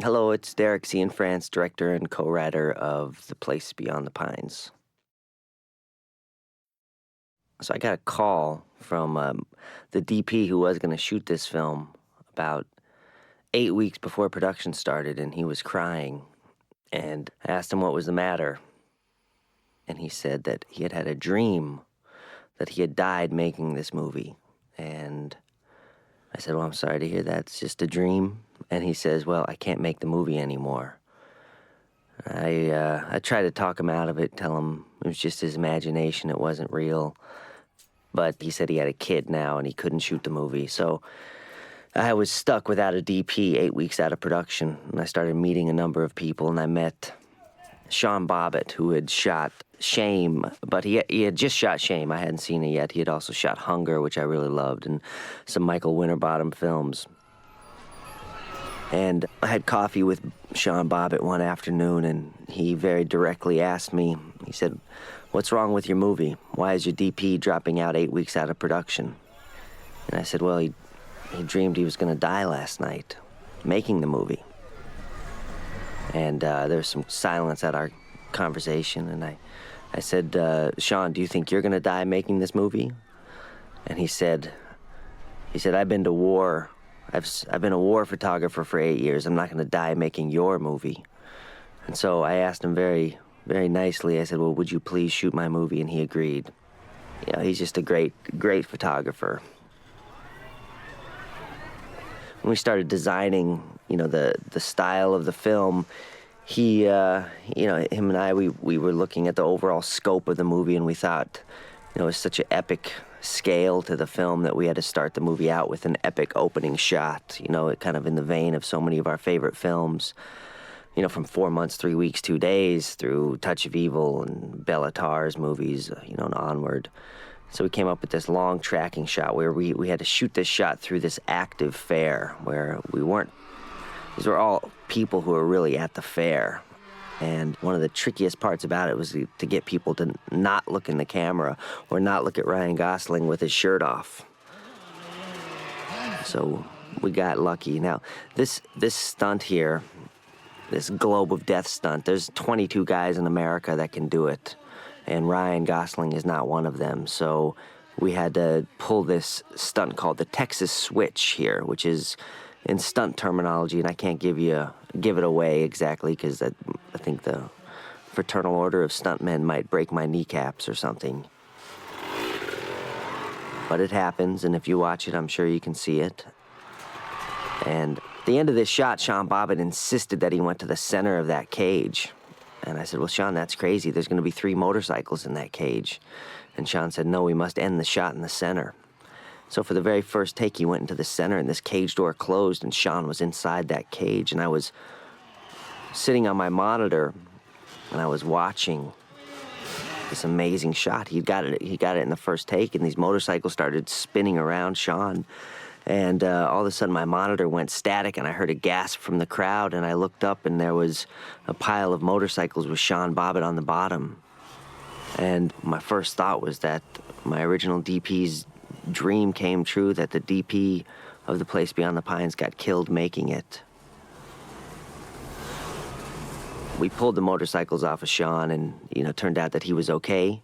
Hello, it's Derek Cianfrance, director and co-writer of The Place Beyond the Pines. So I got a call from the DP who was going to shoot this film about 8 weeks before production started, and he was crying. And I asked him what was the matter. And he said that he had had a dream that he had died making this movie. And I said, well, I'm sorry to hear that. It's just a dream. And he says, well, I can't make the movie anymore. I tried to talk him out of it, tell him it was just his imagination, it wasn't real. But he said he had a kid now and he couldn't shoot the movie. So I was stuck without a DP 8 weeks out of production. And I started meeting a number of people, and I met Sean Bobbitt, who had shot Shame, but he had just shot Shame. I hadn't seen it yet. He had also shot Hunger, which I really loved, and some Michael Winterbottom films. And I had coffee with Sean Bobbitt one afternoon, and he very directly asked me, he said, what's wrong with your movie? Why is your DP dropping out 8 weeks out of production? And I said, well, he dreamed he was going to die last night making the movie. And there was some silence at our conversation, and I said, Sean, do you think you're going to die making this movie? And he said, I've been to war. I've been a war photographer for 8 years. I'm not going to die making your movie. And so I asked him very, very nicely. I said, well, would you please shoot my movie? And he agreed. You know, he's just a great, great photographer. When we started designing, you know, the style of the film, he, you know, him and I, we were looking at the overall scope of the movie, and we thought, you know, it was such an epic scale to the film that we had to start the movie out with an epic opening shot, you know, kind of in the vein of so many of our favorite films, you know, from 4 months, 3 weeks, 2 days, through Touch of Evil and Bela Tarr's movies, you know, and onward. So we came up with this long tracking shot where we had to shoot this shot through this active fair where we weren't, these were all people who were really at the fair. And one of the trickiest parts about it was to get people to not look in the camera or not look at Ryan Gosling with his shirt off. So we got lucky. Now, this stunt here, this globe of death stunt, there's 22 guys in America that can do it. And Ryan Gosling is not one of them. So we had to pull this stunt called the Texas Switch here, which is in stunt terminology, and I can't give it away exactly because I think the Fraternal Order of Stuntmen might break my kneecaps or something. But it happens, and if you watch it, I'm sure you can see it. And at the end of this shot, Sean Bobbitt insisted that he went to the center of that cage. And I said, well, Sean, that's crazy. There's going to be 3 motorcycles in that cage. And Sean said, no, we must end the shot in the center. So for the very first take, he went into the center, and this cage door closed, and Sean was inside that cage. And I was sitting on my monitor, and I was watching this amazing shot. He got it in the first take, and these motorcycles started spinning around Sean. And all of a sudden, my monitor went static, and I heard a gasp from the crowd, and I looked up, and there was a pile of motorcycles with Sean Bobbitt on the bottom. And my first thought was that my original DP's dream came true, that the DP of The Place Beyond the Pines got killed making it. We pulled the motorcycles off of Sean, and, you know, turned out that he was okay.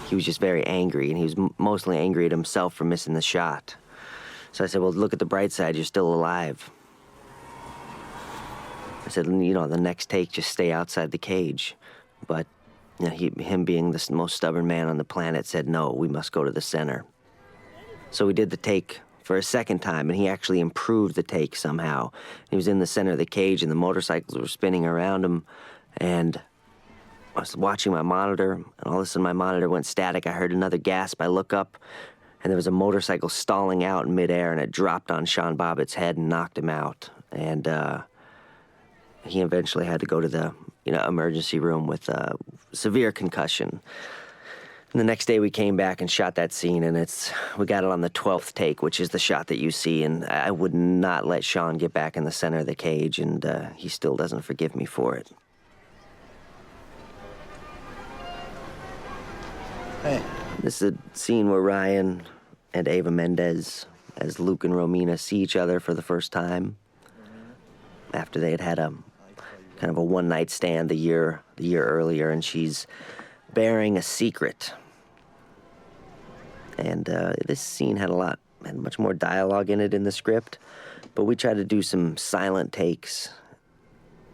He was just very angry, and he was mostly angry at himself for missing the shot. So I said, well, look at the bright side, you're still alive. I said, you know, the next take, just stay outside the cage. But, you know, him being the most stubborn man on the planet said, no, we must go to the center. So we did the take for a second time, and he actually improved the take somehow. He was in the center of the cage, and the motorcycles were spinning around him, and I was watching my monitor, and all of a sudden my monitor went static. I heard another gasp. I look up, and there was a motorcycle stalling out in midair, and it dropped on Sean Bobbitt's head and knocked him out. And he eventually had to go to the, you know, emergency room with severe concussion. And the next day we came back and shot that scene, and we got it on the 12th take, which is the shot that you see, and I would not let Sean get back in the center of the cage, and he still doesn't forgive me for it. Hey. This is a scene where Ryan and Eva Mendes, as Luke and Romina, see each other for the first time. after they had had a kind of a one-night stand the year earlier, and she's bearing a secret. And this scene had much more dialogue in it in the script, but we tried to do some silent takes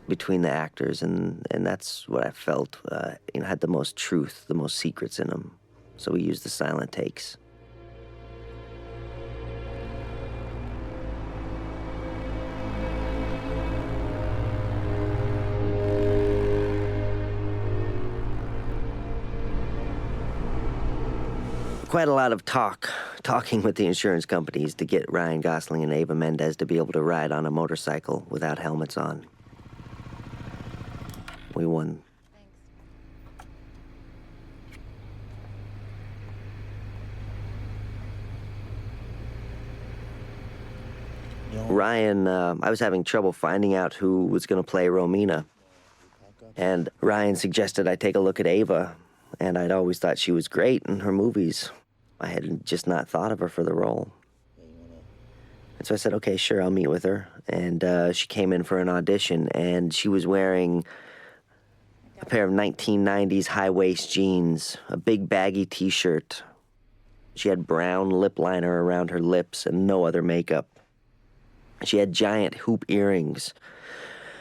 between the actors, and that's what I felt had the most truth, the most secrets in them. So we used the silent takes. Quite a lot of talking with the insurance companies to get Ryan Gosling and Eva Mendes to be able to ride on a motorcycle without helmets on. We won. Ryan, I was having trouble finding out who was going to play Romina. And Ryan suggested I take a look at Eva, and I'd always thought she was great in her movies. I had just not thought of her for the role. And so I said, okay, sure, I'll meet with her. And she came in for an audition, and she was wearing a pair of 1990s high-waist jeans, a big baggy t-shirt. She had brown lip liner around her lips and no other makeup. She had giant hoop earrings.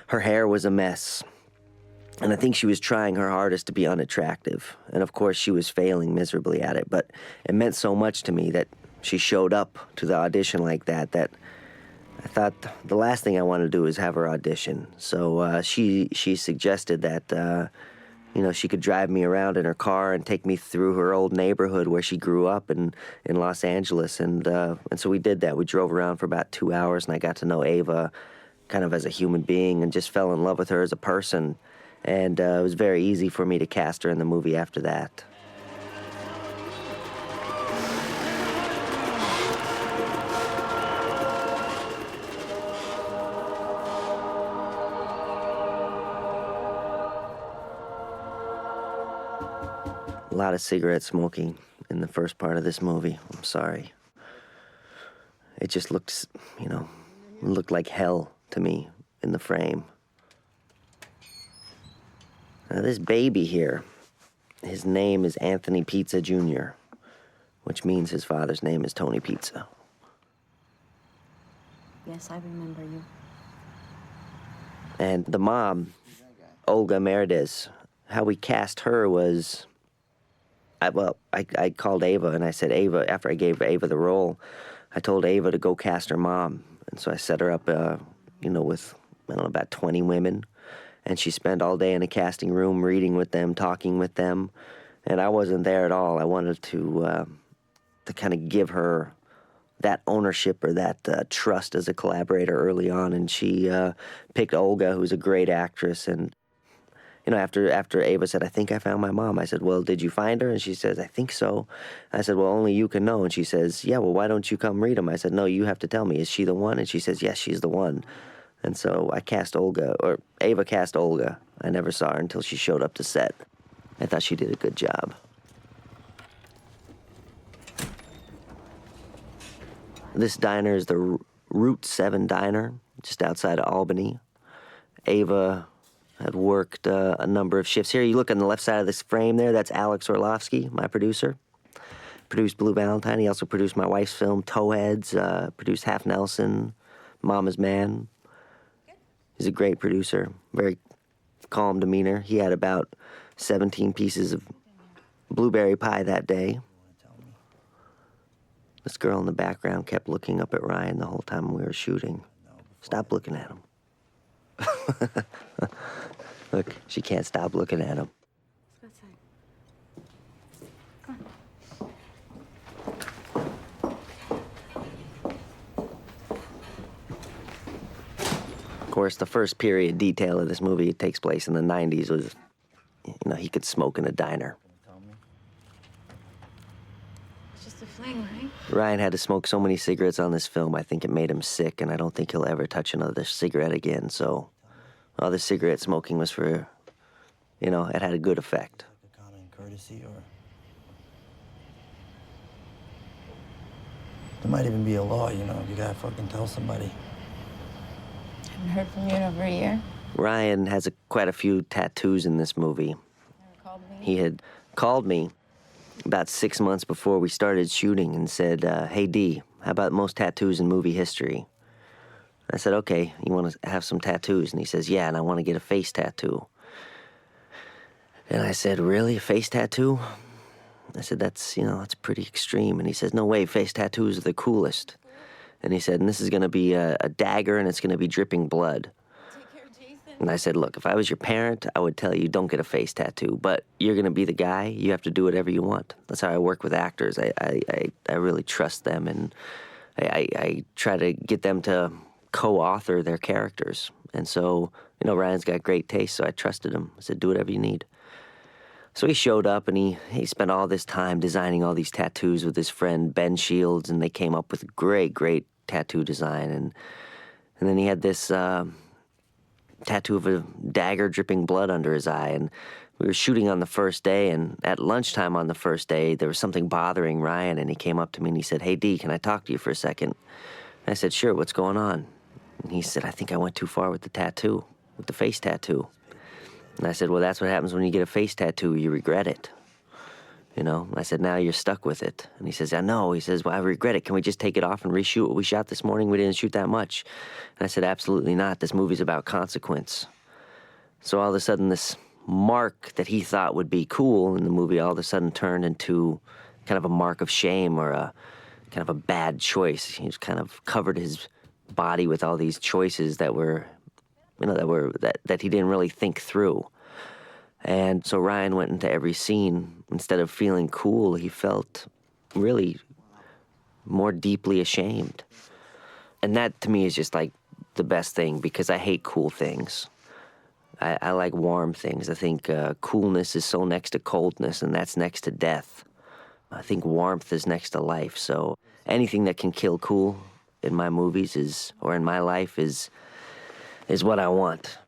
Her hair was a mess. And I think she was trying her hardest to be unattractive. And of course, she was failing miserably at it. But it meant so much to me that she showed up to the audition like that I thought the last thing I wanted to do was have her audition. So she suggested that, she could drive me around in her car and take me through her old neighborhood where she grew up in Los Angeles. And so we did that. We drove around for about 2 hours, and I got to know Eva kind of as a human being and just fell in love with her as a person. And it was very easy for me to cast her in the movie after that. A lot of cigarette smoking in the first part of this movie. I'm sorry. It just looked, looked like hell to me in the frame. Now, this baby here, his name is Anthony Pizza Jr., which means his father's name is Tony Pizza. Yes, I remember you. And the mom, Olga Mendes, how we cast her was, I called Eva and I said, Eva, after I gave Eva the role, I told Eva to go cast her mom. And so I set her up, with, about 20 women. And she spent all day in a casting room reading with them, talking with them. And I wasn't there at all. I wanted to kind of give her that ownership or that trust as a collaborator early on. And she picked Olga, who's a great actress. And, after Eva said, I think I found my mom, I said, well, did you find her? And she says, I think so. I said, well, only you can know. And she says, yeah, well, why don't you come read them? I said, no, you have to tell me. Is she the one? And she says, yes, she's the one. And so I cast Olga, or Eva cast Olga. I never saw her until she showed up to set. I thought she did a good job. This diner is the Route 7 diner, just outside of Albany. Eva had worked a number of shifts here. You look on the left side of this frame there, that's Alex Orlovsky, my producer. Produced Blue Valentine. He also produced my wife's film, Towheads, produced Half Nelson, Mama's Man. He's a great producer, very calm demeanor. He had about 17 pieces of blueberry pie that day. This girl in the background kept looking up at Ryan the whole time we were shooting. Stop looking at him. Look, she can't stop looking at him. Let's go outside. Come on. Of course, the first period detail of this movie, it takes place in the 90s, was, he could smoke in a diner. It's just a fling, right? Ryan had to smoke so many cigarettes on this film, I think it made him sick, and I don't think he'll ever touch another cigarette again, so all the cigarette smoking was for, it had a good effect. A common courtesy, or there might even be a law, you gotta fucking tell somebody. I Haven't heard from you in over a year. Ryan has quite a few tattoos in this movie. Never called me. He had called me about 6 months before we started shooting and said, hey, D, how about most tattoos in movie history? I said, okay, you want to have some tattoos? And he says, yeah, and I want to get a face tattoo. And I said, really, a face tattoo? I said, that's pretty extreme. And he says, no way, face tattoos are the coolest. And he said, and this is going to be a dagger, and it's going to be dripping blood. Take care, Jason. And I said, look, if I was your parent, I would tell you don't get a face tattoo. But you're going to be the guy. You have to do whatever you want. That's how I work with actors. I really trust them, and I try to get them to co-author their characters. And so, Ryan's got great taste, so I trusted him. I said, do whatever you need. So he showed up, and he spent all this time designing all these tattoos with his friend Ben Shields, and they came up with great tattoo design. And then he had this tattoo of a dagger dripping blood under his eye. And we were shooting on the first day, and at lunchtime on the first day, there was something bothering Ryan, and he came up to me and he said, hey, D, can I talk to you for a second? And I said, sure, what's going on? And he said, I think I went too far with the tattoo, with the face tattoo. And I said, well, that's what happens when you get a face tattoo. You regret it. I said, now you're stuck with it. And he says, I know. He says, well, I regret it. Can we just take it off and reshoot what we shot this morning? We didn't shoot that much. And I said, absolutely not. This movie's about consequence. So all of a sudden, this mark that he thought would be cool in the movie all of a sudden turned into kind of a mark of shame, or a kind of a bad choice. He just kind of covered his body with all these choices that were, that he didn't really think through. And so Ryan went into every scene, instead of feeling cool, he felt really more deeply ashamed. And that, to me, is just like the best thing, because I hate cool things. I like warm things. I think coolness is so next to coldness, and that's next to death. I think warmth is next to life. So anything that can kill cool in my movies or in my life is what I want.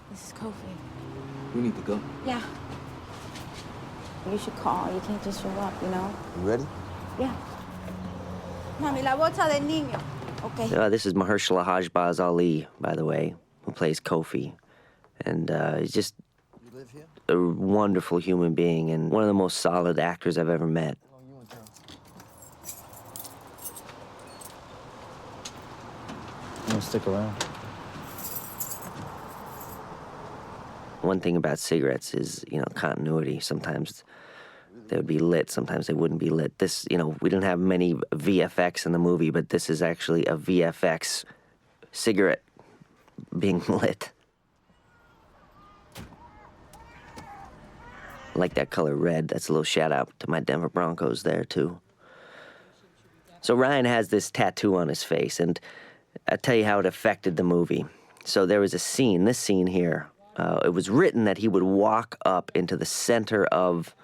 This is Kofi. We need to go. Yeah. You should call. You can't just show up, You ready? Yeah. Mami, la bolsa del niño. Okay. This is Mahershala Hajbaz Ali, by the way, who plays Kofi. And he's just a wonderful human being and one of the most solid actors I've ever met. You want to stick around? One thing about cigarettes is, continuity. Sometimes they would be lit, sometimes they wouldn't be lit. This, we didn't have many VFX in the movie, but this is actually a VFX cigarette being lit. I like that color red. That's a little shout out to my Denver Broncos there, too. So Ryan has this tattoo on his face, and I'll tell you how it affected the movie. So there was a scene, this scene here. It was written that he would walk up into the center of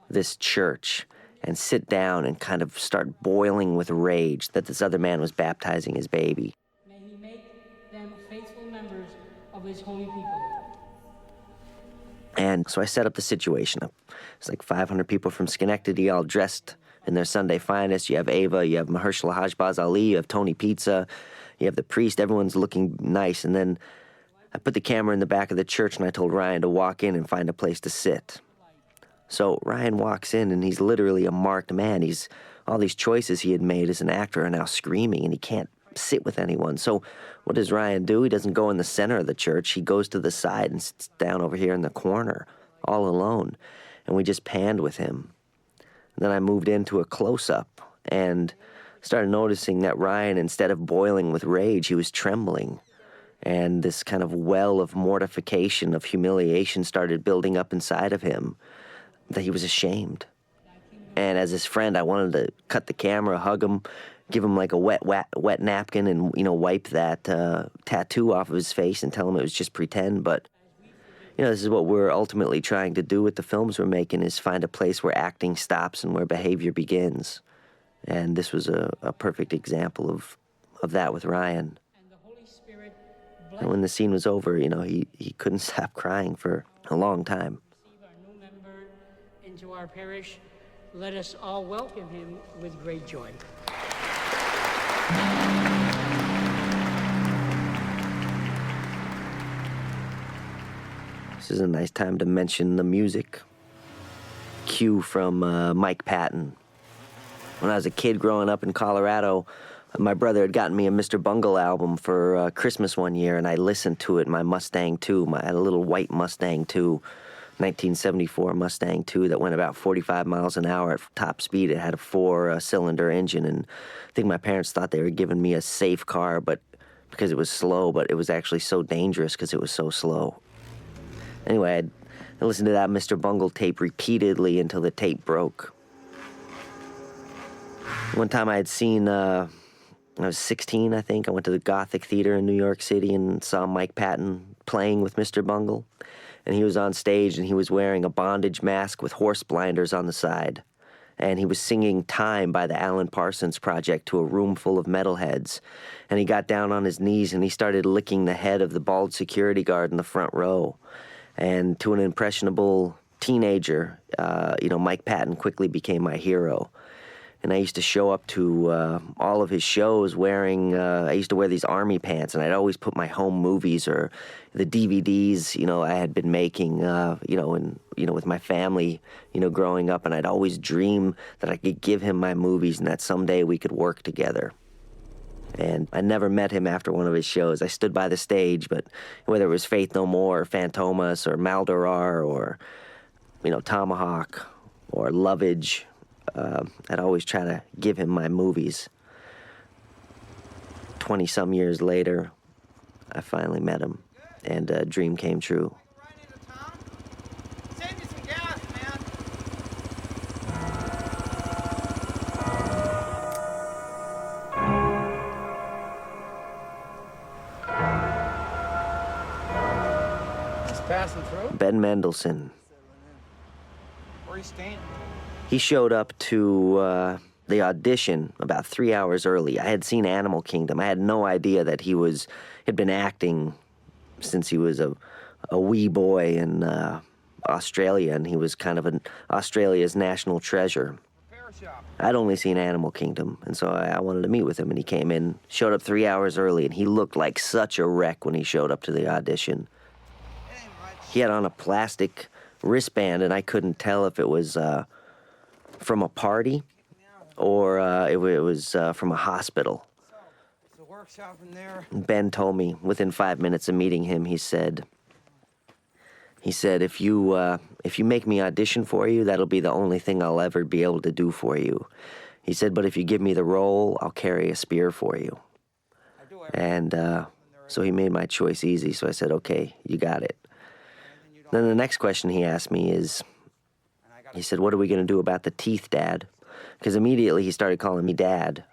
this church and sit down and kind of start boiling with rage that this other man was baptizing his baby. May he make them faithful members of his holy people. And so I set up the situation. It's like 500 people from Schenectady all dressed in their Sunday finest. You have Eva, you have Mahershala Hajbaz Ali, you have Tony Pizza, you have the priest. Everyone's looking nice. And then I put the camera in the back of the church, and I told Ryan to walk in and find a place to sit. So Ryan walks in, and he's literally a marked man. All these choices he had made as an actor are now screaming, and he can't sit with anyone. So what does Ryan do? He doesn't go in the center of the church. He goes to the side and sits down over here in the corner, all alone. And we just panned with him. And then I moved into a close-up and started noticing that Ryan, instead of boiling with rage, he was trembling. And this kind of well of mortification, of humiliation started building up inside of him, that he was ashamed. And as his friend, I wanted to cut the camera, hug him, give him like a wet napkin and, wipe that tattoo off of his face and tell him it was just pretend. But, this is what we're ultimately trying to do with the films we're making, is find a place where acting stops and where behavior begins. And this was a perfect example of that with Ryan. And when the scene was over, he couldn't stop crying for a long time. Receive our new member into our parish. Let us all welcome him with great joy. This is a nice time to mention the music. Cue from Mike Patton. When I was a kid growing up in Colorado, my brother had gotten me a Mr. Bungle album for Christmas one year, and I listened to it in my Mustang II. I had a little white Mustang II, 1974 Mustang II that went about 45 miles an hour at top speed. It had a four-cylinder engine, and I think my parents thought they were giving me a safe car, but because it was slow, but it was actually so dangerous because it was so slow. Anyway, I listened to that Mr. Bungle tape repeatedly until the tape broke. One time I had seen, I was 16, I think. I went to the Gothic Theater in New York City and saw Mike Patton playing with Mr. Bungle. And he was on stage and he was wearing a bondage mask with horse blinders on the side. And he was singing Time by the Alan Parsons Project to a room full of metalheads. And he got down on his knees and he started licking the head of the bald security guard in the front row. And to an impressionable teenager, Mike Patton quickly became my hero. And I used to show up to all of his shows wearing, I used to wear these army pants, and I'd always put my home movies or the DVDs, I had been making, with my family, growing up, and I'd always dream that I could give him my movies and that someday we could work together. And I never met him after one of his shows. I stood by the stage, but whether it was Faith No More or Fantomas or Maldorar or, Tomahawk or Lovage, I'd always try to give him my movies. 20-some years later, I finally met him, and a dream came true. Passing through? Ben Mendelsohn. Where are you staying? He showed up to the audition about 3 hours early. I had seen Animal Kingdom. I had no idea that had been acting since he was a wee boy in Australia, and he was kind of Australia's national treasure. I'd only seen Animal Kingdom, and so I wanted to meet with him, and he came in, showed up 3 hours early, and he looked like such a wreck when he showed up to the audition. He had on a plastic wristband, and I couldn't tell if it was from a party or it was from a hospital. It's a workshop in there. Ben told me within 5 minutes of meeting him, he said, if you make me audition for you, that'll be the only thing I'll ever be able to do for you. He said, but if you give me the role, I'll carry a spear for you. And so he made my choice easy, so I said, okay, you got it. Then the next question he asked me is, he said, what are we going to do about the teeth, Dad? Because immediately he started calling me Dad.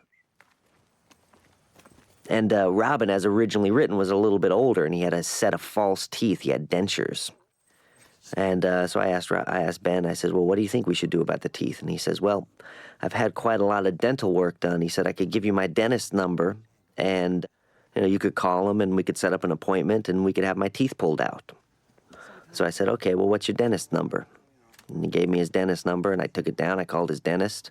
And Robin, as originally written, was a little bit older, and he had a set of false teeth. He had dentures. And so I asked Ben, I said, well, what do you think we should do about the teeth? And he says, well, I've had quite a lot of dental work done. He said, I could give you my dentist number, and you could call him, and we could set up an appointment, and we could have my teeth pulled out. So I said, okay, well, what's your dentist number? And he gave me his dentist number, and I took it down. I called his dentist.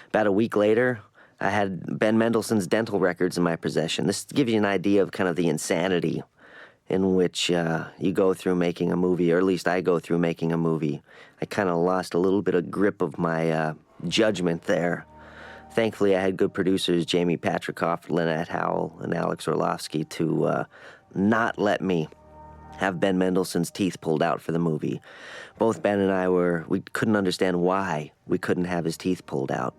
About a week later, I had Ben Mendelsohn's dental records in my possession. This gives you an idea of kind of the insanity in which you go through making a movie, or at least I go through making a movie. I kind of lost a little bit of grip of my judgment there. Thankfully, I had good producers, Jamie Patrikoff, Lynette Howell, and Alex Orlovsky, to not let me have Ben Mendelsohn's teeth pulled out for the movie. Both Ben and I we couldn't understand why we couldn't have his teeth pulled out.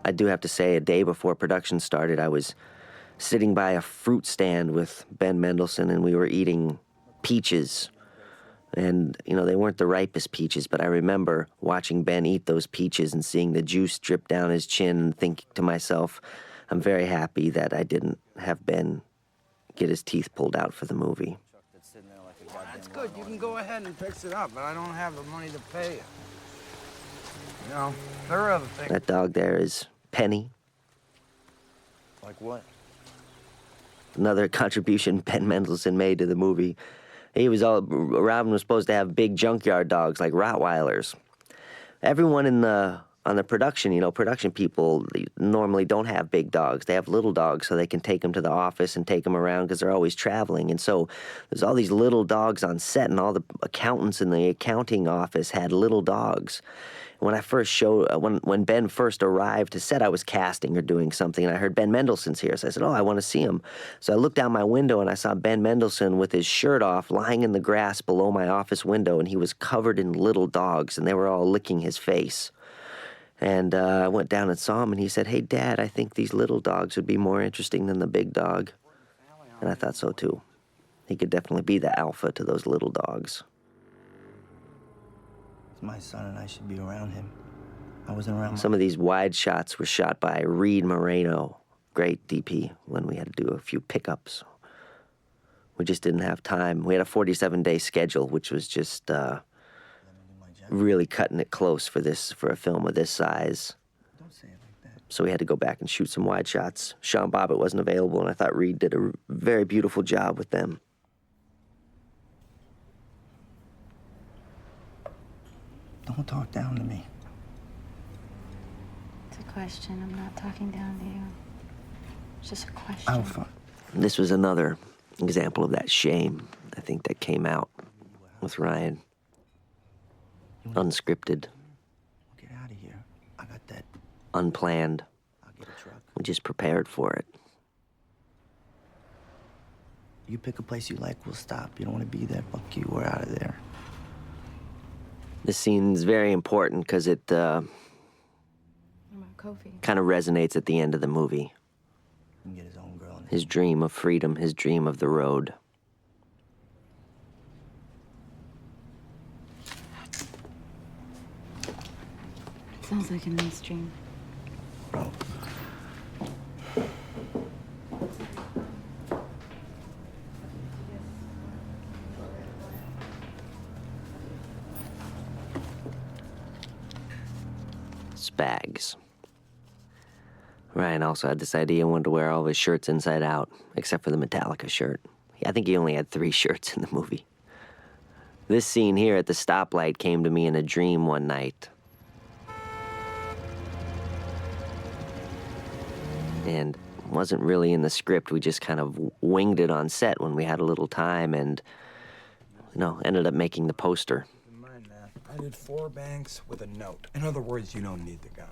I do have to say, a day before production started, I was sitting by a fruit stand with Ben Mendelsohn, and we were eating peaches. And, they weren't the ripest peaches, but I remember watching Ben eat those peaches and seeing the juice drip down his chin and thinking to myself, I'm very happy that I didn't have Ben get his teeth pulled out for the movie. That's good. You can go ahead and fix it up, but I don't have the money to pay you. There are other things. That dog there is Penny. Like what? Another contribution Ben Mendelsohn made to the movie. Robin was supposed to have big junkyard dogs like Rottweilers. Everyone in the on the production, you know, production people normally don't have big dogs. They have little dogs so they can take them to the office and take them around because they're always traveling. And so there's all these little dogs on set, and all the accountants in the accounting office had little dogs. When I first when Ben first arrived to set, I was casting or doing something, and I heard Ben Mendelsohn's here. So I said, oh, I want to see him. So I looked out my window, and I saw Ben Mendelsohn with his shirt off, lying in the grass below my office window, and he was covered in little dogs, and they were all licking his face. And I went down and saw him, and he said, hey, Dad, I think these little dogs would be more interesting than the big dog. And I thought so, too. He could definitely be the alpha to those little dogs. It's my son, and I should be around him. I wasn't around. Some of these wide shots were shot by Reed Moreno, great DP, when we had to do a few pickups. We just didn't have time. We had a 47-day schedule, which was just really cutting it close for a film of this size. Don't say it like that. So we had to go back and shoot some wide shots. Sean Bobbitt wasn't available, and I thought Reed did a very beautiful job with them. Don't talk down to me. It's a question. I'm not talking down to you. It's just a question. Alpha. This was another example of that shame, I think, that came out with Ryan. Unscripted. Get out of here. I got that. Unplanned. I'll get a truck. We just prepared for it. You pick a place you like, we'll stop. You don't want to be there, fuck you, we're out of there. This scene's very important because it kind of resonates at the end of the movie. He can get his own girl. His dream of freedom, his dream of the road. Sounds like a nice dream. Bro. Spags. Ryan also had this idea and wanted to wear all of his shirts inside out, except for the Metallica shirt. I think he only had 3 shirts in the movie. This scene here at the stoplight came to me in a dream one night. And wasn't really in the script. We just kind of winged it on set when we had a little time, and, you know, ended up making the poster. Mind that. I did 4 banks with a note. In other words, you don't need the gun.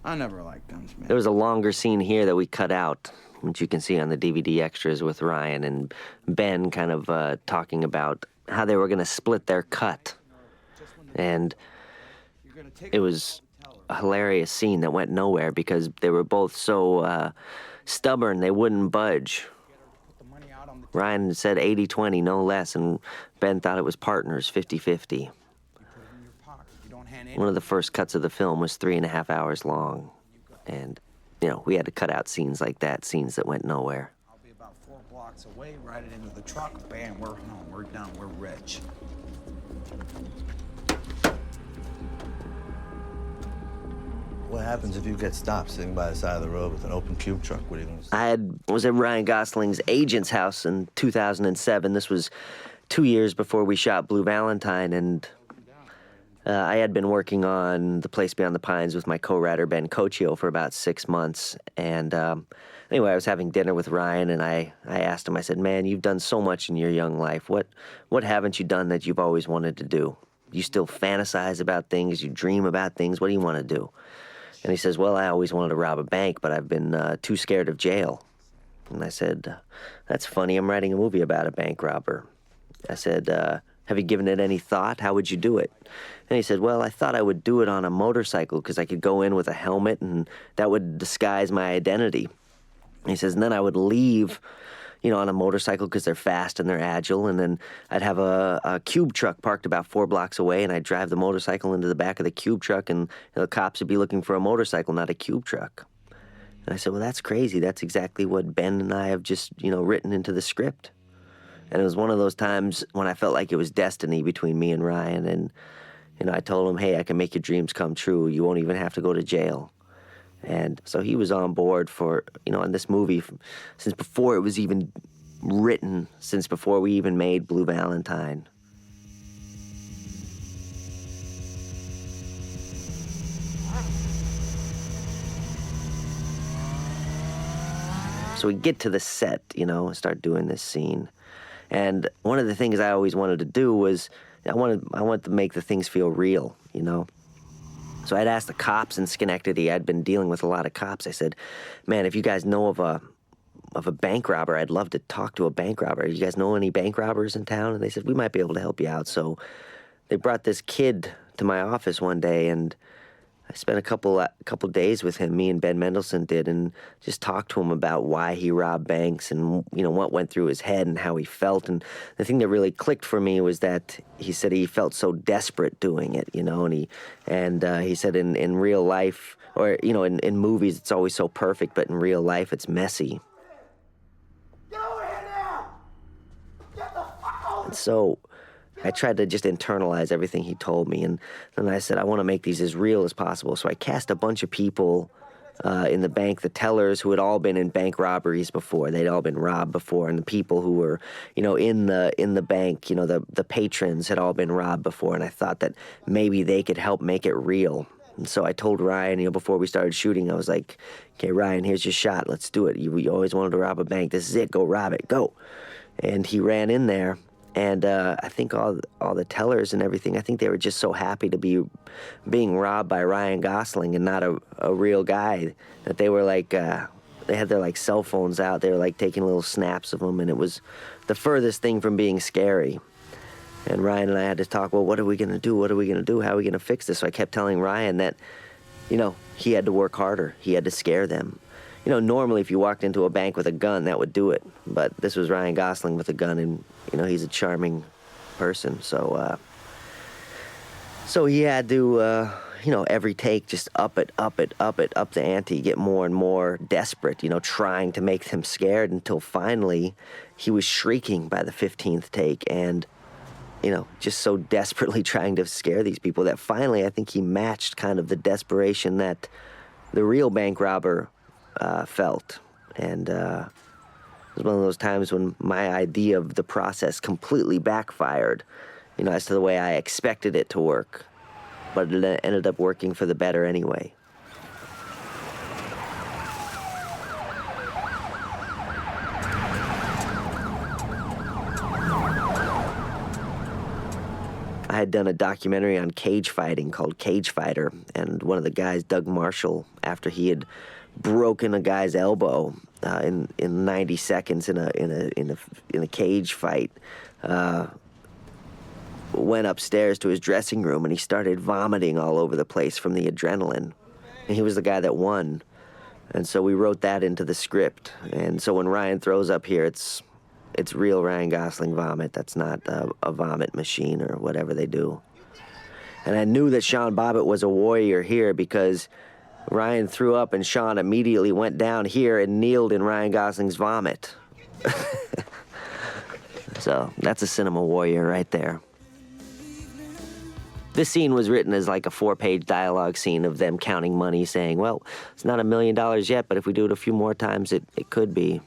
I never liked guns, man. There was a longer scene here that we cut out, which you can see on the DVD extras with Ryan and Ben kind of talking about how they were going to split their cut. And it was a hilarious scene that went nowhere because they were both so stubborn they wouldn't budge. Ryan said 80-20, no less, and Ben thought it was partners, 50-50. One of the first cuts of the film was 3.5 hours long, and, you know, we had to cut out scenes like that, scenes that went nowhere. I'll be about 4 blocks away, ride it into the truck, bam, we're home, we're done, we're rich. What happens if you get stopped sitting by the side of the road with an open cube truck? What are you gonna do? Was at Ryan Gosling's agent's house in 2007. This was 2 years before we shot Blue Valentine, and I had been working on The Place Beyond the Pines with my co-writer Ben Cochio for about 6 months. And anyway, I was having dinner with Ryan, and I asked him, I said, man, you've done so much in your young life. What haven't you done that you've always wanted to do? You still fantasize about things, you dream about things, what do you want to do? And he says, well, I always wanted to rob a bank, but I've been too scared of jail. And I said, that's funny, I'm writing a movie about a bank robber. I said, have you given it any thought? How would you do it? And he said, well, I thought I would do it on a motorcycle because I could go in with a helmet and that would disguise my identity. And he says, and then I would leave, you know, on a motorcycle because they're fast and they're agile. And then I'd have a cube truck parked about 4 blocks away, and I'd drive the motorcycle into the back of the cube truck, and the cops would be looking for a motorcycle, not a cube truck. And I said, well, that's crazy. That's exactly what Ben and I have just, you know, written into the script. And it was one of those times when I felt like it was destiny between me and Ryan. And, you know, I told him, hey, I can make your dreams come true. You won't even have to go to jail. And so he was on board for, you know, in this movie since before it was even written, since before we even made Blue Valentine. So we get to the set, and start doing this scene. And one of the things I always wanted to do was I wanted to make the things feel real, So I'd asked the cops in Schenectady. I'd been dealing with a lot of cops. I said, man, if you guys know of a bank robber, I'd love to talk to a bank robber. You guys know any bank robbers in town? And they said, we might be able to help you out. So they brought this kid to my office one day, and I spent a couple days with him, me and Ben Mendelsohn did, and just talked to him about why he robbed banks and, what went through his head and how he felt. And the thing that really clicked for me was that he said he felt so desperate doing it, and he said in real life, or, in movies, it's always so perfect, but in real life, it's messy. Get over here now! Get the fuck over! And so I tried to just internalize everything he told me, and then I said, I want to make these as real as possible. So I cast a bunch of people in the bank, the tellers who had all been in bank robberies before. They'd all been robbed before, and the people who were, in the bank, the patrons had all been robbed before, and I thought that maybe they could help make it real. And so I told Ryan, before we started shooting, I was like, okay, Ryan, here's your shot. Let's do it. You always wanted to rob a bank. This is it. Go rob it. Go. And he ran in there. And I think all the tellers and everything, I think they were just so happy to be being robbed by Ryan Gosling and not a real guy, that they were like, they had their cell phones out. They were taking little snaps of them, and it was the furthest thing from being scary. And Ryan and I had to talk, well, what are we going to do? What are we going to do? How are we going to fix this? So I kept telling Ryan that, he had to work harder. He had to scare them. Normally if you walked into a bank with a gun, that would do it. But this was Ryan Gosling with a gun, and, he's a charming person. So he had to, every take just up the ante, get more and more desperate, trying to make them scared until finally he was shrieking by the 15th take and, just so desperately trying to scare these people that finally I think he matched kind of the desperation that the real bank robber felt. And it was one of those times when my idea of the process completely backfired, as to the way I expected it to work. But it ended up working for the better anyway. I had done a documentary on cage fighting called Cage Fighter, and one of the guys, Doug Marshall, after he had broken a guy's elbow in 90 seconds in a cage fight, went upstairs to his dressing room and he started vomiting all over the place from the adrenaline. And he was the guy that won. And so we wrote that into the script. And so when Ryan throws up here, it's real Ryan Gosling vomit. That's not a vomit machine or whatever they do. And I knew that Sean Bobbitt was a warrior here because Ryan threw up and Sean immediately went down here and kneeled in Ryan Gosling's vomit. So that's a cinema warrior right there. This scene was written as a 4-page dialogue scene of them counting money, saying, well, it's not $1 million yet, but if we do it a few more times, it could be.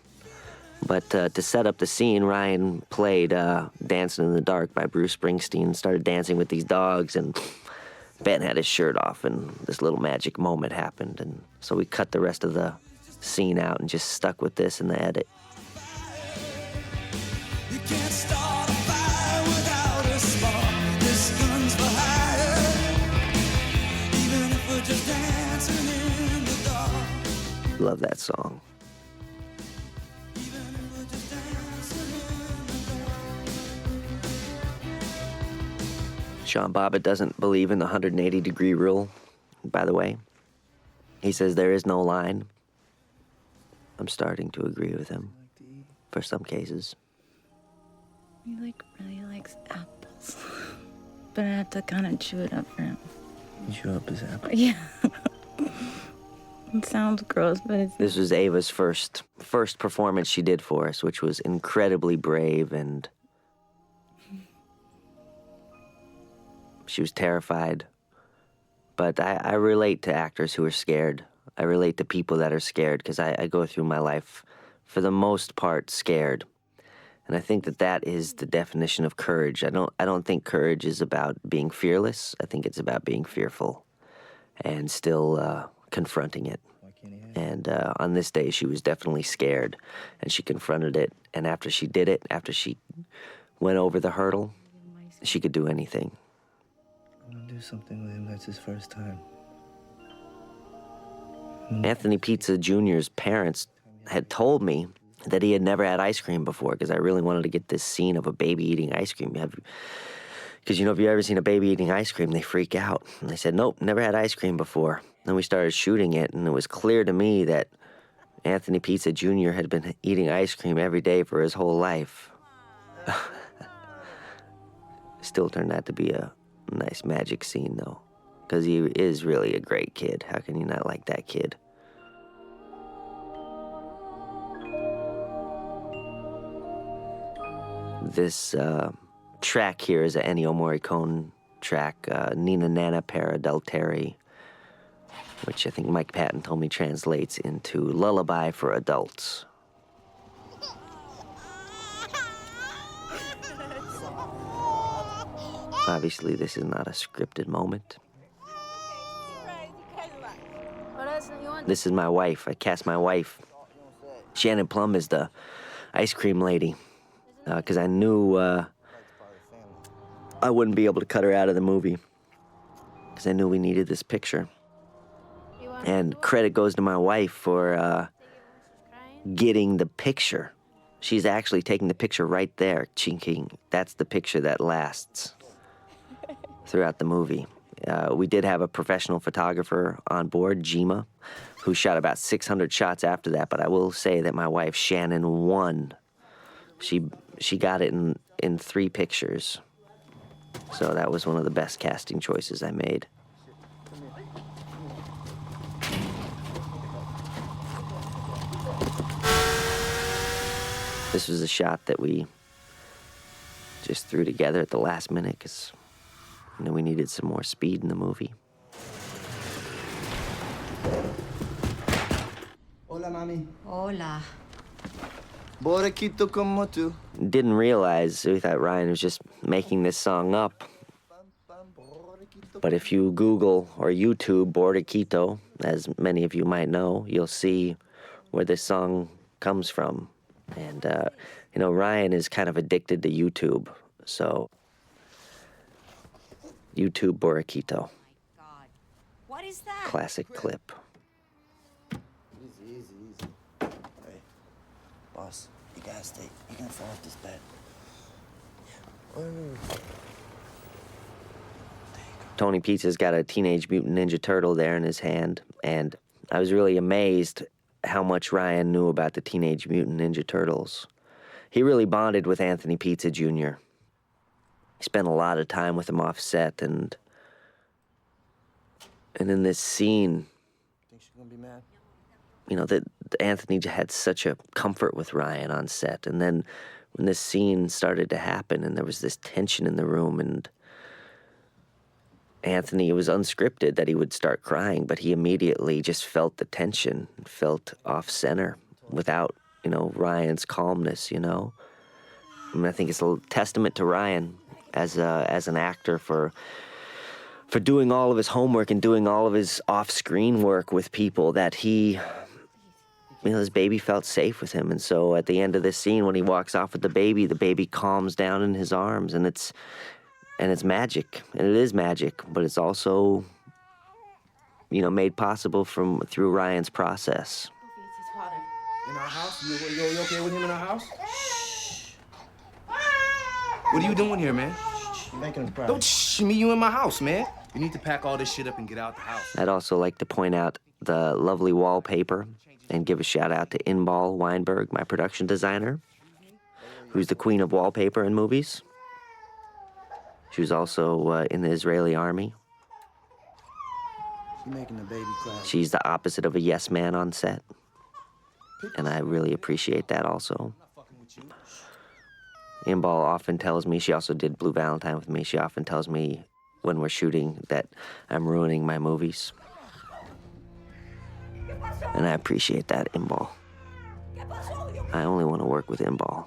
But to set up the scene, Ryan played Dancing in the Dark by Bruce Springsteen, started dancing with these dogs, and Ben had his shirt off, and this little magic moment happened. And so we cut the rest of the scene out and just stuck with this in the edit. You can't start a fire without a spark. This gun's for hire. Even if we're just dancing in the dark. Love that song. Sean Bobbitt doesn't believe in the 180-degree rule, by the way. He says there is no line. I'm starting to agree with him for some cases. He really likes apples. But I have to kind of chew it up for him. Chew up his apple? Yeah. It sounds gross, but it's... This was Eva's first performance she did for us, which was incredibly brave, and she was terrified. But I relate to actors who are scared. I relate to people that are scared because I go through my life, for the most part, scared. And I think that is the definition of courage. I don't think courage is about being fearless. I think it's about being fearful and still confronting it And on this day, she was definitely scared, and she confronted it. And after she did it, after she went over the hurdle, she could do anything. I want to do something with him. That's his first time. Anthony Pizza Jr.'s parents had told me that he had never had ice cream before, because I really wanted to get this scene of a baby eating ice cream. Because, you know, if you've ever seen a baby eating ice cream, they freak out. And they said, nope, never had ice cream before. Then we started shooting it, and it was clear to me that Anthony Pizza Jr. had been eating ice cream every day for his whole life. Still turned out to be a nice magic scene, though, because he is really a great kid. How can you not like that kid? This track here is an Ennio Morricone track, Nina Nana Per Adulteri, which I think Mike Patton told me translates into Lullaby for Adults. Obviously, this is not a scripted moment. This is my wife. I cast my wife. Shannon Plum is the ice cream lady, because I knew I wouldn't be able to cut her out of the movie, because I knew we needed this picture. And credit goes to my wife for getting the picture. She's actually taking the picture right there, chinking. That's the picture that lasts throughout the movie. We did have a professional photographer on board, Jima, who shot about 600 shots after that, but I will say that my wife, Shannon, won. She got it in 3 pictures. So that was one of the best casting choices I made. This was a shot that we just threw together at the last minute because, you know, we needed some more speed in the movie. Hola, mami. Hola. Borrequito como tú. Didn't realize, we thought Ryan was just making this song up. But if you Google or YouTube Bordequito, as many of you might know, you'll see where this song comes from. And, you know, Ryan is kind of addicted to YouTube, so YouTube Bordequito. What is that? Classic clip. Easy, easy, easy. Hey, boss, you gotta stay. You can't fall off this bed. Tony Pizza's got a Teenage Mutant Ninja Turtle there in his hand, and I was really amazed how much Ryan knew about the Teenage Mutant Ninja Turtles. He really bonded with Anthony Pizza Jr. He spent a lot of time with him off set, and in this scene, Think she's gonna be mad? you know, that Anthony had such a comfort with Ryan on set, and then when this scene started to happen, and there was this tension in the room, and Anthony, it was unscripted that he would start crying, but he immediately just felt the tension, felt off-center without, you know, Ryan's calmness, you know? I mean, I think it's a testament to Ryan as an actor for doing all of his homework and doing all of his off-screen work with people that he, you know, his baby felt safe with him. And so at the end of this scene, when he walks off with the baby calms down in his arms, and it's magic, and it is magic, but it's also, you know, made possible through Ryan's process. In our house? You okay with him in our house? Shh. What are you doing here, man? You're making him cry. Don't shh me, you in my house, man. You need to pack all this shit up and get out the house. I'd also like to point out the lovely wallpaper and give a shout out to Inbal Weinberg, my production designer, who's the queen of wallpaper in movies. She was also in the Israeli army. She's making the baby cry. She's the opposite of a yes man on set. And I really appreciate that also. Inbal often tells me, she also did Blue Valentine with me, she often tells me when we're shooting that I'm ruining my movies. And I appreciate that, Inbal. I only want to work with Inbal.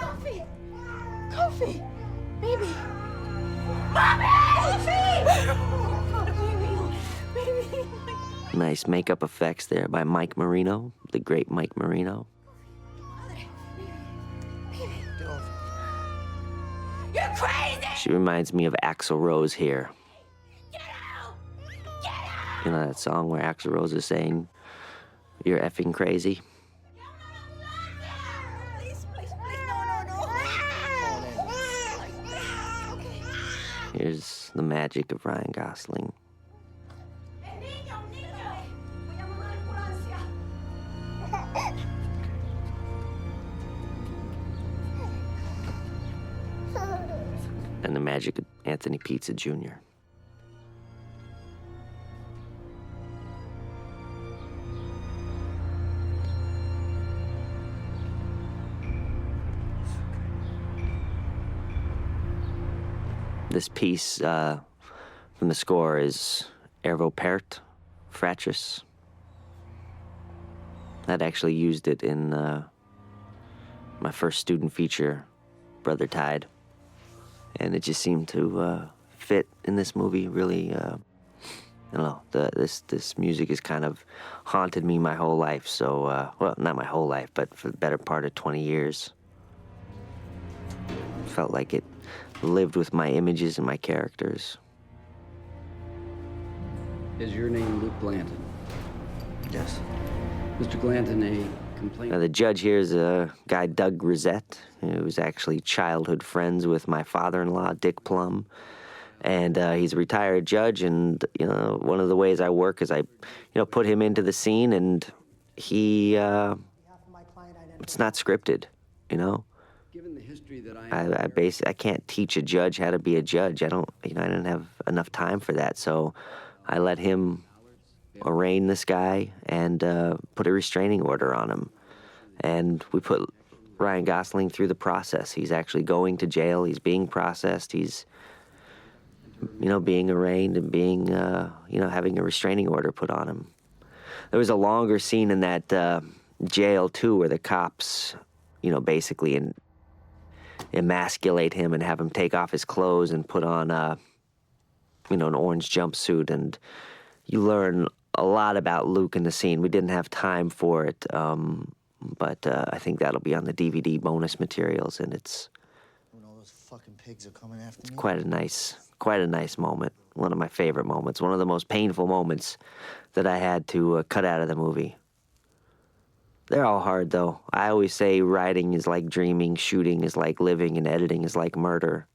Coffee! Coffee! Baby! Mommy! Coffee! Baby! Nice makeup effects there by Mike Marino, the great Mike Marino. You're crazy! She reminds me of Axl Rose here. Get out! Get out! You know that song where Axl Rose is saying, "You're effing crazy"? Please, please, please, no. Okay. Here's the magic of Ryan Gosling. Niño! Voy a llamar a la ambulancia. And the magic of Anthony Pizza Jr. This piece from the score is Ervo Pert, Fratris. I'd actually used it in my first student feature, Brother Tide. And it just seemed to fit in this movie really. I don't know, this music has kind of haunted me my whole life. So, well, not my whole life, but for the better part of 20 years. Felt like it lived with my images and my characters. Is your name Luke Glanton? Yes. Mr. Glanton, a complaint. Now, the judge here is a guy, Doug Grisette, who was actually childhood friends with my father-in-law, Dick Plum. And he's a retired judge, and, you know, one of the ways I work is I, put him into the scene, and he, it's not scripted, you know? Given the history that I can't teach a judge how to be a judge. I didn't have enough time for that, so I let him arraign this guy and put a restraining order on him. And we put Ryan Gosling through the process. He's actually going to jail. He's being processed. He's, being arraigned and being, having a restraining order put on him. There was a longer scene in that jail, too, where the cops, basically emasculate him and have him take off his clothes and put on, an orange jumpsuit. And you learn a lot about Luke in the scene. We didn't have time for it, but I think that'll be on the DVD bonus materials, and it's When all those fucking pigs are coming after me. quite a nice moment. One of my favorite moments. One of the most painful moments that I had to cut out of the movie. They're all hard, though. I always say writing is like dreaming, shooting is like living, and editing is like murder.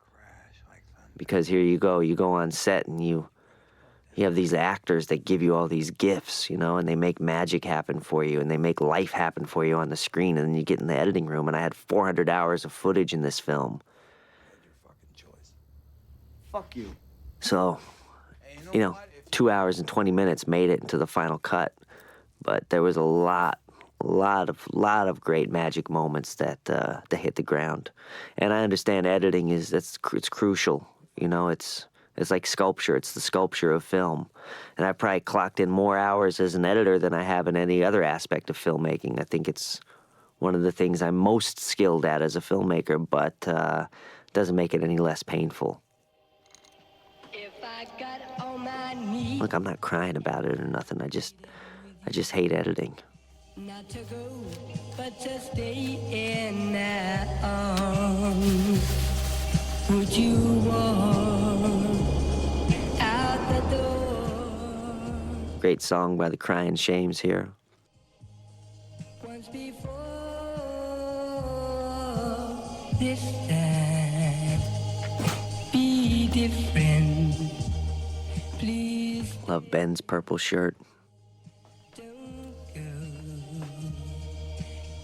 Because here you go on set, and you have these actors that give you all these gifts, and they make magic happen for you, and they make life happen for you on the screen, and then you get in the editing room, and I had 400 hours of footage in this film. Fuck you. So, 2 hours and 20 minutes made it into the final cut, but there was a lot of great magic moments that hit the ground. And I understand editing it's crucial. It's like sculpture. It's the sculpture of film. And I probably clocked in more hours as an editor than I have in any other aspect of filmmaking. I think it's one of the things I'm most skilled at as a filmmaker, but doesn't make it any less painful. Look, I'm not crying about it or nothing. I just hate editing. Not to go, but to stay in their arms. Would you walk out the door? Great song by the Crying Shames here. Once before, this time, be different. Please Love Ben's purple shirt. don't go.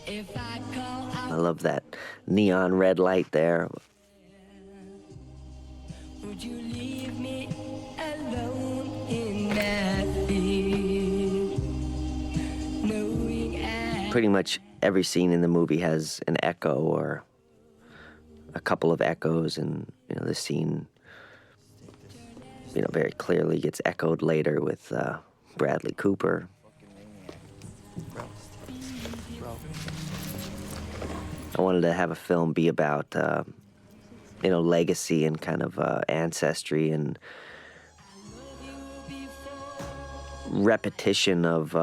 If I call I out, love that neon red light there. would you leave me alone in that field? Knowing I Pretty much every scene in the movie has an echo or a couple of echoes, and the scene very clearly gets echoed later with Bradley Cooper. I wanted to have a film be about legacy and kind of ancestry, and repetition of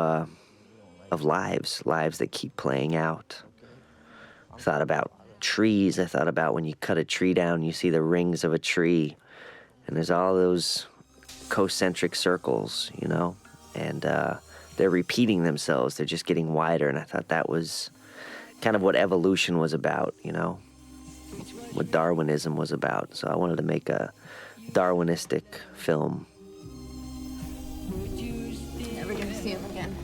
lives that keep playing out. I thought about trees. I thought about when you cut a tree down, you see the rings of a tree, and there's all those concentric circles, you know, and they're repeating themselves. They're just getting wider, and I thought that was kind of what evolution was about, you know, what Darwinism was about. So I wanted to make a Darwinistic film. Never gonna see him again.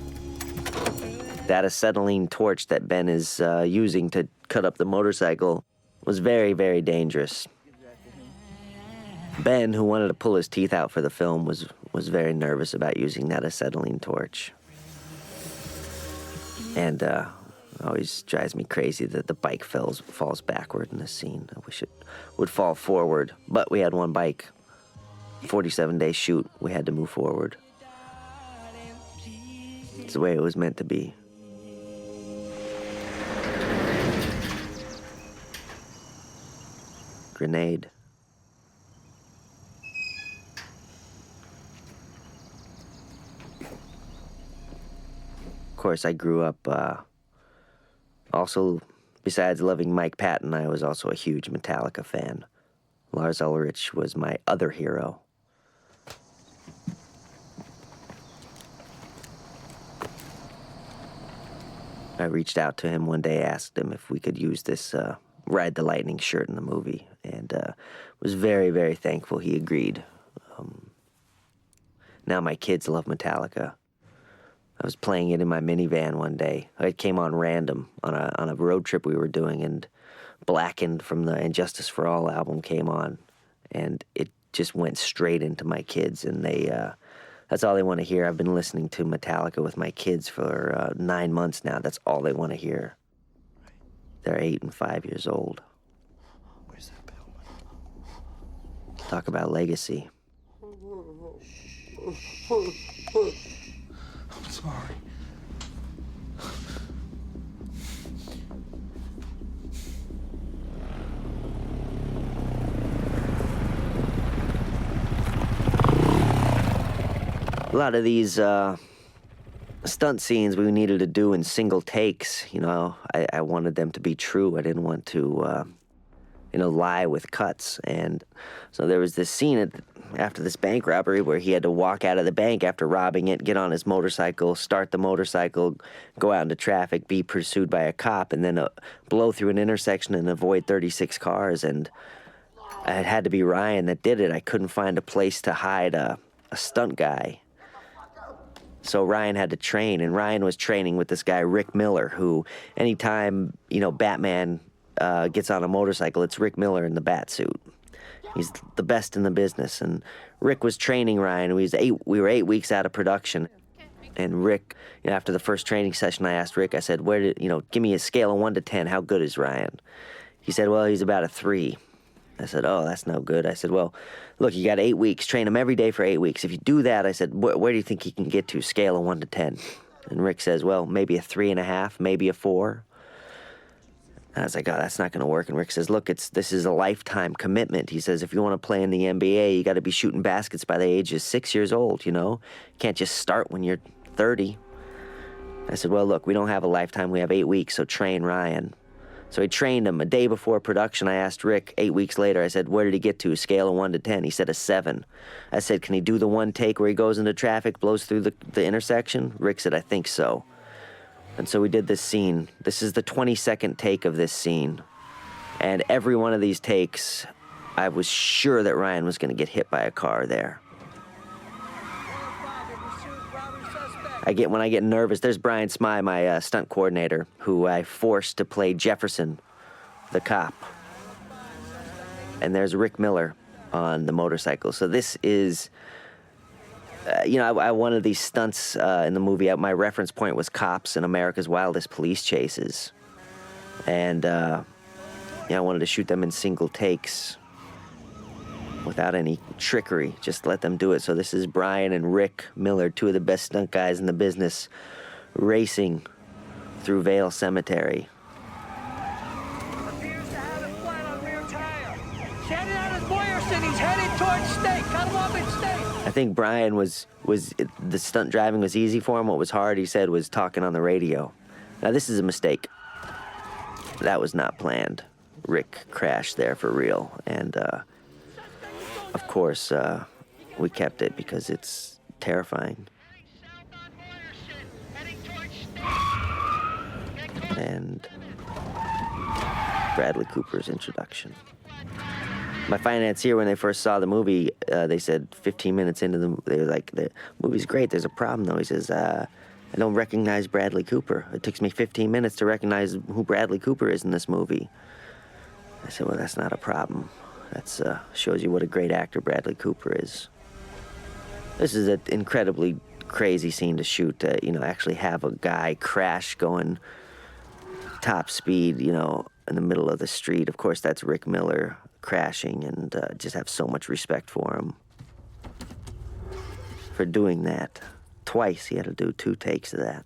That acetylene torch that Ben is using to cut up the motorcycle was very, very dangerous. Ben, who wanted to pull his teeth out for the film, was very nervous about using that acetylene torch. And always drives me crazy that the bike falls backward in this scene. I wish it would fall forward, but we had one bike. 47-day shoot, we had to move forward. It's the way it was meant to be. Grenade. Of course, I grew up, also, besides loving Mike Patton, I was also a huge Metallica fan. Lars Ulrich was my other hero. I reached out to him one day, asked him if we could use this Ride the Lightning shirt in the movie, and was very, very thankful he agreed. Now my kids love Metallica. I was playing it in my minivan one day. It came on random on a road trip we were doing, and Blackened from the And Justice for All album came on, and it just went straight into my kids, and that's all they want to hear. I've been listening to Metallica with my kids for 9 months now. That's all they want to hear. They're 8 and 5 years old. Where's that bell? Talk about legacy. I'm sorry. A lot of these stunt scenes we needed to do in single takes. You know, I wanted them to be true. I didn't want to, lie with cuts. And so there was this scene after this bank robbery where he had to walk out of the bank after robbing it, get on his motorcycle, start the motorcycle, go out into traffic, be pursued by a cop, and then blow through an intersection and avoid 36 cars. And it had to be Ryan that did it. I couldn't find a place to hide a stunt guy. So Ryan had to train, and Ryan was training with this guy, Rick Miller, who anytime, Batman gets on a motorcycle, it's Rick Miller in the bat suit. He's the best in the business, and Rick was training Ryan. We were 8 weeks out of production, and Rick, after the first training session, I asked Rick, I said, give me a scale of 1 to 10, how good is Ryan? He said, well, he's about a 3. I said, oh, that's no good. I said, well, look, you got 8 weeks. Train him every day for 8 weeks. If you do that, I said, where do you think he can get to? Scale of 1 to 10. And Rick says, well, maybe a 3.5, maybe a 4. And I was like, oh, that's not going to work. And Rick says, look, this is a lifetime commitment. He says, if you want to play in the NBA, you got to be shooting baskets by the age of 6 years old, You can't just start when you're 30. I said, well, look, we don't have a lifetime. We have 8 weeks, so train Ryan. So he trained him. A day before production, I asked Rick 8 weeks later, I said, where did he get to? A scale of 1 to 10. He said a 7. I said, can he do the one take where he goes into traffic, blows through the intersection? Rick said, I think so. And so we did this scene. This is the 22nd take of this scene. And every one of these takes, I was sure that Ryan was going to get hit by a car there. When I get nervous, there's Brian Smythe, my stunt coordinator, who I forced to play Jefferson, the cop. And there's Rick Miller on the motorcycle. So this is, I wanted these stunts in the movie. My reference point was cops in America's Wildest Police Chases. And, I wanted to shoot them in single takes without any trickery, just let them do it. So this is Brian and Rick Miller, 2 of the best stunt guys in the business, racing through Vale Cemetery. Appears to have a flat on rear tire. Shannon out of Boyerson, he's headed towards State. Cut him off at State. I think Brian was the stunt driving was easy for him. What was hard, he said, was talking on the radio. Now, this is a mistake. That was not planned. Rick crashed there for real. And, of course, we kept it because it's terrifying. And Bradley Cooper's introduction. My financier, when they first saw the movie, they said 15 minutes into they were like, the movie's great, there's a problem though. He says, I don't recognize Bradley Cooper. It takes me 15 minutes to recognize who Bradley Cooper is in this movie. I said, well, that's not a problem. That's shows you what a great actor Bradley Cooper is. This is an incredibly crazy scene to shoot, actually have a guy crash going top speed, in the middle of the street. Of course, that's Rick Miller crashing, and just have so much respect for him for doing that. Twice he had to do 2 takes of that.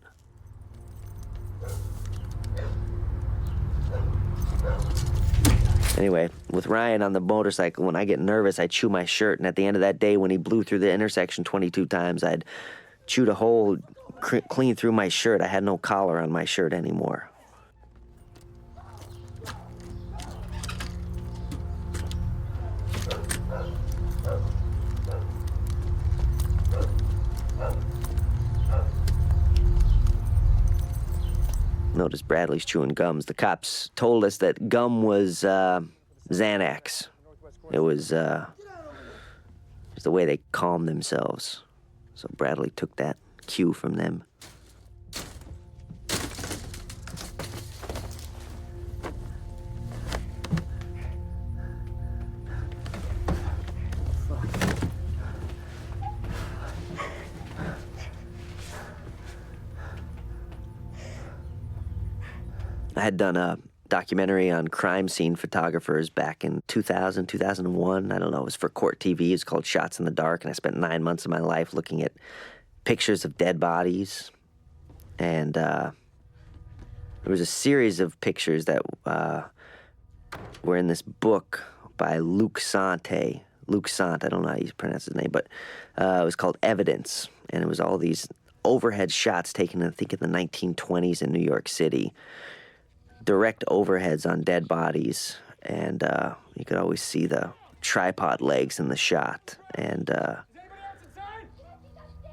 Anyway, with Ryan on the motorcycle, when I get nervous, I chew my shirt, and at the end of that day, when he blew through the intersection 22 times, I'd chewed a hole clean through my shirt. I had no collar on my shirt anymore. Notice Bradley's chewing gums. The cops told us that gum was Xanax. It was the way they calm themselves. So Bradley took that cue from them. I had done a documentary on crime scene photographers back in 2000, 2001. I don't know, it was for Court TV. It's called Shots in the Dark, and I spent 9 months of my life looking at pictures of dead bodies. And there was a series of pictures that were in this book by Luc Sante. Luc Sant, I don't know how you pronounce his name, but it was called Evidence. And it was all these overhead shots taken, I think, in the 1920s in New York City. Direct overheads on dead bodies, and you could always see the tripod legs in the shot. And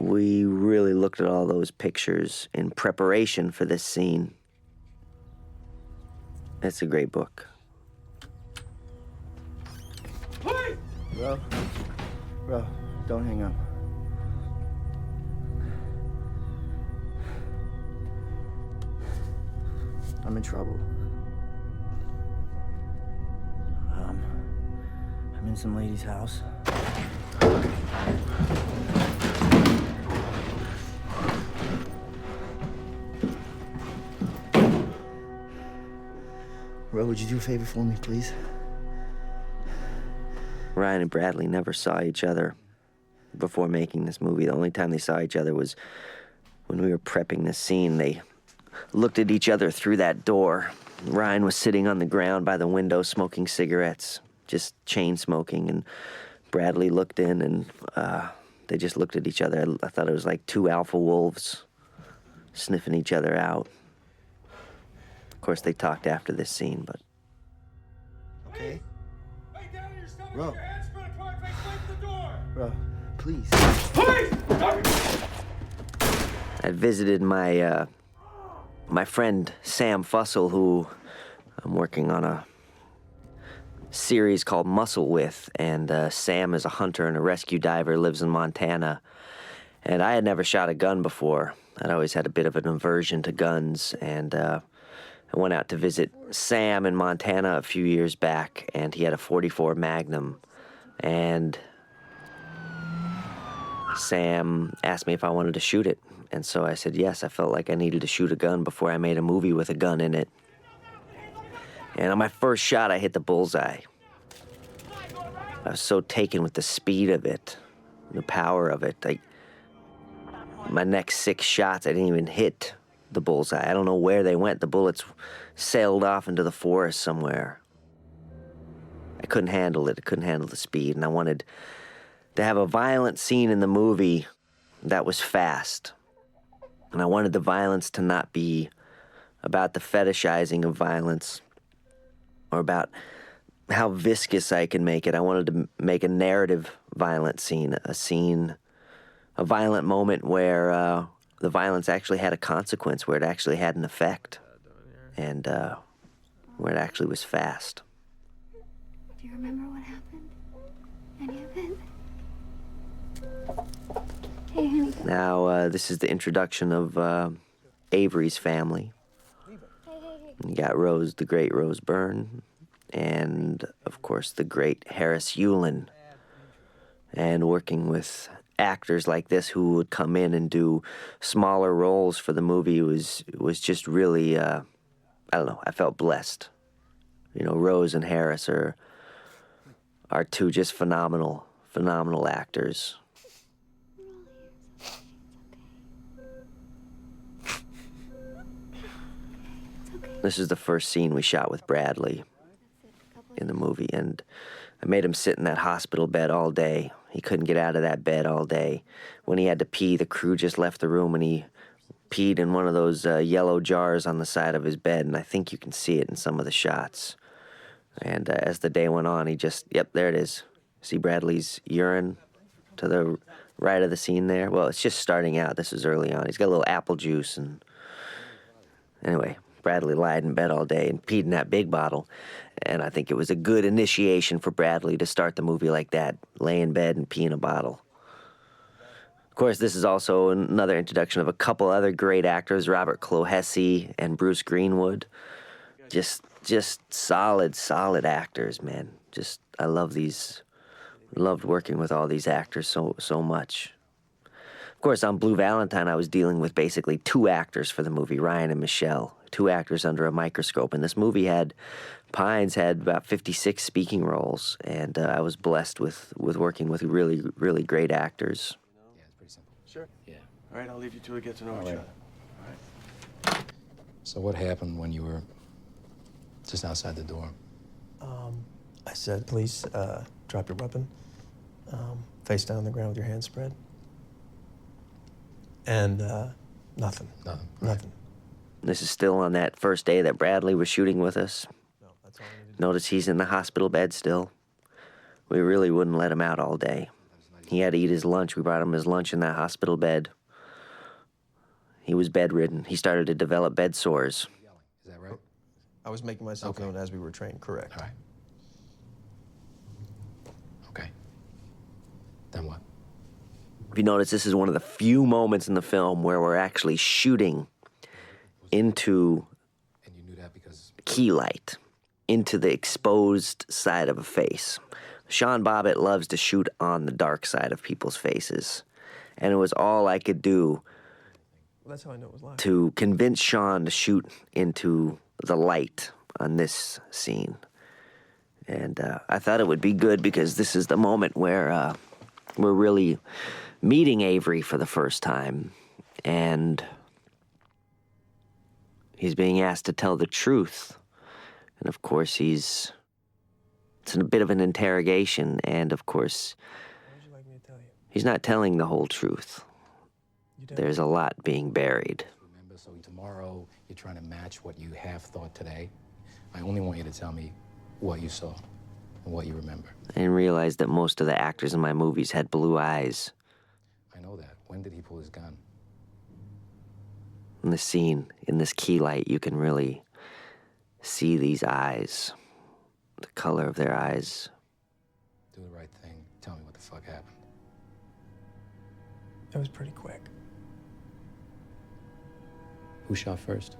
we really looked at all those pictures in preparation for this scene. It's a great book. Bro, don't hang up. I'm in trouble. I'm in some lady's house. Bro, would you do a favor for me, please? Ryan and Bradley never saw each other before making this movie. The only time they saw each other was when we were prepping this scene. They looked at each other through that door. Ryan was sitting on the ground by the window smoking cigarettes, just chain smoking, and Bradley looked in, and they just looked at each other. I thought it was like 2 alpha wolves sniffing each other out. Of course, they talked after this scene, but... Okay? Bro. Bro, please. I visited my my friend Sam Fussell, who I'm working on a series called Muscle with, and Sam is a hunter and a rescue diver, lives in Montana, and I had never shot a gun before. I'd always had a bit of an aversion to guns, and I went out to visit Sam in Montana a few years back, and he had a .44 Magnum, and Sam asked me if I wanted to shoot it. And so I said yes. I felt like I needed to shoot a gun before I made a movie with a gun in it. And on my first shot, I hit the bullseye. I was so taken with the speed of it, the power of it. My next 6 shots, I didn't even hit the bullseye. I don't know where they went. The bullets sailed off into the forest somewhere. I couldn't handle it. I couldn't handle the speed, and I wanted to have a violent scene in the movie that was fast. And I wanted the violence to not be about the fetishizing of violence or about how viscous I can make it. I wanted to make a narrative violent scene, a violent moment where the violence actually had a consequence, where it actually had an effect, and where it actually was fast. Do you remember what happened? Any of it? Hey, honey. Now, this is the introduction of Avery's family. You got Rose, the great Rose Byrne, and, of course, the great Harris Yulin. And working with actors like this who would come in and do smaller roles for the movie was just really, I don't know, I felt blessed. You know, Rose and Harris are two just phenomenal actors. This is the first scene we shot with Bradley in the movie, and I made him sit in that hospital bed all day. He couldn't get out of that bed all day. When he had to pee, the crew just left the room, and he peed in one of those yellow jars on the side of his bed, and I think you can see it in some of the shots. And as the day went on, yep, there it is. See Bradley's urine to the right of the scene there? Well, it's just starting out. This is early on. He's got a little apple juice, and anyway, Bradley lied in bed all day and peed in that big bottle. And I think it was a good initiation for Bradley to start the movie like that, lay in bed and pee in a bottle. Of course, this is also another introduction of a couple other great actors, Robert Clohessy and Bruce Greenwood. Just solid actors, man. I loved working with all these actors so much. Of course, on Blue Valentine, I was dealing with basically two actors for the movie, Ryan and Michelle, two actors under a microscope. And this movie Pines had about 56 speaking roles, and I was blessed with working with really, really great actors. Yeah, it's pretty simple. Sure. Yeah. All right, I'll leave you two to get to know each right. other. All right. So what happened when you were just outside the door? I said, please, drop your weapon. Face down on the ground with your hands spread. And nothing. Nothing. Nothing. This is still on that first day that Bradley was shooting with us. No, that's all I needed to do. Notice he's in the hospital bed still. We really wouldn't let him out all day. He had to eat his lunch. We brought him his lunch in that hospital bed. He was bedridden. He started to develop bed sores. Is that right? I was making myself known as we were trained, correct. All right. Okay. Then what? If you notice, this is one of the few moments in the film where we're actually shooting into And you knew that because key light, into the exposed side of a face. Sean Bobbitt loves to shoot on the dark side of people's faces. And it was all I could do Well, that's how I know it was live. to convince Sean to shoot into the light on this scene. And I thought it would be good because this is the moment where we're really meeting Avery for the first time. And he's being asked to tell the truth. And of course, it's a bit of an interrogation. And of course, What would you like me to tell you? he's not telling the whole truth. You don't. There's a lot being buried. remember, so tomorrow you're trying to match what you have thought today. I only want you to tell me what you saw and what you remember. I didn't realize that most of the actors in my movies had blue eyes. I know that. When did he pull his gun? In the scene, in this key light, you can really see these eyes, the color of their eyes. Do the right thing. Tell me what the fuck happened. It was pretty quick. Who shot first?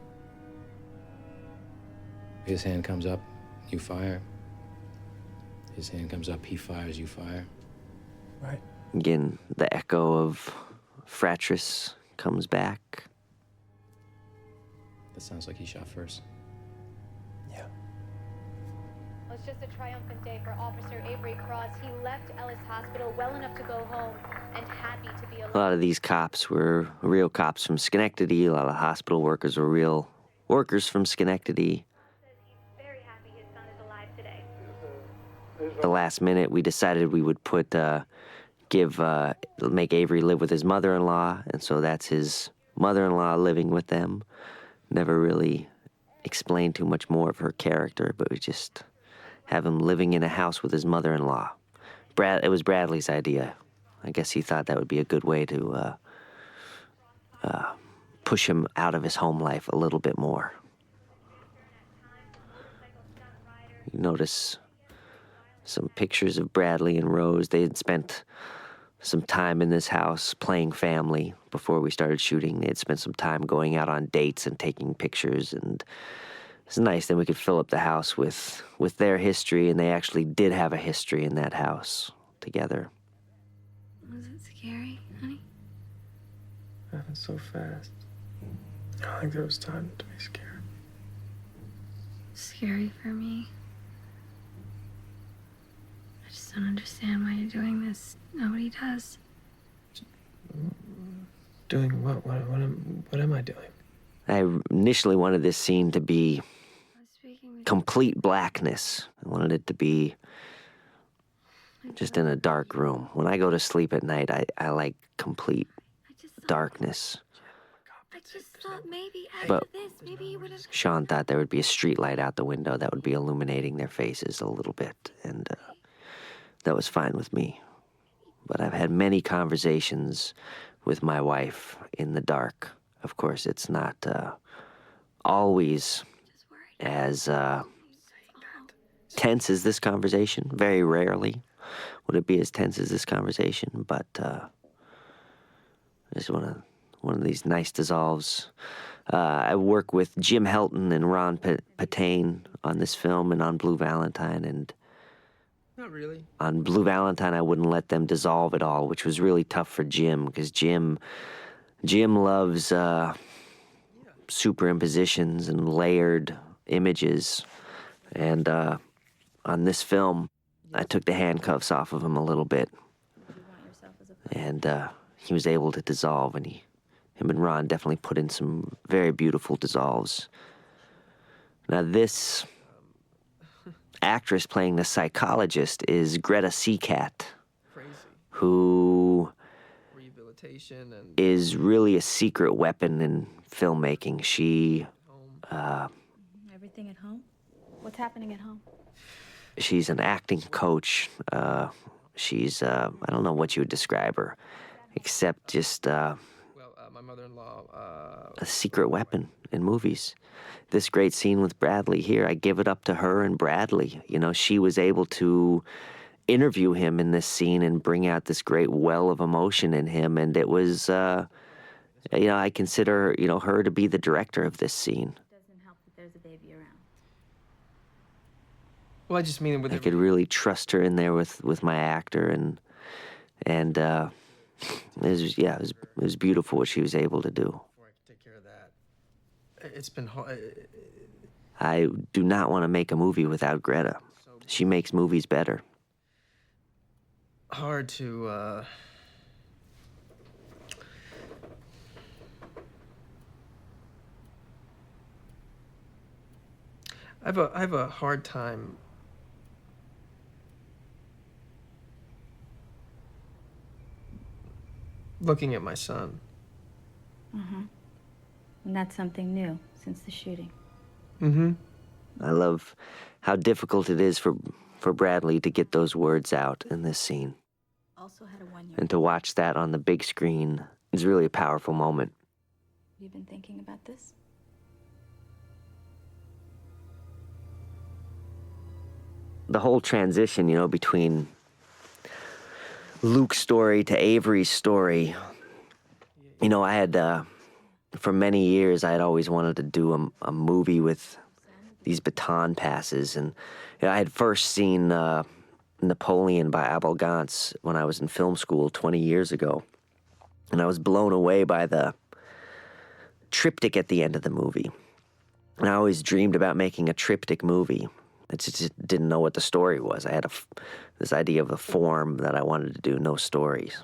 His hand comes up, you fire. His hand comes up, he fires, you fire. Right. Again, the echo of Fratris comes back. That sounds like he shot first. Yeah. Well, it's just a triumphant day for Officer Avery Cross. He left Ellis Hospital well enough to go home and happy to be alone. A lot of these cops were real cops from Schenectady. A lot of hospital workers were real workers from Schenectady. He's very happy his son is alive today. The last minute, we decided we would put make Avery live with his mother-in-law, and so that's his mother-in-law living with them. Never really explained too much more of her character, but we just have him living in a house with his mother-in-law. It was Bradley's idea. I guess he thought that would be a good way to push him out of his home life a little bit more. You notice some pictures of Bradley and Rose. They had spent some time in this house playing family before we started shooting. They had spent some time going out on dates and taking pictures, and it's nice. Then we could fill up the house with their history, and they actually did have a history in that house together. Was it scary, honey? It happened so fast. I don't think there was time to be scared. Scary for me. I just don't understand why you're doing this. Nobody does. Doing what? What am I doing? I initially wanted this scene to be complete blackness. I wanted it to be just in a dark room. When I go to sleep at night, I like complete darkness. I just thought maybe But after this, maybe you would have... Sean thought there would be a street light out the window that would be illuminating their faces a little bit, and that was fine with me. But I've had many conversations with my wife in the dark. Of course, it's not always as tense as this conversation. Very rarely would it be as tense as this conversation, but it's one of these nice dissolves. I work with Jim Helton and Ron Patane on this film and on Blue Valentine, and Not really. on Blue Valentine, I wouldn't let them dissolve at all, which was really tough for Jim, because Jim loves superimpositions and layered images. And on this film, I took the handcuffs off of him a little bit. And he was able to dissolve, and him and Ron definitely put in some very beautiful dissolves. Now this actress playing the psychologist is Greta Seacat, who Rehabilitation and is really a secret weapon in filmmaking. She Everything at home? What's happening at home? she's an acting coach. She's I don't know what you would describe her, except just my mother-in-law. a secret weapon in movies. This great scene with Bradley here, I give it up to her and Bradley. You know, she was able to interview him in this scene and bring out this great well of emotion in him, and it was, I consider, her to be the director of this scene. Doesn't help that there's a baby around. Well, I just mean with I could really trust her in there with my actor, and it was beautiful what she was able to do. take care of that. It's been hard. I do not want to make a movie without Greta. She makes movies better. Hard to I have a hard time looking at my son. Mm-hmm. And that's something new since the shooting. Mm-hmm. I love how difficult it is for Bradley to get those words out in this scene. Also had a 1-year. And to watch that on the big screen is really a powerful moment. Have you been thinking about this? The whole transition, between Luke's story to Avery's story, I had, for many years, I had always wanted to do a movie with these baton passes. And I had first seen Napoleon by Abel Gance when I was in film school 20 years ago. And I was blown away by the triptych at the end of the movie. And I always dreamed about making a triptych movie. I just didn't know what the story was. I had this idea of a form that I wanted to do, no stories.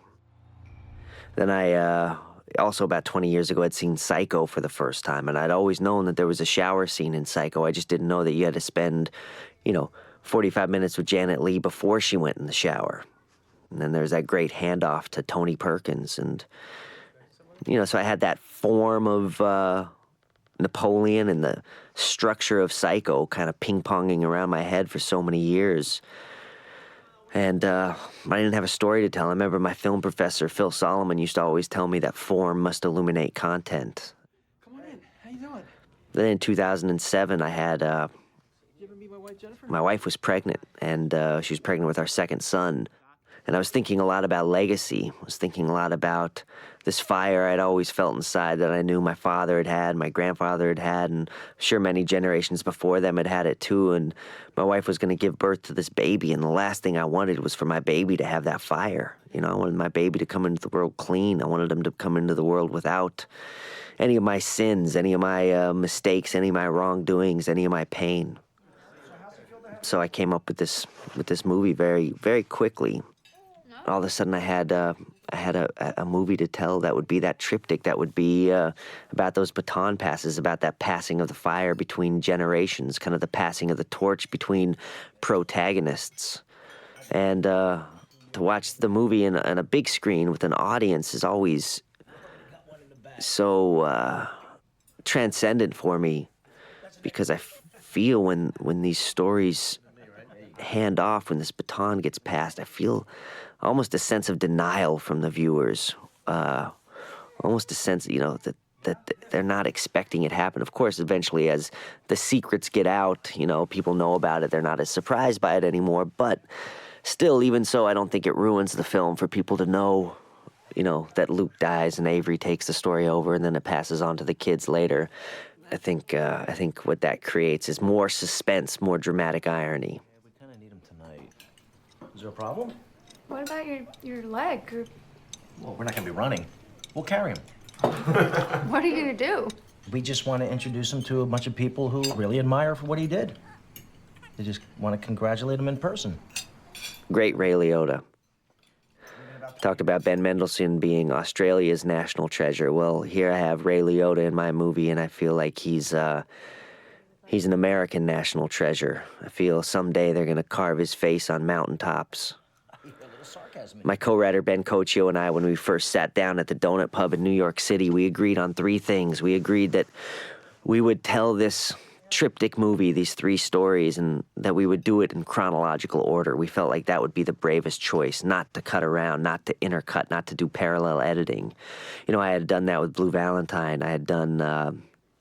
Then I also about 20 years ago had seen Psycho for the first time, and I'd always known that there was a shower scene in Psycho. I just didn't know that you had to spend, 45 minutes with Janet Leigh before she went in the shower. And then there's that great handoff to Tony Perkins. And, you know, so I had that form of Napoleon and the structure of Psycho kind of ping-ponging around my head for so many years. And I didn't have a story to tell. I remember my film professor, Phil Solomon, used to always tell me that form must illuminate content. Come on in. How you doing? Then in 2007, I had, You ever meet my wife, Jennifer? my wife was pregnant, and she was pregnant with our second son. And I was thinking a lot about legacy. I was thinking a lot about this fire I'd always felt inside that I knew my father had, my grandfather had, and I'm sure many generations before them had it too. And my wife was going to give birth to this baby, and the last thing I wanted was for my baby to have that fire. You know, I wanted my baby to come into the world clean. I wanted him to come into the world without any of my sins, any of my mistakes, any of my wrongdoings, any of my pain. So I came up with this movie very, very quickly. All of a sudden, I had a movie to tell that would be that triptych, that would be about those baton passes, about that passing of the fire between generations, kind of the passing of the torch between protagonists. And to watch the movie in a big screen with an audience is always so transcendent for me, because I feel when these stories hand off, when this baton gets passed, I feel almost a sense of denial from the viewers, almost a sense, you know, that they're not expecting it to happen. Of course, eventually, as the secrets get out, you know, people know about it, they're not as surprised by it anymore, but still, even so, I don't think it ruins the film for people to know, you know, that Luke dies and Avery takes the story over, and then it passes on to the kids later. I think what that creates is more suspense, more dramatic irony. We kind of need him tonight. Is there a problem? What about your leg? Well, we're not going to be running. We'll carry him. What are you going to do? We just want to introduce him to a bunch of people who really admire for what he did. They just want to congratulate him in person. Great Ray Liotta. Talked about Ben Mendelsohn being Australia's national treasure. Well, here I have Ray Liotta in my movie, and I feel like he's an American national treasure. I feel someday they're going to carve his face on mountaintops. My co-writer Ben Cochio and I, when we first sat down at the Donut Pub in New York City, we agreed on three things. We agreed that we would tell this triptych movie, these three stories, and that we would do it in chronological order. We felt like that would be the bravest choice, not to cut around, not to intercut, not to do parallel editing. You know, I had done that with Blue Valentine. I had done,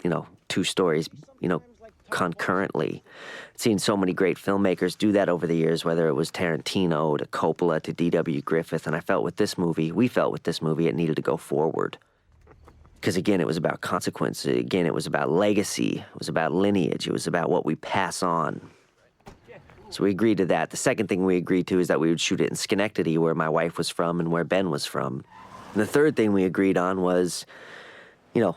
you know, two stories, you know, concurrently. I'd seen so many great filmmakers do that over the years, whether it was Tarantino to Coppola to D.W. Griffith, and we felt with this movie, it needed to go forward. Because again, it was about consequence. Again, it was about legacy. It was about lineage. It was about what we pass on. So we agreed to that. The second thing we agreed to is that we would shoot it in Schenectady, where my wife was from and where Ben was from. And the third thing we agreed on was, you know,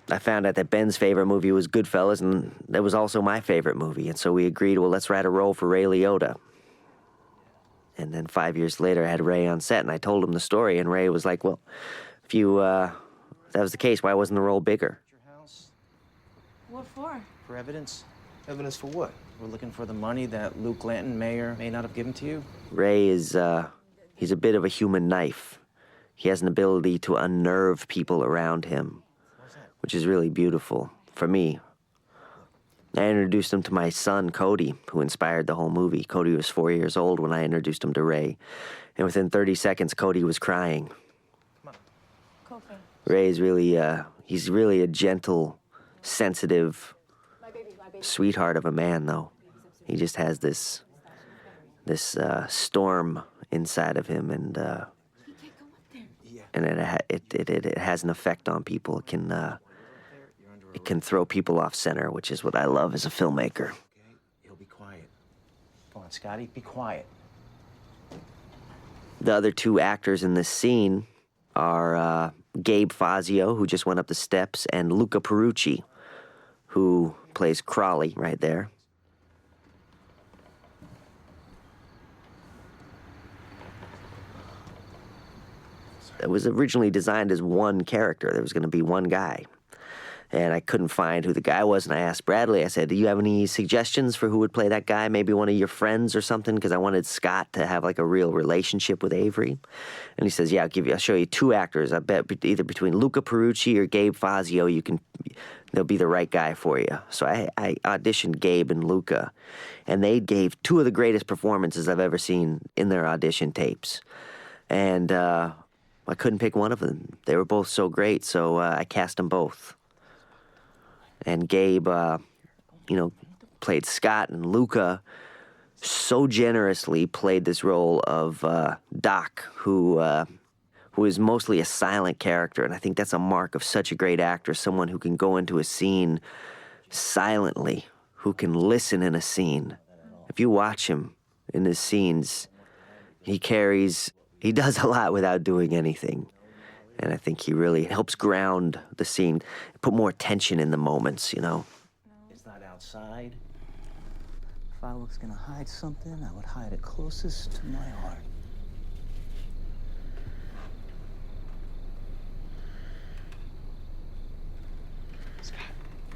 I found out that Ben's favorite movie was Goodfellas, and that was also my favorite movie. And so we agreed, well, let's write a role for Ray Liotta. And then 5 years later, I had Ray on set, and I told him the story, and Ray was like, well, if that was the case, why wasn't the role bigger? What for? For evidence. Evidence for what? We're looking for the money that Luke Glanton may or may not have given to you. Ray is, he's a bit of a human knife. He has an ability to unnerve people around him, which is really beautiful for me. I introduced him to my son, Cody, who inspired the whole movie. Cody was 4 years old when I introduced him to Ray. And within 30 seconds, Cody was crying. Ray's really, he's really a gentle, sensitive sweetheart of a man, though. He just has this storm inside of him, and it has an effect on people. It can throw people off center, which is what I love as a filmmaker. Okay, he'll be quiet. Come on, Scotty, be quiet. The other two actors in this scene are Gabe Fazio, who just went up the steps, and Luca Perucci, who plays Crawley right there. It was originally designed as one character. There was going to be one guy. And I couldn't find who the guy was, and I asked Bradley, I said, do you have any suggestions for who would play that guy? Maybe one of your friends or something, because I wanted Scott to have like a real relationship with Avery. And he says, yeah, I'll show you two actors. I bet either between Luca Perucci or Gabe Fazio, they'll be the right guy for you. So I auditioned Gabe and Luca, and they gave two of the greatest performances I've ever seen in their audition tapes. And I couldn't pick one of them. They were both so great, so I cast them both. And Gabe, played Scott, and Luca so generously played this role of Doc, who is mostly a silent character. And I think that's a mark of such a great actor, someone who can go into a scene silently, who can listen in a scene. If you watch him in his scenes, he does a lot without doing anything. And I think he really helps ground the scene, put more tension in the moments, It's not outside. If I was gonna hide something, I would hide it closest to my heart.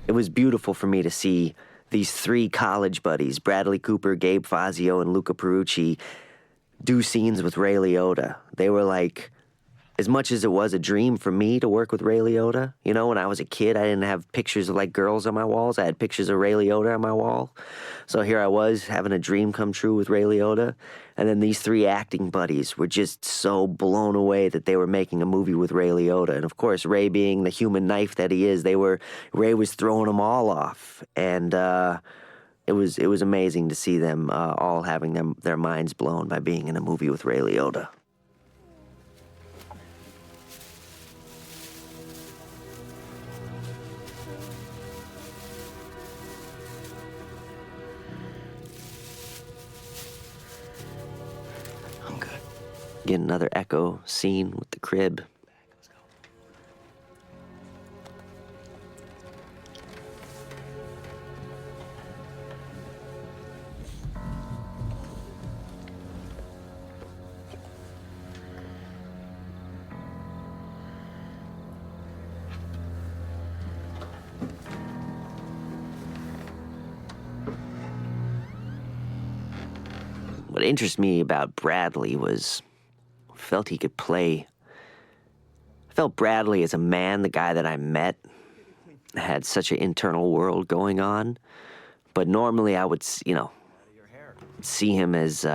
It was beautiful for me to see these three college buddies, Bradley Cooper, Gabe Fazio, and Luca Perucci, do scenes with Ray Liotta. They were like, as much as it was a dream for me to work with Ray Liotta, when I was a kid, I didn't have pictures of like girls on my walls. I had pictures of Ray Liotta on my wall. So here I was having a dream come true with Ray Liotta. And then these three acting buddies were just so blown away that they were making a movie with Ray Liotta. And of course, Ray being the human knife that he is, Ray was throwing them all off. And it was amazing to see them all having their minds blown by being in a movie with Ray Liotta. Get another echo scene with the crib. What interests me about Bradley was felt he could play. I felt Bradley as a man, the guy that I met, had such an internal world going on. But normally I would, see him as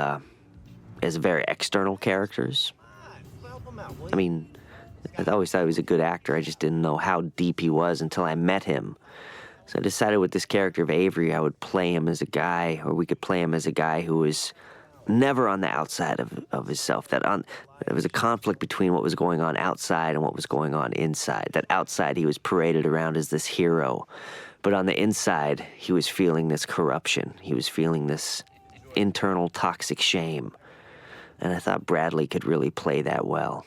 very external characters. I mean, I always thought he was a good actor. I just didn't know how deep he was until I met him. So I decided with this character of Avery, I would play him as a guy, or we could play him as a guy who was never on the outside of himself. There was a conflict between what was going on outside and what was going on inside. That outside he was paraded around as this hero, but on the inside he was feeling this corruption. He was feeling this internal toxic shame. And I thought Bradley could really play that well.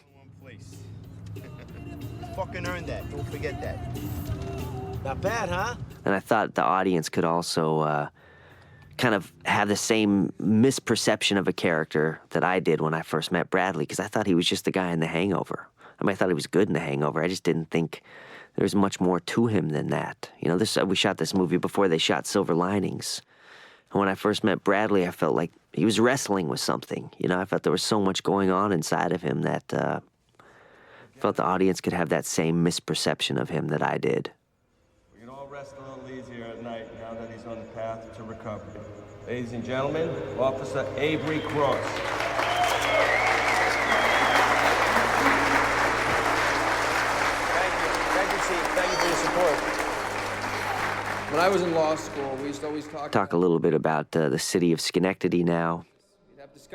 Fucking earned that. Don't forget that. Not bad, huh? And I thought the audience could also kind of have the same misperception of a character that I did when I first met Bradley, because I thought he was just the guy in The Hangover. I mean, I thought he was good in The Hangover. I just didn't think there was much more to him than that. We shot this movie before they shot Silver Linings. And when I first met Bradley, I felt like he was wrestling with something. I felt there was so much going on inside of him that I felt the audience could have that same misperception of him that I did. We can all rest a little easier at night now that he's on the path to recovery. Ladies and gentlemen, Officer Avery Cross. Thank you, Chief. Thank you for your support. When I was in law school, we used to always talk a little bit about the city of Schenectady now.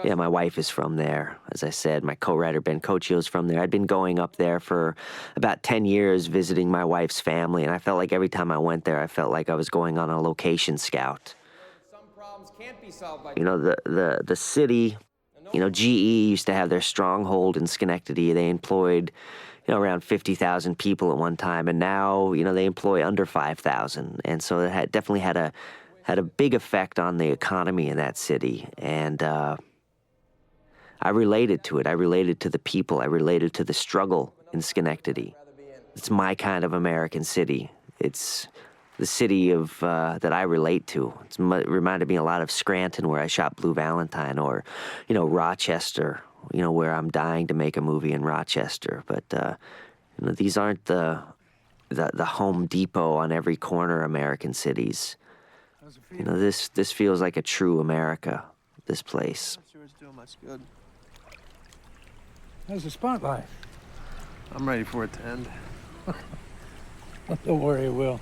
Yeah, my wife is from there. As I said, my co-writer Ben Cochio's from there. I'd been going up there for about 10 years visiting my wife's family, and I felt like every time I went there, I felt like I was going on a location scout. The city, GE used to have their stronghold in Schenectady. They employed, around 50,000 people at one time, and now, they employ under 5,000. And so it definitely had a big effect on the economy in that city. And I related to it. I related to the people. I related to the struggle in Schenectady. It's my kind of American city. It's the city of that I relate to. It reminded me a lot of Scranton, where I shot Blue Valentine, or, Rochester, where I'm dying to make a movie in Rochester. But, these aren't the Home Depot on every corner American cities. This feels like a true America, this place. Sure it's doing much good. How's the spotlight? I'm ready for it to end. Don't worry, it will.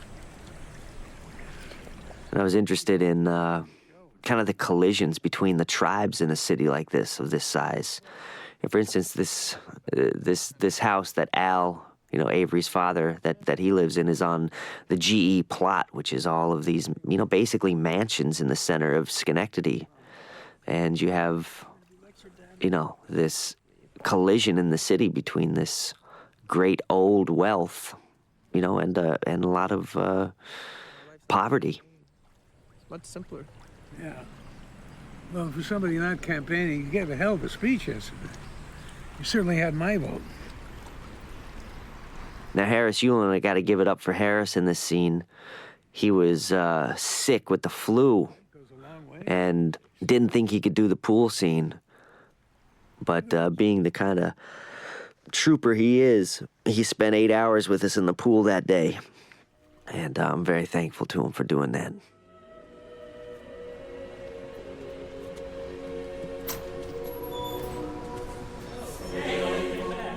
And I was interested in kind of the collisions between the tribes in a city like this, of this size. And for instance, this house that Al, Avery's father, that he lives in, is on the GE plot, which is all of these, basically mansions in the center of Schenectady. And you have, this collision in the city between this great old wealth, and a lot of poverty. Much simpler. Yeah. Well, for somebody not campaigning, you gave a hell of a speech yesterday. You certainly had my vote. Now, Harris Yulin, I got to give it up for Harris in this scene. He was sick with the flu and didn't think he could do the pool scene. But being the kind of trooper he is, he spent 8 hours with us in the pool that day. And I'm very thankful to him for doing that.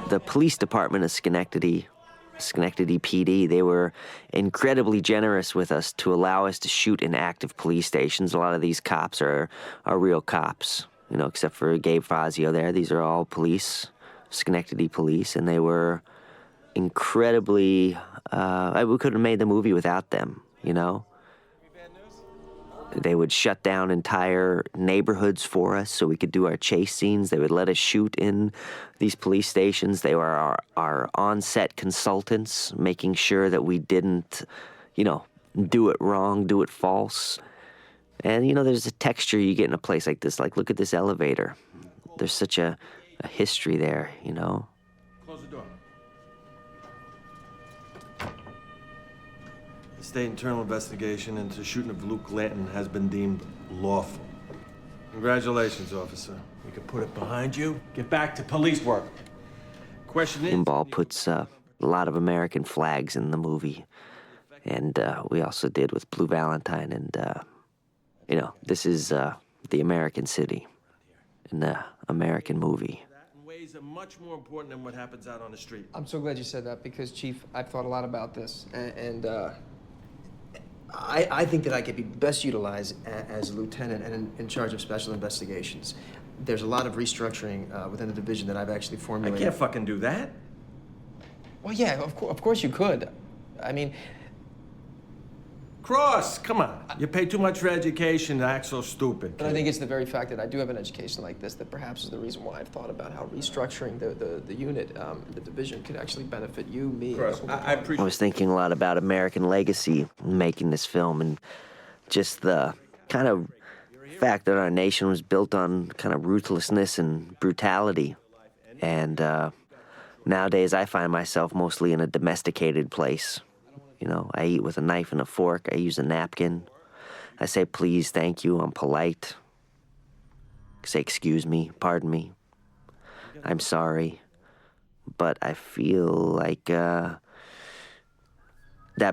The police department of Schenectady PD, they were incredibly generous with us to allow us to shoot in active police stations. A lot of these cops are real cops, except for Gabe Fazio there. These are all police, Schenectady police, and they were incredibly, we couldn't have made the movie without them, They would shut down entire neighborhoods for us so we could do our chase scenes. They would let us shoot in these police stations. They were our on-set consultants, making sure that we didn't, do it wrong, do it false. And, there's a texture you get in a place like this. Like, look at this elevator. There's such a history there, Close the door. The state internal investigation into the shooting of Luke Glanton has been deemed lawful. Congratulations, officer. We can put it behind you. Get back to police work. Question is... Pinball puts a lot of American flags in the movie. And we also did with Blue Valentine. And, this is the American city in the American movie. Ways are much more important than what happens out on the street. I'm so glad you said that because, Chief, I've thought a lot about this. And I think that I could be best utilized as a lieutenant and in charge of special investigations. There's a lot of restructuring within the division that I've actually formulated. I can't fucking do that. Well, yeah, of course you could. I mean... Cross, come on. You pay too much for education to act so stupid. But I think it's the very fact that I do have an education like this that perhaps is the reason why I've thought about how restructuring the unit, the division, could actually benefit you, me. Cross, I appreciate. I was thinking a lot about American legacy making this film, and just the kind of fact that our nation was built on kind of ruthlessness and brutality. And nowadays I find myself mostly in a domesticated place. I eat with a knife and a fork. I use a napkin. I say please, thank you. I'm polite. I say excuse me, pardon me. I'm sorry. But I feel like that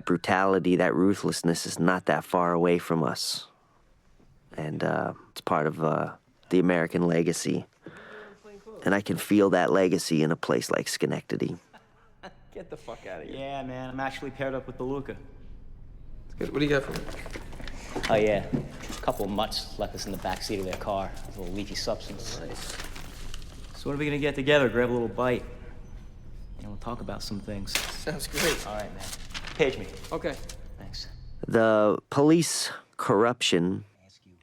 brutality, that ruthlessness is not that far away from us. And it's part of the American legacy. And I can feel that legacy in a place like Schenectady. Get the fuck out of here. Yeah, man. I'm actually paired up with the Luca. Good. What do you got for me? Oh, yeah. A couple of mutts left us in the backseat of their car. A little leafy substance. Nice. So when are we gonna get together, grab a little bite? We'll talk about some things. Sounds great. All right, man. Page me. Okay. Thanks. The police corruption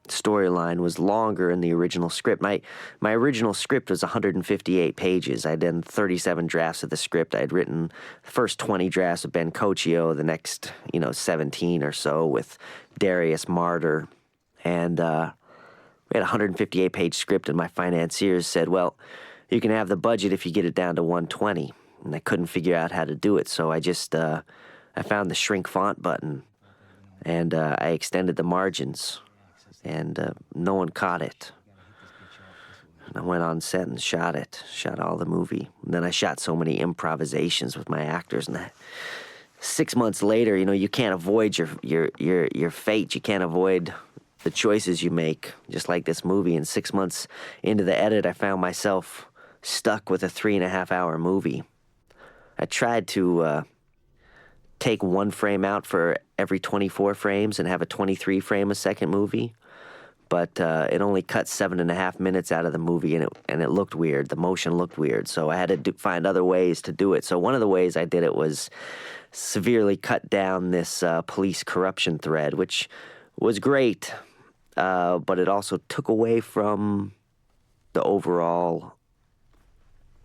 storyline was longer in the original script. My original script was 158 pages. I'd done 37 drafts of the script. I'd written the first 20 drafts with Ben Cochio, the next, 17 or so with Darius Martyr. And we had a 158-page script, and my financiers said, well, you can have the budget if you get it down to 120. And I couldn't figure out how to do it, so I just I found the shrink font button, and I extended the margins, and no one caught it. And I went on set and shot all the movie. And then I shot so many improvisations with my actors, and 6 months later, you can't avoid your fate. You can't avoid the choices you make, just like this movie. And 6 months into the edit, I found myself stuck with a 3.5-hour movie. I tried to take one frame out for every 24 frames and have a 23 frame a second movie, but it only cut 7.5 minutes out of the movie, and it looked weird. The motion looked weird, so I had to find other ways to do it. So one of the ways I did it was severely cut down this police corruption thread, which was great, but it also took away from the overall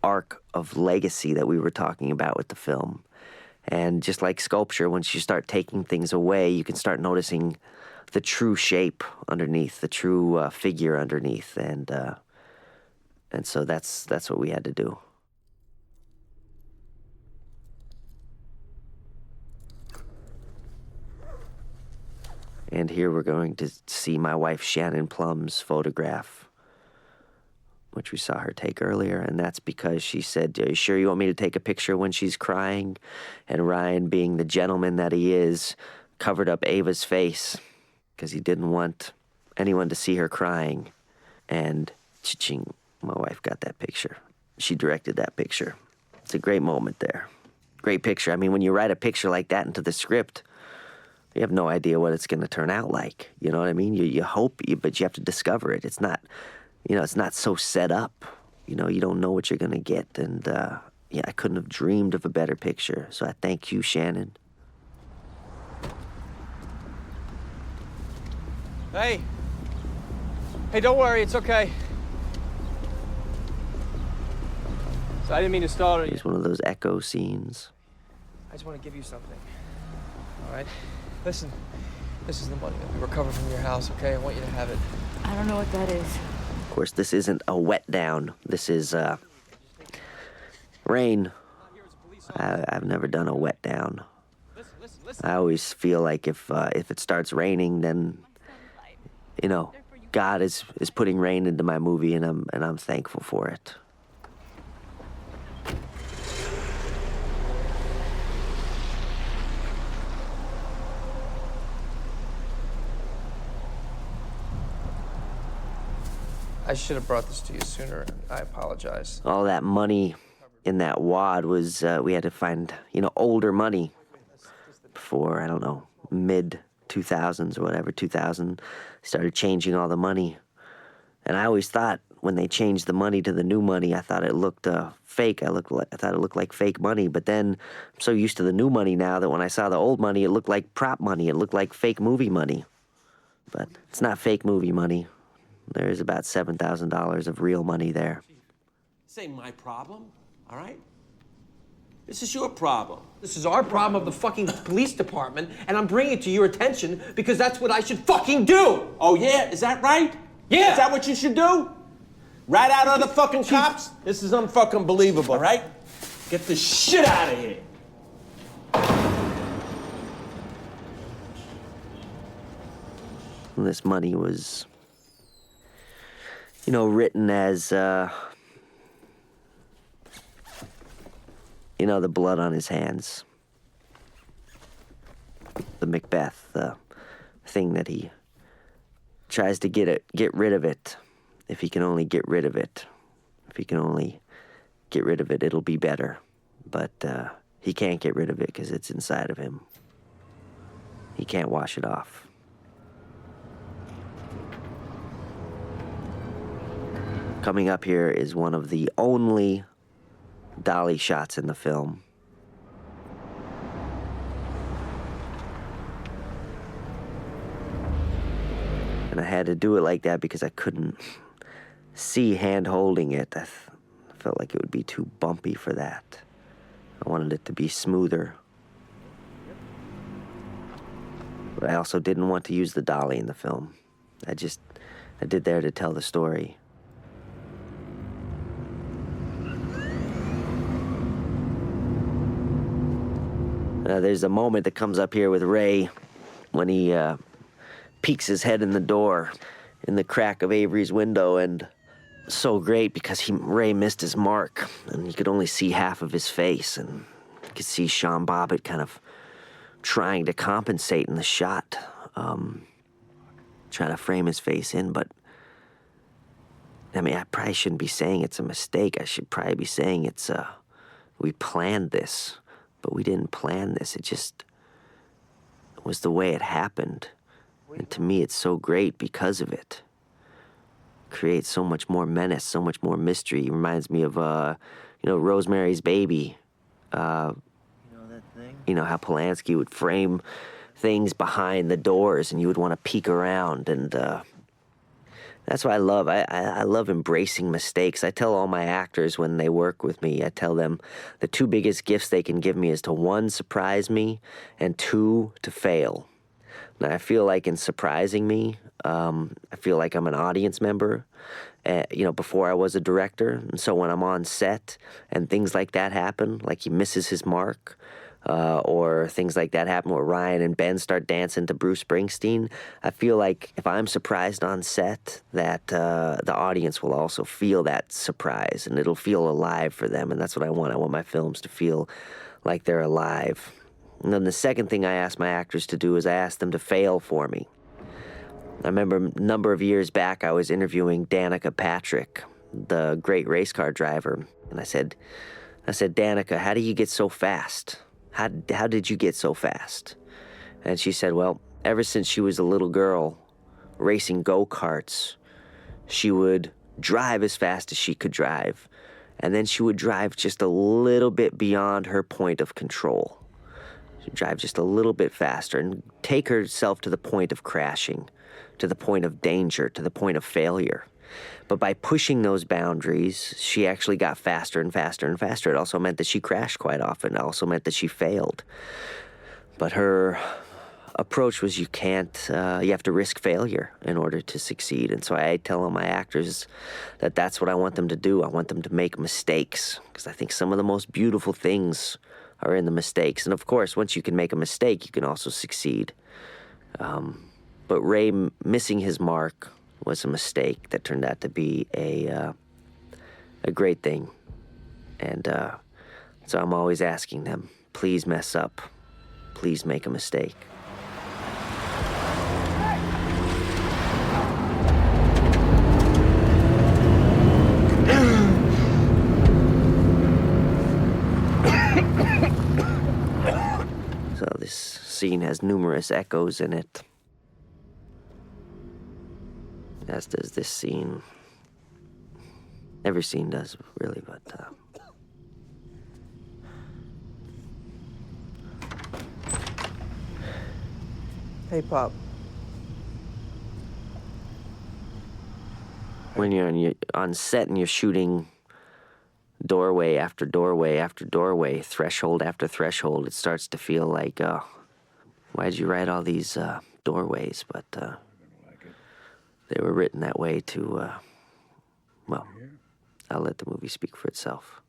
arc of legacy that we were talking about with the film. And just like sculpture, once you start taking things away, you can start noticing the true shape underneath, the true figure underneath, and so that's what we had to do. And here we're going to see my wife Shannon Plum's photograph, which we saw her take earlier, and that's because she said, "Are you sure you want me to take a picture when she's crying?" And Ryan, being the gentleman that he is, covered up Ava's face because he didn't want anyone to see her crying. And cha-ching, my wife got that picture. She directed that picture. It's a great moment there. Great picture. I mean, when you write a picture like that into the script, you have no idea what it's going to turn out like. You know what I mean? You hope, but you have to discover it. It's not... it's not so set up. You don't know what you're going to get. And, I couldn't have dreamed of a better picture. So I thank you, Shannon. Hey, don't worry, it's okay. So I didn't mean to stall it. It's one of those echo scenes. I just want to give you something. All right? Listen, this is the money that we recovered from your house, okay? I want you to have it. I don't know what that is. Of course, this isn't a wet down. This is rain. I've never done a wet down. I always feel like if it starts raining, then God is putting rain into my movie, and I'm thankful for it. I should have brought this to you sooner. I apologize. All that money in that wad was, we had to find, older money before, I don't know, mid-2000s or whatever, 2000, started changing all the money. And I always thought when they changed the money to the new money, I thought it looked fake. I thought it looked like fake money. But then I'm so used to the new money now that when I saw the old money, it looked like prop money. It looked like fake movie money. But it's not fake movie money. There is about $7,000 of real money there. This ain't my problem, all right? This is your problem. This is our problem of the fucking police department, and I'm bringing it to your attention because that's what I should fucking do! Oh, yeah? Is that right? Yeah! Is that what you should do? Rat out other fucking cops? This is unfucking believable, all right? Get the shit out of here. This money was, written as, the blood on his hands. The Macbeth, the thing that he tries to get rid of it. If he can only get rid of it. If he can only get rid of it, it'll be better. But he can't get rid of it because it's inside of him. He can't wash it off. Coming up here is one of the only dolly shots in the film. And I had to do it like that because I couldn't see hand holding it. I felt like it would be too bumpy for that. I wanted it to be smoother. But I also didn't want to use the dolly in the film. I did there to tell the story. There's a moment that comes up here with Ray when he peeks his head in the door in the crack of Avery's window, and so great because Ray missed his mark and you could only see half of his face, and you could see Sean Bobbitt kind of trying to compensate in the shot, trying to frame his face in, but I mean, I probably shouldn't be saying it's a mistake. I should probably be saying it's we planned this, but we didn't plan this. It just was the way it happened. And to me, it's so great because of it. Creates so much more menace, so much more mystery. It reminds me of, Rosemary's Baby. That thing? You know, how Polanski would frame things behind the doors and you would want to peek around, and that's what I love. I love embracing mistakes. I tell all my actors when they work with me, I tell them the two biggest gifts they can give me is to, one, surprise me, and two, to fail. Now, I feel like in surprising me, I feel like I'm an audience member, before I was a director. And so when I'm on set and things like that happen, like he misses his mark, or things like that happen where Ryan and Ben start dancing to Bruce Springsteen, I feel like if I'm surprised on set, that the audience will also feel that surprise, and it'll feel alive for them, and that's what I want. I want my films to feel like they're alive. And then the second thing I ask my actors to do is I ask them to fail for me. I remember a number of years back, I was interviewing Danica Patrick, the great race car driver, and I said, Danica, how do you get so fast? How did you get so fast? And she said, well, ever since she was a little girl racing go-karts, she would drive as fast as she could drive, and then she would drive just a little bit beyond her point of control. She'd drive just a little bit faster and take herself to the point of crashing, to the point of danger, to the point of failure. But by pushing those boundaries, she actually got faster and faster and faster. It also meant that she crashed quite often. It also meant that she failed. But her approach was you have to risk failure in order to succeed. And so I tell all my actors that that's what I want them to do. I want them to make mistakes, because I think some of the most beautiful things are in the mistakes. And of course, once you can make a mistake, you can also succeed. But Ray missing his mark was a mistake that turned out to be a great thing. And so I'm always asking them, please mess up. Please make a mistake. So this scene has numerous echoes in it, as does this scene. Every scene does, really, but Hey, Pop. when you're on set and you're shooting doorway after doorway after doorway, threshold after threshold, it starts to feel like, why'd you write all these doorways? But they were written that way to, well, I'll let the movie speak for itself.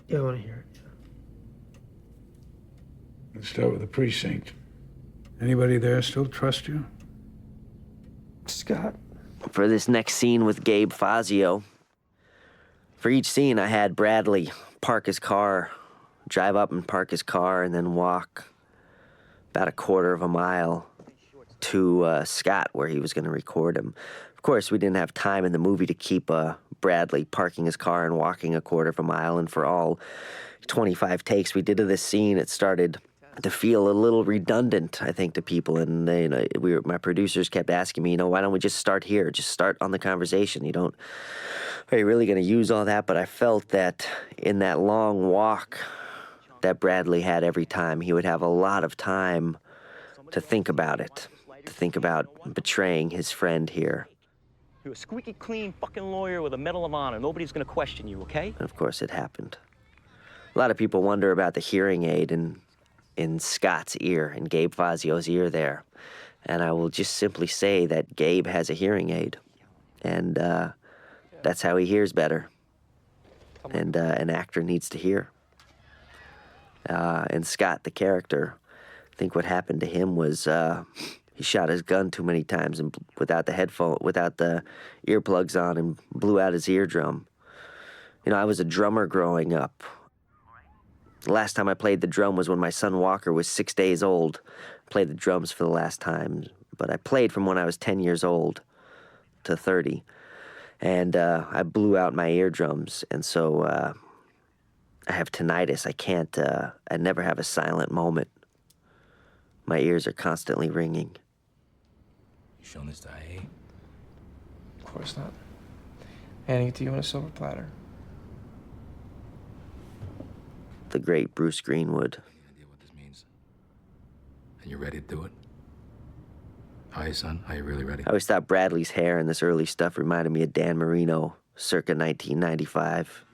Yeah, I want to hear it. Let's start with the precinct. Anybody there still trust you? Scott. For this next scene with Gabe Fazio, for each scene I had Bradley park his car, drive up and park his car, and then walk about a quarter of a mile to Scott, where he was going to record him. Of course, we didn't have time in the movie to keep Bradley parking his car and walking a quarter of a mile, and for all 25 takes we did of this scene, it started to feel a little redundant, I think, to people. And my producers kept asking me, why don't we just start here? Just start on the conversation. Are you really going to use all that? But I felt that in that long walk that Bradley had every time, he would have a lot of time to think about it, to think about betraying his friend here. You're a squeaky clean fucking lawyer with a Medal of Honor. Nobody's gonna question you, okay? And of course, it happened. A lot of people wonder about the hearing aid in Scott's ear, in Gabe Fazio's ear there. And I will just simply say that Gabe has a hearing aid. And that's how he hears better. and an actor needs to hear. And Scott, the character, I think what happened to him was he shot his gun too many times and without the earplugs on, and blew out his eardrum. You know, I was a drummer growing up. The last time I played the drum was when my son Walker was 6 days old. Played the drums for the last time, but I played from when I was 10 years old to 30. And I blew out my eardrums, and so I have tinnitus. I never have a silent moment. My ears are constantly ringing. You showing this to IA? Of course not. Handing it to you on a silver platter. The great Bruce Greenwood. And you're ready to do it? Hi, son. Are you really ready? I always thought Bradley's hair in this early stuff reminded me of Dan Marino, circa 1995.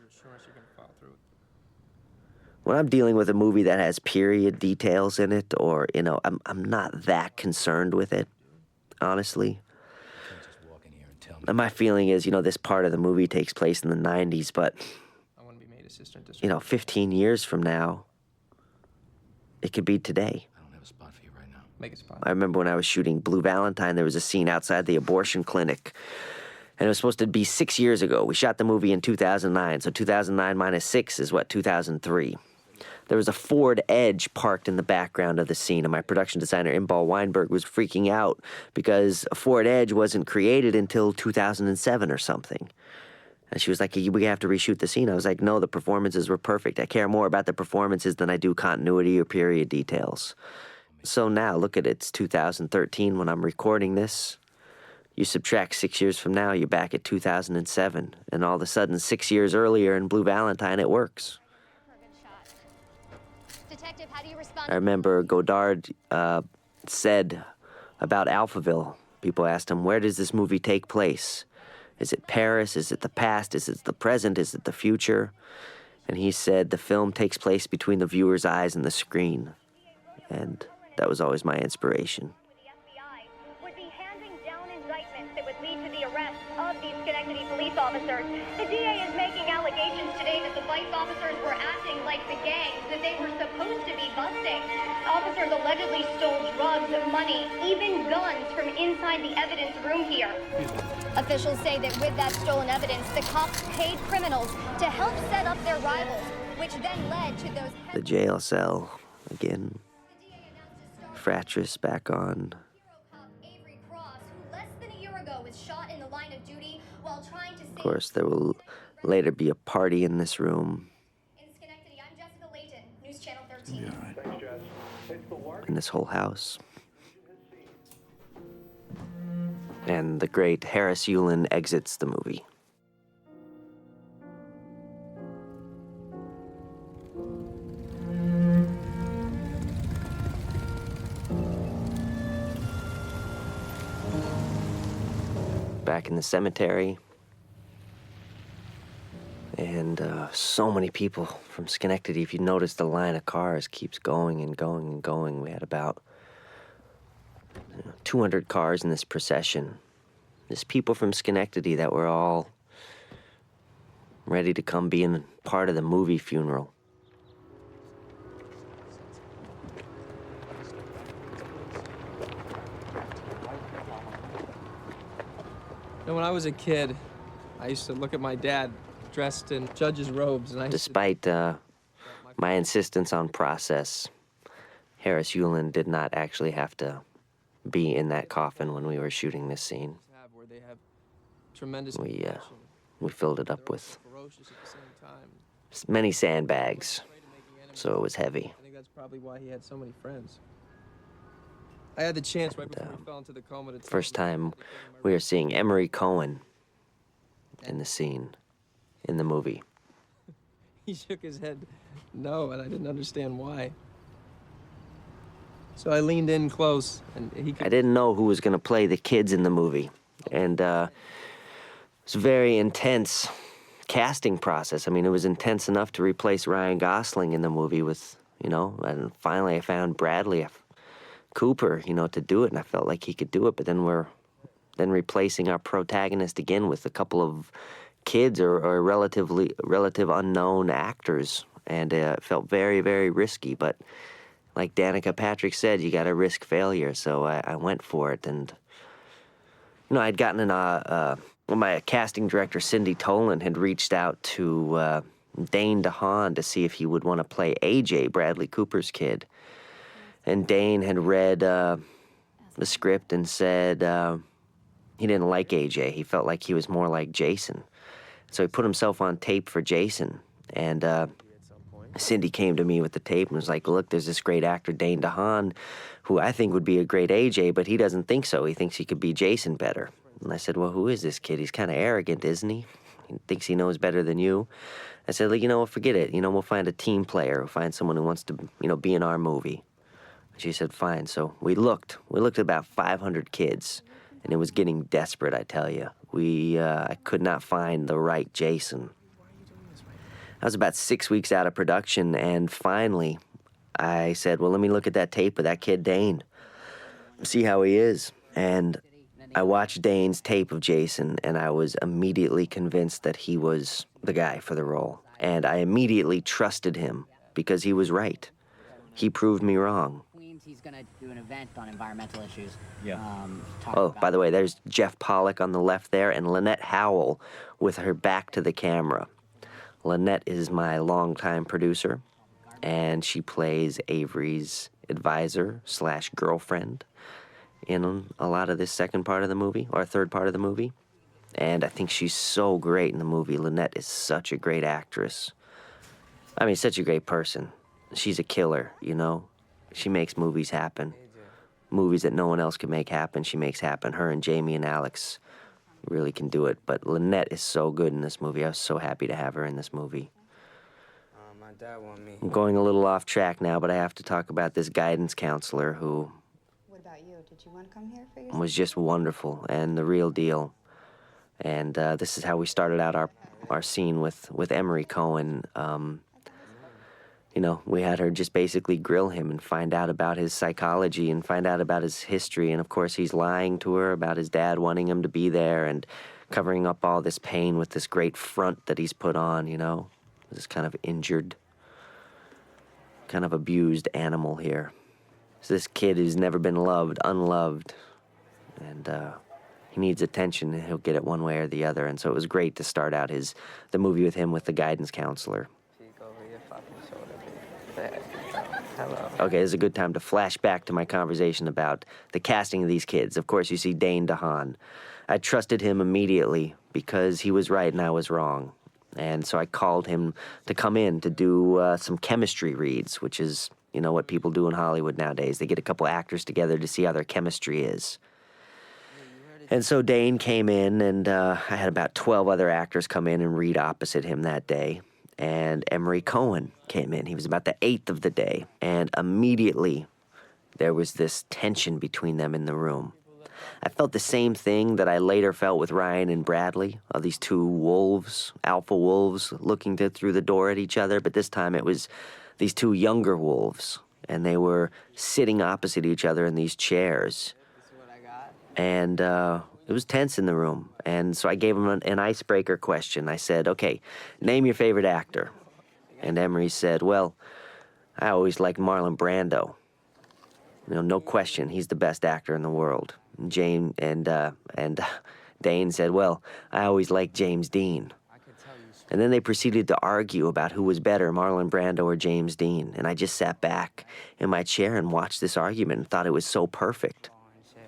When I'm dealing with a movie that has period details in it, or, you know, I'm not that concerned with it, honestly. And my feeling is, you know, this part of the movie takes place in the 90s, but, you know, 15 years from now, it could be today. Make a spot. I remember when I was shooting Blue Valentine, there was a scene outside the abortion clinic, and it was supposed to be 6 years ago. We shot the movie in 2009, so 2009 minus 6 is what, 2003. There was a Ford Edge parked in the background of the scene, and my production designer, Imbal Weinberg, was freaking out because a Ford Edge wasn't created until 2007 or something. And she was like, we have to reshoot the scene. I was like, no, the performances were perfect. I care more about the performances than I do continuity or period details. So now, look at it, it's 2013 when I'm recording this. You subtract 6 years from now, you're back at 2007. And all of a sudden, 6 years earlier in Blue Valentine, it works. Detective, how do you respond? I remember Godard said about Alphaville, people asked him, where does this movie take place? Is it Paris? Is it the past? Is it the present? Is it the future? And he said the film takes place between the viewer's eyes and the screen. And that was always my inspiration. Would be handing down indictments that would lead to the arrest of these Schenectady police officers. The DA is making allegations today that the vice officers were acting like the gangs that they were supposed to be busting. Officers allegedly stole drugs, money, even guns from inside the evidence room here. Officials say that with that stolen evidence, the cops paid criminals to help set up their rivals, which then led to those... The jail cell, again. Fratris back on. Of course, there will later be a party in this room. In this whole house. And the great Harris Yulin exits the movie. Back in the cemetery. And so many people from Schenectady. If you notice, the line of cars keeps going and going and going. We had about 200 cars in this procession. There's people from Schenectady that were all ready to come be in part of the movie funeral. You know, when I was a kid, I used to look at my dad dressed in judge's robes, and Despite my insistence on process, Harris Yulin did not actually have to be in that coffin when we were shooting this scene. where they have tremendous We filled it up with many sandbags, so it was heavy. I think that's probably why he had so many friends. I had the chance right before he fell into the coma to tell First time we are seeing Emery Cohen in the scene, in the movie. He shook his head no, and I didn't understand why. So I leaned in close, and I didn't know who was going to play the kids in the movie, and it was a very intense casting process. I mean, it was intense enough to replace Ryan Gosling in the movie with, and finally I found Bradley Cooper, to do it, and I felt like he could do it, but then we're replacing our protagonist again with a couple of kids or relative unknown actors, and it felt very, very risky. But like Danica Patrick said, you got to risk failure. So I went for it, and I'd gotten my casting director Cindy Tolan had reached out to Dane DeHaan to see if he would want to play AJ, Bradley Cooper's kid, and Dane had read the script and said he didn't like AJ. He felt like he was more like Jason. So he put himself on tape for Jason. And Cindy came to me with the tape and was like, look, there's this great actor, Dane DeHaan, who I think would be a great AJ, but he doesn't think so. He thinks he could be Jason better. And I said, well, who is this kid? He's kind of arrogant, isn't he? He thinks he knows better than you. I said, well, forget it. We'll find a team player. We'll find someone who wants to, be in our movie. She said, fine. So we looked. We looked at about 500 kids, and it was getting desperate, I tell you. I could not find the right Jason. I was about 6 weeks out of production, and finally, I said, well, let me look at that tape of that kid, Dane, see how he is. And I watched Dane's tape of Jason, and I was immediately convinced that he was the guy for the role. And I immediately trusted him because he was right. He proved me wrong. He's going to do an event on environmental issues. Yeah. Oh, by the way, there's Jeff Pollack on the left there, and Lynette Howell with her back to the camera. Lynette is my longtime producer, and she plays Avery's advisor/girlfriend in a lot of this second part of the movie, or third part of the movie. And I think she's so great in the movie. Lynette is such a great actress. I mean, such a great person. She's a killer, She makes movies happen. Movies that no one else can make happen, she makes happen. Her and Jamie and Alex really can do it. But Lynette is so good in this movie. I was so happy to have her in this movie. My dad wanted me. I'm going a little off track now, but I have to talk about this guidance counselor who What about you? Did you want to come here for yourself? was just wonderful and the real deal. And this is how we started out our scene with Emery Cohen. We had her just basically grill him and find out about his psychology and find out about his history. And of course, he's lying to her about his dad wanting him to be there and covering up all this pain with this great front that he's put on, this kind of injured, kind of abused animal here. So this kid who's never been loved, unloved, and he needs attention, and he'll get it one way or the other. And so it was great to start out the movie with him with the guidance counselor. Hello. Okay, this is a good time to flash back to my conversation about the casting of these kids. Of course, you see Dane DeHaan. I trusted him immediately because he was right and I was wrong. And so I called him to come in to do some chemistry reads, which is, what people do in Hollywood nowadays. They get a couple actors together to see how their chemistry is. And so Dane came in, and I had about 12 other actors come in and read opposite him that day. And Emery Cohen came in. He was about the 8th of the day. And immediately, there was this tension between them in the room. I felt the same thing that I later felt with Ryan and Bradley, of these two wolves, alpha wolves, looking through the door at each other. But this time it was these two younger wolves. And they were sitting opposite each other in these chairs. And it was tense in the room. And so I gave him an icebreaker question. I said, okay, name your favorite actor. And Emery said, well, I always liked Marlon Brando. No question, he's the best actor in the world. Dane said, well, I always liked James Dean. And then they proceeded to argue about who was better, Marlon Brando or James Dean. And I just sat back in my chair and watched this argument and thought it was so perfect.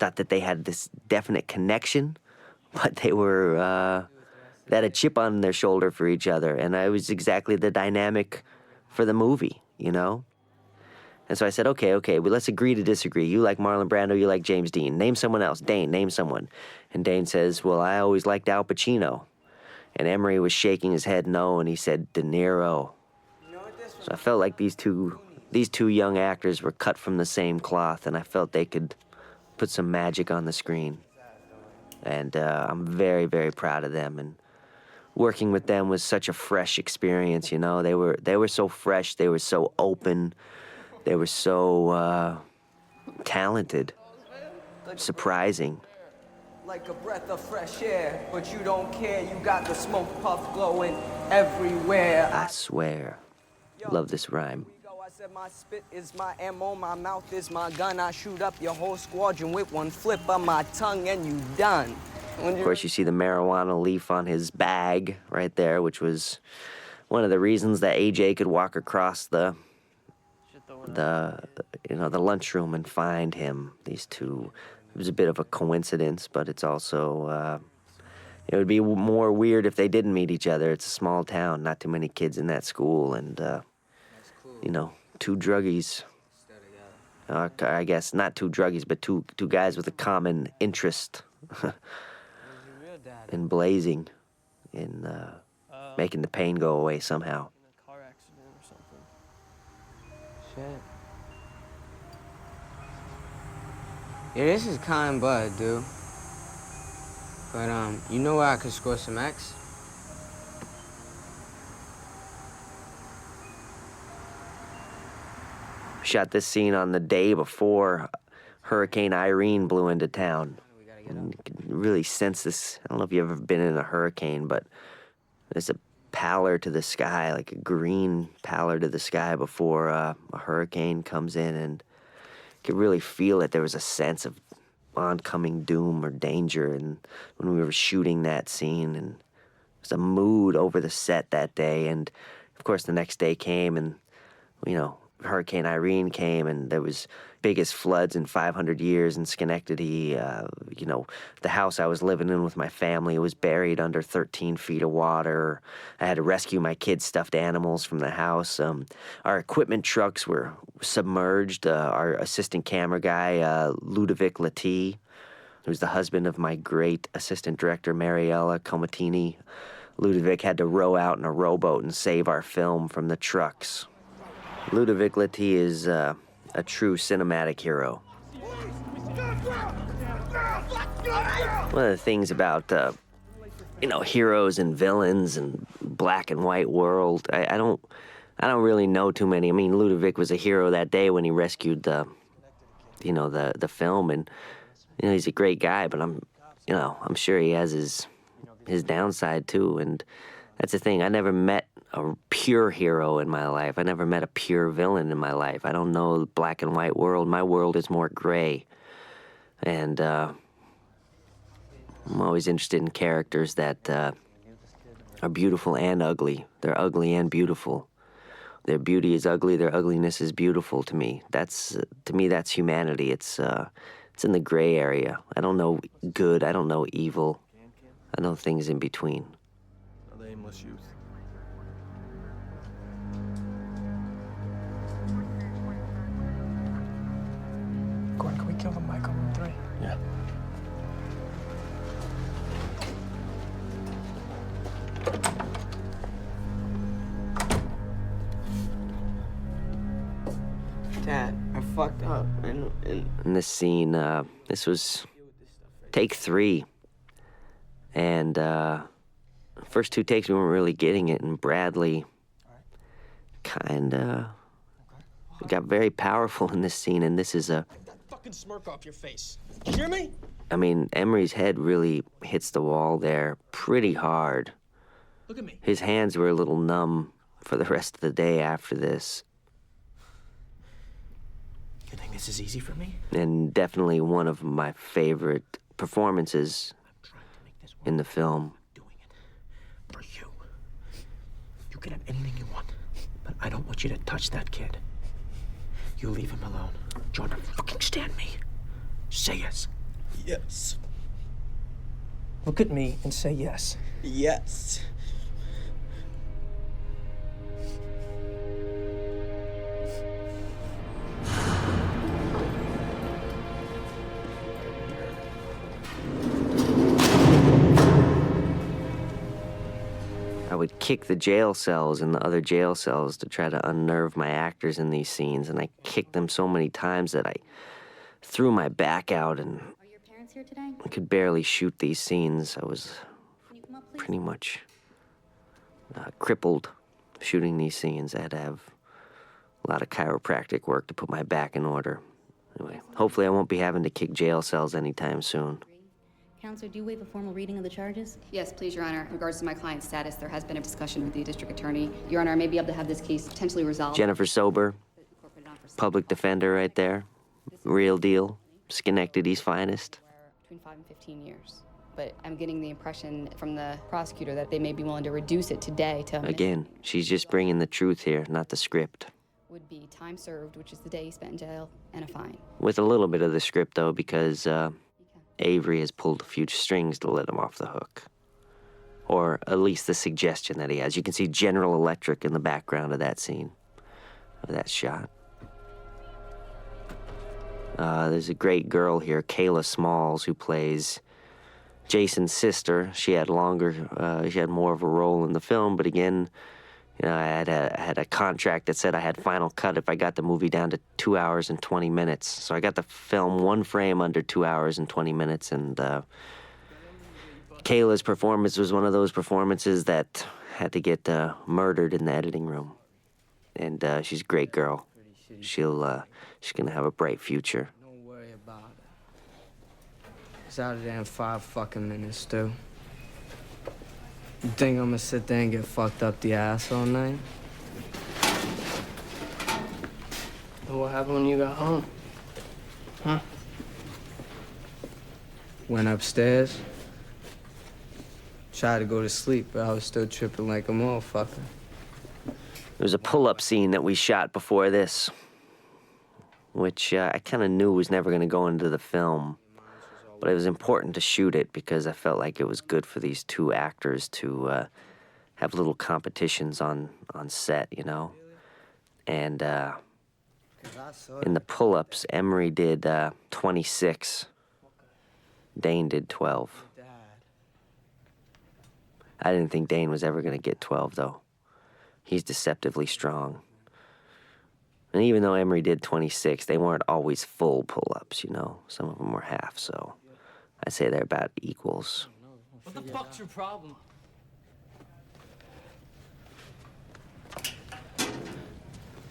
Thought that they had this definite connection, but they had a chip on their shoulder for each other. And I was exactly the dynamic for the movie, And so I said, okay, well, let's agree to disagree. You like Marlon Brando, you like James Dean. Name someone else. Dane, name someone. And Dane says, well, I always liked Al Pacino. And Emery was shaking his head no, and he said, De Niro. So I felt like these two young actors were cut from the same cloth, and I felt they could put some magic on the screen. And I'm very, very proud of them. And working with them was such a fresh experience, They were so fresh, they were so open, they were so talented, surprising. Like a breath of fresh air, but you don't care. You got the smoke puff glowing everywhere. I swear. Love this rhyme. I said my spit is my ammo, my mouth is my gun. I shoot up your whole squadron with one flip of my tongue and you done. Of course, you see the marijuana leaf on his bag right there, which was one of the reasons that AJ could walk across the lunchroom and find him. These two. It was a bit of a coincidence, but it's also, it would be more weird if they didn't meet each other. It's a small town, not too many kids in that school, and, two druggies. I guess not two druggies, but two guys with a common interest in blazing, in making the pain go away somehow. Car accident or something. Shit. Yeah, this is kind bud, dude. But, you know where I could score some X? Shot this scene on the day before Hurricane Irene blew into town. And you can really sense this. I don't know if you've ever been in a hurricane, but there's a pallor to the sky, like a green pallor to the sky before a hurricane comes in, and you could really feel it. There was a sense of oncoming doom or danger, and when we were shooting that scene, and there was a mood over the set that day. And of course the next day came, and Hurricane Irene came, and there was biggest floods in 500 years in Schenectady. The house I was living in with my family was buried under 13 feet of water. I had to rescue my kids' stuffed animals from the house. Our equipment trucks were submerged. Our assistant camera guy, Ludovic Lati, who's the husband of my great assistant director, Mariella Comatini. Ludovic had to row out in a rowboat and save our film from the trucks. Ludovic Lati is a true cinematic hero. One of the things about, heroes and villains and black and white world, I don't really know too many. I mean, Ludovic was a hero that day when he rescued the film, and he's a great guy. But I'm sure he has his downside too, and that's the thing. I never met a pure hero in my life. I never met a pure villain in my life. I don't know the black and white world. My world is more gray. And I'm always interested in characters that are beautiful and ugly. They're ugly and beautiful. Their beauty is ugly, their ugliness is beautiful to me. That's humanity. It's in the gray area. I don't know good, I don't know evil. I know things in between. Another aimless youth. Gordon, can we kill the mic on room 3? Yeah. Dad, I fucked up. In this scene, this was take 3. And first 2 takes, we weren't really getting it, and Bradley got very powerful in this scene, and this is a... That fucking smirk off your face. Did you hear me? I mean, Emery's head really hits the wall there pretty hard. Look at me. His hands were a little numb for the rest of the day after this. You think this is easy for me? And definitely one of my favorite performances in the film. For you. You can have anything you want, but I don't want you to touch that kid. You leave him alone. Do you fucking stand me? Say yes. Yes. Look at me and say yes. Yes. I would kick the jail cells and the other jail cells to try to unnerve my actors in these scenes, and I kicked them so many times that I threw my back out, and I could barely shoot these scenes. I was pretty much crippled shooting these scenes. I had to have a lot of chiropractic work to put my back in order. Anyway, hopefully I won't be having to kick jail cells anytime soon. Counselor, do you waive a formal reading of the charges? Yes, please, Your Honor. In regards to my client's status, there has been a discussion with the district attorney. Your Honor, I may be able to have this case potentially resolved. Jennifer Sober, public defender right there. Real deal. Schenectady's finest. Between 5 and 15 years. But I'm getting the impression from the prosecutor that they may be willing to reduce it today to... Again, she's just bringing the truth here, not the script. Would be time served, which is the day he spent in jail, and a fine. With a little bit of the script, though, because Avery has pulled a few strings to let him off the hook. Or at least the suggestion that he has. You can see General Electric in the background of that scene, of that shot. There's a great girl here, Kayla Smalls, who plays Jason's sister. She had more of a role in the film, but again, you know, I had a contract that said I had final cut if I got the movie down to 2 hours and 20 minutes. So I got the film one frame under 2 hours and 20 minutes, and Kayla's performance was one of those performances that had to get murdered in the editing room. And she's a great girl. She's gonna have a bright future. Don't worry about it. It's out of there in 5 fucking minutes, too. You think I'm gonna sit there and get fucked up the ass all night? What happened when you got home? Huh? Went upstairs. Tried to go to sleep, but I was still tripping like a motherfucker. There was a pull-up scene that we shot before this, which I kind of knew was never going to go into the film. But it was important to shoot it because I felt like it was good for these two actors to have little competitions on set, you know? And in the pull-ups, Emery did 26. Dane did 12. I didn't think Dane was ever going to get 12, though. He's deceptively strong. And even though Emery did 26, they weren't always full pull-ups, you know? Some of them were half, so I'd say they're about equals. What the fuck's your problem?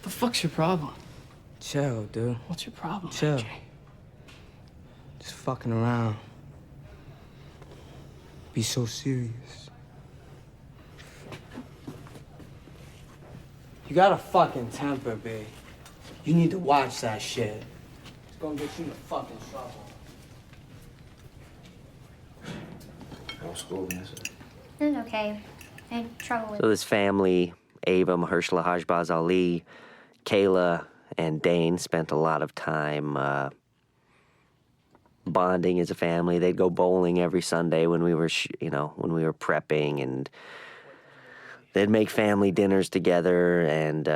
The fuck's your problem? Chill, dude. What's your problem, Chill. AJ? Just fucking around. Be so serious. You got a fucking temper, babe. You need to watch that shit. It's gonna get you in fucking trouble. How's school, man? It's okay. I had trouble with So this family, Eva, Mahershala Hajbaz Ali, Kayla, and Dane spent a lot of time bonding as a family. They'd go bowling every Sunday when we were, when we were prepping, and they'd make family dinners together. And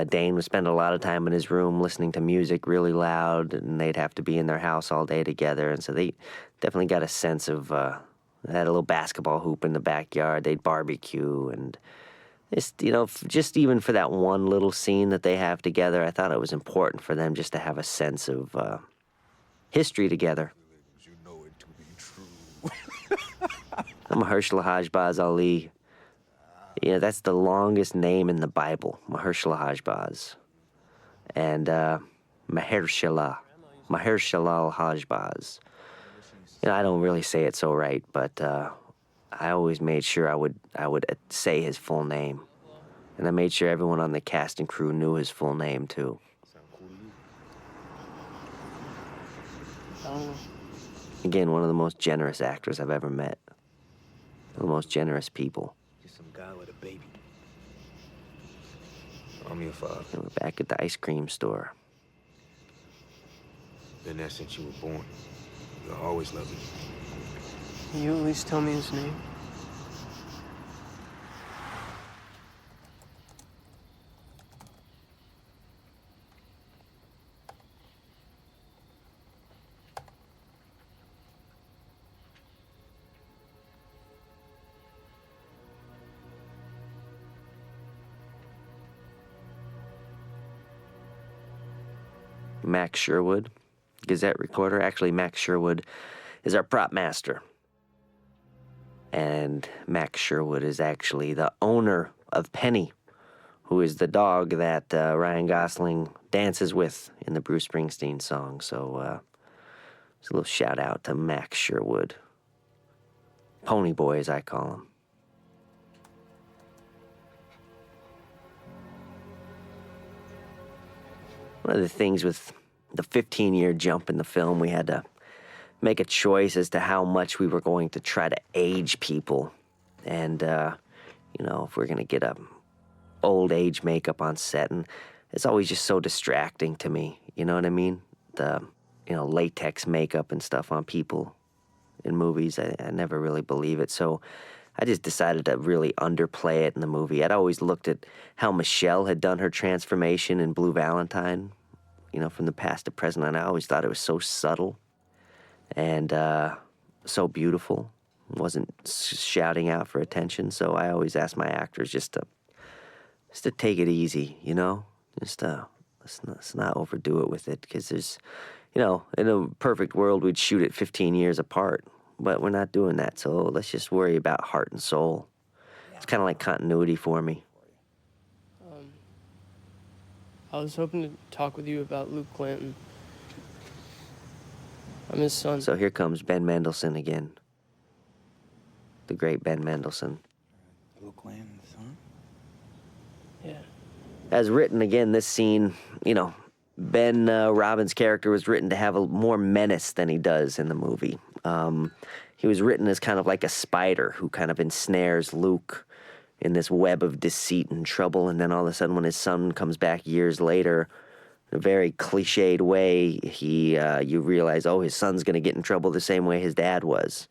Dane would spend a lot of time in his room listening to music really loud, and they'd have to be in their house all day together. And so they definitely got a sense of. They had a little basketball hoop in the backyard. They'd barbecue, and just even for that one little scene that they have together, I thought it was important for them just to have a sense of history together. You know it to be true. I'm Mahershala Hajbaz Ali. That's the longest name in the Bible, Mahershala Hajbaz. And Mahershala Hajbaz. I don't really say it so right, but I always made sure I would say his full name. And I made sure everyone on the cast and crew knew his full name, too. Again, one of the most generous actors I've ever met. The most generous people. Just some guy with a baby. I'm your father. And we're back at the ice cream store. Been there since you were born. You'll always love me. Can you at least tell me his name? Max Sherwood, Gazette reporter. Actually, Max Sherwood is our prop master. And Max Sherwood is actually the owner of Penny, who is the dog that Ryan Gosling dances with in the Bruce Springsteen song. So Just a little shout out to Max Sherwood. Pony Boy, as I call him. One of the things with the 15-year jump in the film, we had to make a choice as to how much we were going to try to age people. And, you know, if we're going to get a old age makeup on set, and it's always just so distracting to me, you know what I mean? The, you know, latex makeup and stuff on people in movies, I never really believe it. So I just decided to really underplay it in the movie. I'd always looked at how Michelle had done her transformation in Blue Valentine, you know, from the past to present, and I always thought it was so subtle and so beautiful. Wasn't shouting out for attention, so I always ask my actors just to take it easy, you know? Just let's not overdo it with it, because there's, you know, in a perfect world, we'd shoot it 15 years apart, but we're not doing that, so let's just worry about heart and soul. It's kind of like continuity for me. I was hoping to talk with you about Luke Glanton. I'm his son. So here comes Ben Mendelsohn again. The great Ben Mendelsohn. Luke Glanton's son? Yeah. As written, again, this scene, you know, Ben Robbins' character was written to have a more menace than he does in the movie. He was written as kind of like a spider who kind of ensnares Luke in this web of deceit and trouble, and then all of a sudden when his son comes back years later, in a very cliched way, you realize, oh, his son's going to get in trouble the same way his dad was.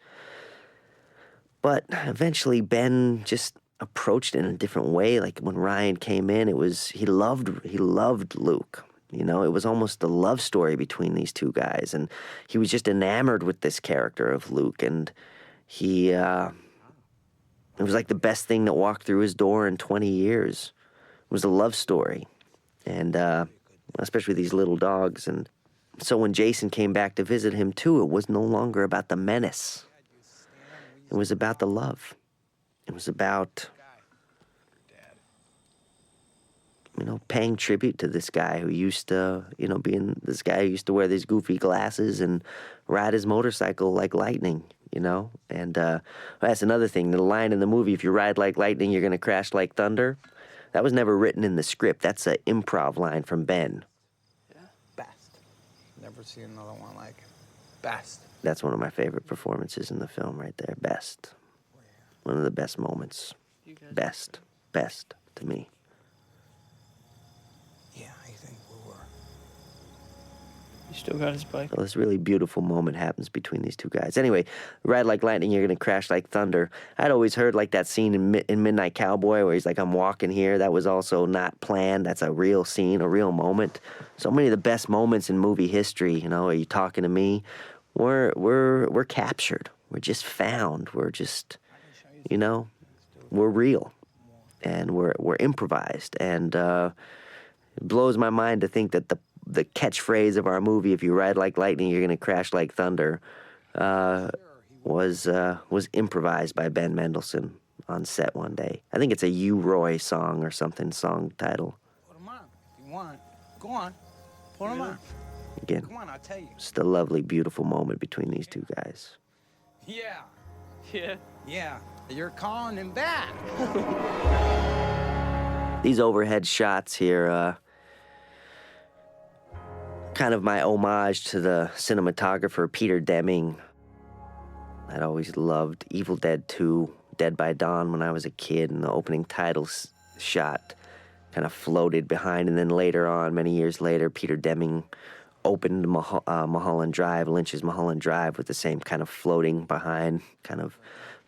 But eventually Ben just approached it in a different way. Like when Ryan came in, he loved Luke. You know, it was almost a love story between these two guys, and he was just enamored with this character of Luke, and it was like the best thing that walked through his door in 20 years. It was a love story, and especially these little dogs. And so when Jason came back to visit him too, it was no longer about the menace. It was about the love. It was about, you know, paying tribute to this guy who used to, you know, being this guy who used to wear these goofy glasses and ride his motorcycle like lightning, you know? And that's another thing. The line in the movie, if you ride like lightning, you're going to crash like thunder. That was never written in the script. That's an improv line from Ben. Yeah. Best. Never seen another one like it. Best. That's one of my favorite performances in the film right there. Best. One of the best moments. Best to me. Yeah, I think we were. You still got his bike? So this really beautiful moment happens between these two guys. Anyway, ride like lightning, you're going to crash like thunder. I'd always heard like that scene in Midnight Cowboy where he's like, I'm walking here. That was also not planned. That's a real scene, a real moment. So many of the best moments in movie history, you know, Are You Talking to Me? We're captured. We're just found. We're just, you know, we're real. And we're improvised. And it blows my mind to think that the catchphrase of our movie, if you ride like lightning, you're going to crash like thunder, was improvised by Ben Mendelsohn on set one day. I think it's a U. Roy song or something, song title. Put them on if you want. Go on. Put them on. Again, Come on, I'll tell you. just a lovely, beautiful moment between these two guys. Yeah. Yeah. Yeah. You're calling him back. These overhead shots here, kind of my homage to the cinematographer Peter Deming. I'd always loved Evil Dead 2, Dead by Dawn when I was a kid, and the opening title shot kind of floated behind, and then later on, many years later, Peter Deming opened Mulholland Drive, Lynch's Mulholland Drive, with the same kind of floating behind kind of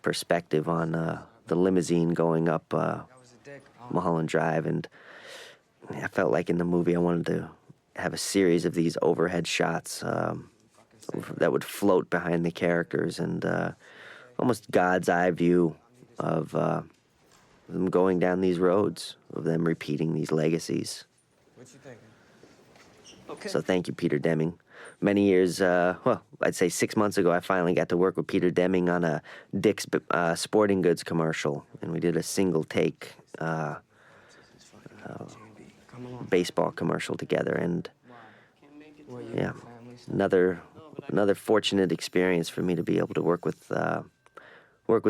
perspective on the limousine going up Mulholland Drive. And I felt like in the movie I wanted to have a series of these overhead shots that would float behind the characters, and almost God's eye view of them going down these roads, of them repeating these legacies. What you thinking? Okay. So thank you, Peter Deming. Many years, well, I'd say 6 months ago, I finally got to work with Peter Deming on a Dick's Sporting Goods commercial, and we did a single take baseball commercial together, and yeah, another another fortunate experience for me to be able to work with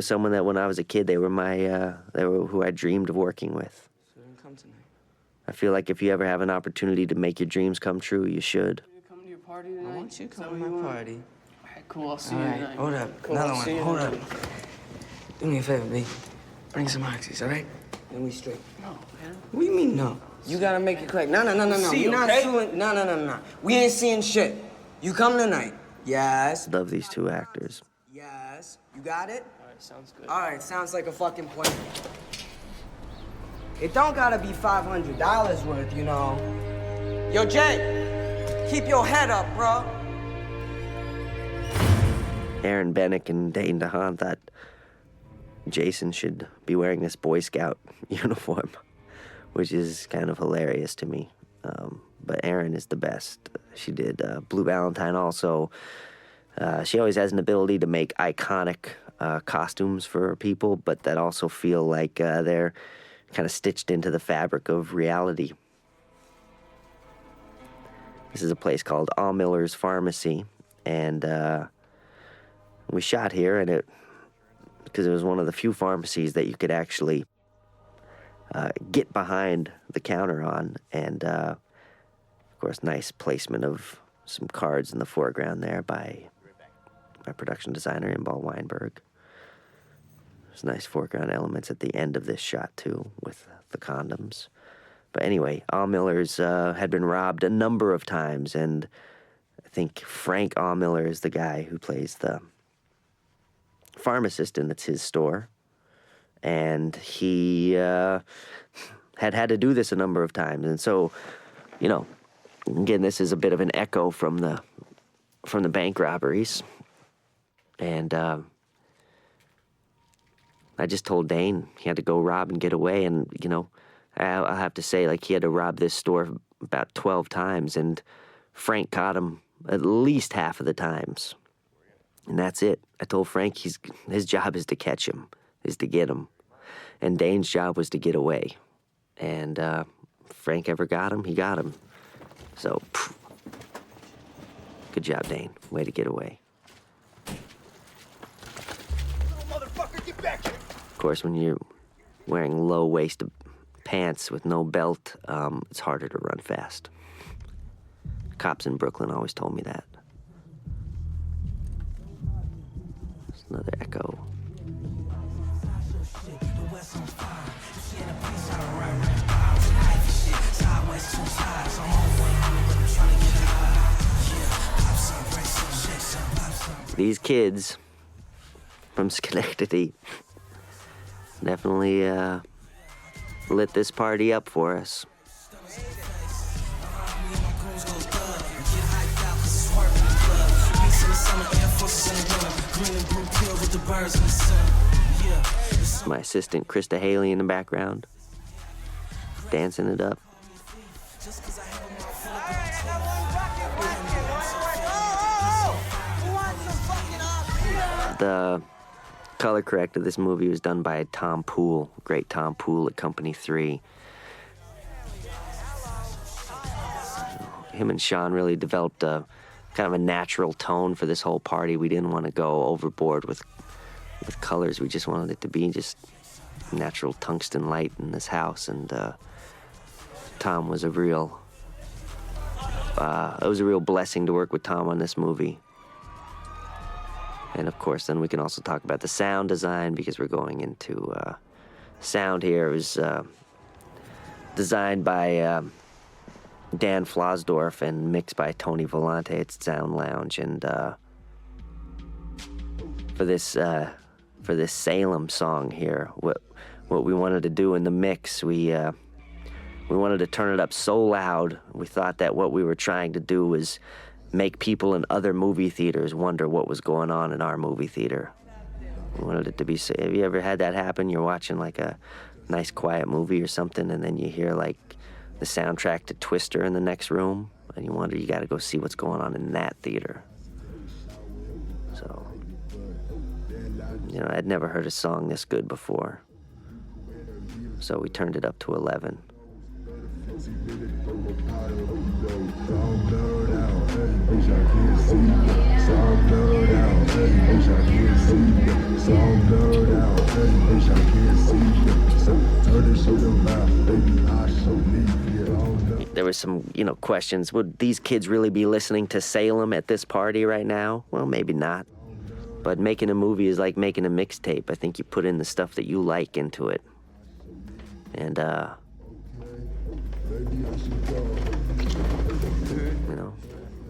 someone that when I was a kid, they were who I dreamed of working with. So don't come tonight. I feel like if you ever have an opportunity to make your dreams come true, you should. Come to your party tonight? I want you to come to my party. All right, cool. I'll see All you right, tonight. hold up. Cool, Another I'll see one. you Hold up. tonight. Do me a favor, B. Bring some oxys, all right? Then we straight. No, man. What do you mean, no? You gotta make it quick. No. See, We're not okay? doing. No. We ain't seeing shit. You come tonight. Yes. Love these two actors. Yes. You got it? All right, sounds good. All right, sounds like a fucking plan. It don't gotta be $500 worth, you know. Yo, Jay, keep your head up, bro. Aaron Bennick and Dane DeHaan thought Jason should be wearing this Boy Scout uniform, which is kind of hilarious to me. But Aaron is the best. She did Blue Valentine also. She always has an ability to make iconic costumes for people, but that also feel like they're kind of stitched into the fabric of reality. This is a place called Allmiller's Pharmacy, and we shot here, and because it was one of the few pharmacies that you could actually get behind the counter on, and of course, nice placement of some cards in the foreground there by my production designer, Imbal Weinberg. There's nice foreground elements at the end of this shot, too, with the condoms. But anyway, Allmiller's had been robbed a number of times, and I think Frank Allmiller is the guy who plays the pharmacist, and it's his store. And he had to do this a number of times. And so, you know, again, this is a bit of an echo from the bank robberies. And I just told Dane he had to go rob and get away. And, you know, I'll have to say, like, he had to rob this store about 12 times, and Frank caught him at least half of the times. And that's it. I told Frank his job is to catch him, is to get him. And Dane's job was to get away. And Frank ever got him, he got him. So, good job, Dane. Way to get away. Motherfucker, get back here! Of course, when you're wearing low-waisted pants with no belt, it's harder to run fast. Cops in Brooklyn always told me that. There's another echo. These kids from Schenectady definitely lit this party up for us. My assistant Krista Haley in the background, dancing it up. The color correct of this movie was done by Tom Poole, great Tom Poole at Company 3. Him and Sean really developed a kind of a natural tone for this whole party. We didn't want to go overboard with colors. We just wanted it to be just natural tungsten light in this house. And Tom was it was a real blessing to work with Tom on this movie. And of course, then we can also talk about the sound design, because we're going into sound here. It was designed by Dan Flosdorf and mixed by Tony Volante at Sound Lounge. And for this Salem song here, what we wanted to do in the mix, we wanted to turn it up so loud. We thought that what we were trying to do was make people in other movie theaters wonder what was going on in our movie theater. We wanted it to be, have you ever had that happen? You're watching like a nice quiet movie or something, and then you hear like the soundtrack to Twister in the next room, and you wonder, you gotta go see what's going on in that theater. So, you know, I'd never heard a song this good before. So we turned it up to 11. Wish I could see. There was some, questions. Would these kids really be listening to Salem at this party right now? Well, maybe not. But making a movie is like making a mixtape. I think you put in the stuff that you like into it. And,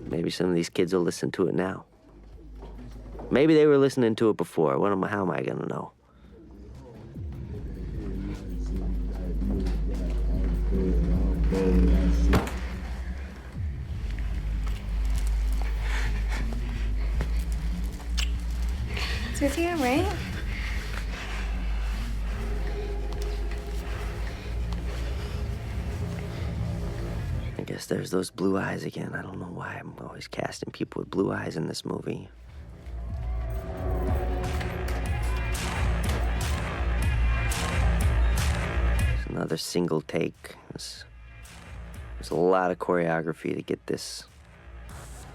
maybe some of these kids will listen to it now. Maybe they were listening to it before. How am I gonna know? It's here, right? I guess there's those blue eyes again. I don't know why I'm always casting people with blue eyes in this movie. It's another single take. There's a lot of choreography to get this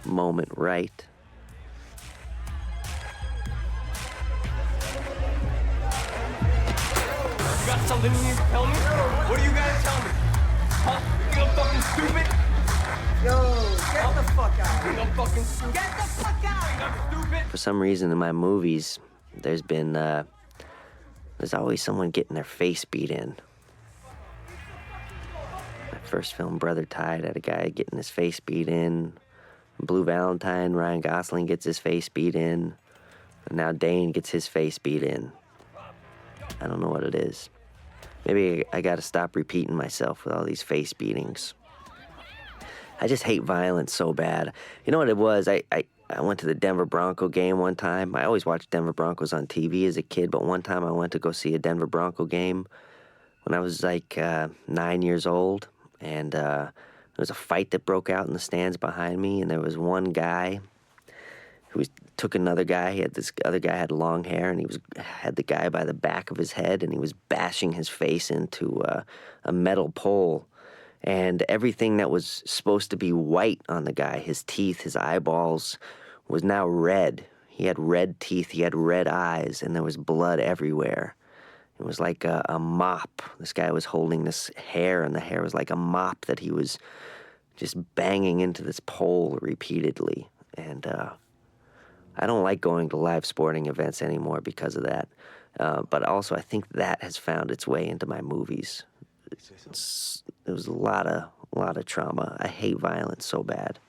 moment right. You got something you need to tell me? What are you gonna tell me? Huh? You think I'm fucking stupid? Yo, get the fuck out. You think I'm fucking stupid? Get the fuck out. You think I'm stupid? For some reason in my movies, there's always someone getting their face beat in. My first film, Brother Tide, had a guy getting his face beat in. Blue Valentine, Ryan Gosling gets his face beat in. And now Dane gets his face beat in. I don't know what it is. Maybe I gotta stop repeating myself with all these face beatings. I just hate violence so bad. You know what it was? I went to the Denver Bronco game one time. I always watched Denver Broncos on TV as a kid, but one time I went to go see a Denver Bronco game when I was like 9 years old. And there was a fight that broke out in the stands behind me, and there was one guy who took another guy. This other guy had long hair, and he had the guy by the back of his head, and he was bashing his face into a metal pole. And everything that was supposed to be white on the guy, his teeth, his eyeballs, was now red. He had red teeth, he had red eyes, and there was blood everywhere. It was like a mop. This guy was holding this hair, and the hair was like a mop that he was just banging into this pole repeatedly. And I don't like going to live sporting events anymore because of that. But also, I think that has found its way into my movies. It was a lot of trauma. I hate violence so bad.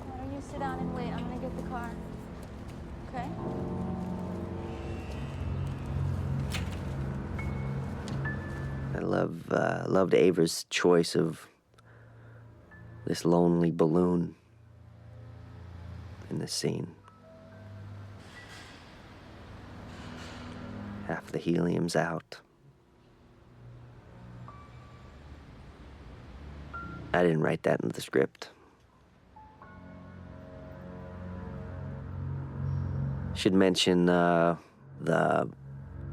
Why don't you sit down and wait? I'm gonna get the car. Okay? I loved Ava's choice of this lonely balloon in this scene. Half the helium's out. I didn't write that in the script. Should mention my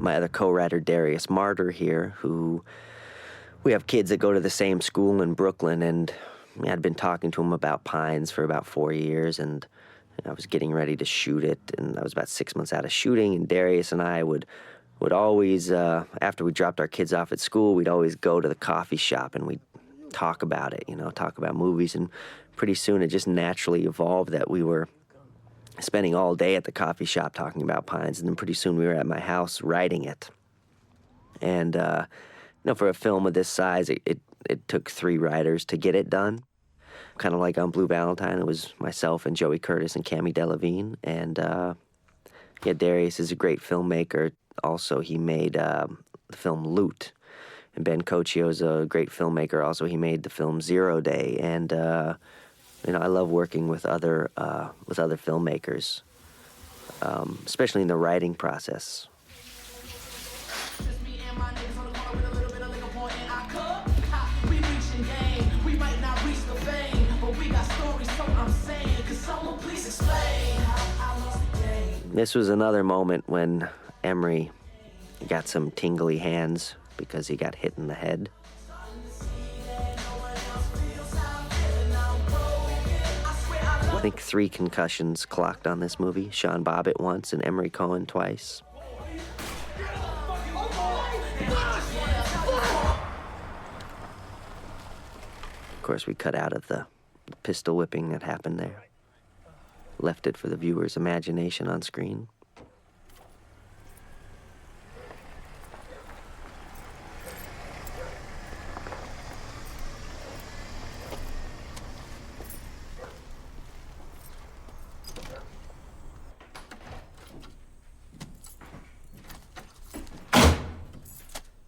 other co-writer, Darius Martyr here, who we have kids that go to the same school in Brooklyn, and I'd been talking to him about Pines for about 4 years, and I was getting ready to shoot it, and I was about 6 months out of shooting, and Darius and I would always, after we dropped our kids off at school, we'd always go to the coffee shop and we'd talk about it, talk about movies, and pretty soon it just naturally evolved that we were spending all day at the coffee shop talking about Pines, and then pretty soon we were at my house writing it. And, for a film of this size, it took 3 writers to get it done. Kind of like on Blue Valentine, it was myself and Joey Curtis and Cami Delevingne. And, Darius is a great filmmaker. Also, he made the film Loot. And Ben Cochio's a great filmmaker. Also, he made the film Zero Day. And, I love working with other filmmakers, especially in the writing process. This was another moment when Emery got some tingly hands because he got hit in the head. think 3 concussions clocked on this movie. Sean Bobbitt once and Emery Cohen twice. Of course, we cut out of the pistol whipping that happened there. Left it for the viewer's imagination on screen.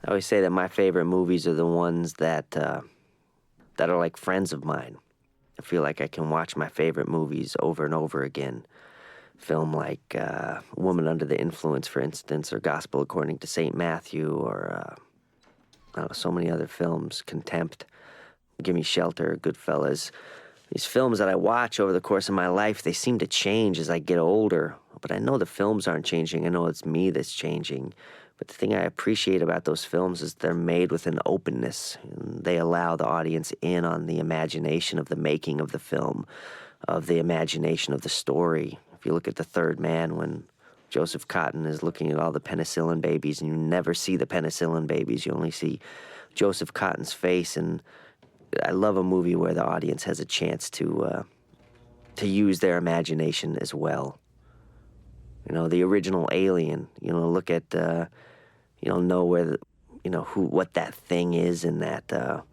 I always say that my favorite movies are the ones that are like friends of mine. I feel like I can watch my favorite movies over and over again. Film like Woman Under the Influence, for instance, or Gospel According to St. Matthew, or so many other films, Contempt, Gimme Shelter, Goodfellas. These films that I watch over the course of my life, they seem to change as I get older. But I know the films aren't changing. I know it's me that's changing. But the thing I appreciate about those films is they're made with an openness. And they allow the audience in on the imagination of the making of the film, of the imagination of the story. If you look at The Third Man, when Joseph Cotton is looking at all the penicillin babies, and you never see the penicillin babies, you only see Joseph Cotton's face. And I love a movie where the audience has a chance to use their imagination as well. You know, the original Alien, look at, know where, what that thing is, and that,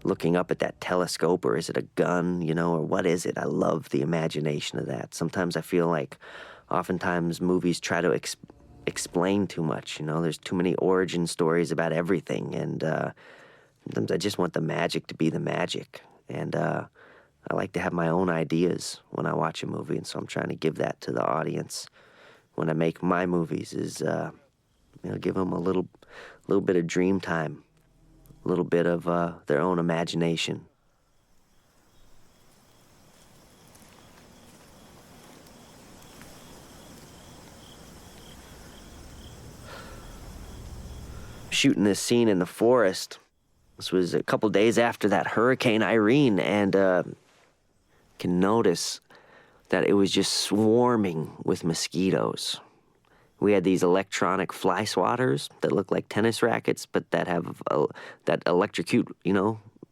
looking up at that telescope, or is it a gun, or what is it? I love the imagination of that. Sometimes I feel like oftentimes movies try to explain too much, there's too many origin stories about everything, and sometimes I just want the magic to be the magic, and I like to have my own ideas when I watch a movie, and so I'm trying to give that to the audience when I make my movies, is give them a little bit of dream time, a little bit of their own imagination. Shooting this scene in the forest. This was a couple days after that Hurricane Irene, and can notice that it was just swarming with mosquitoes. We had these electronic fly swatters that look like tennis rackets, but that have that electrocute,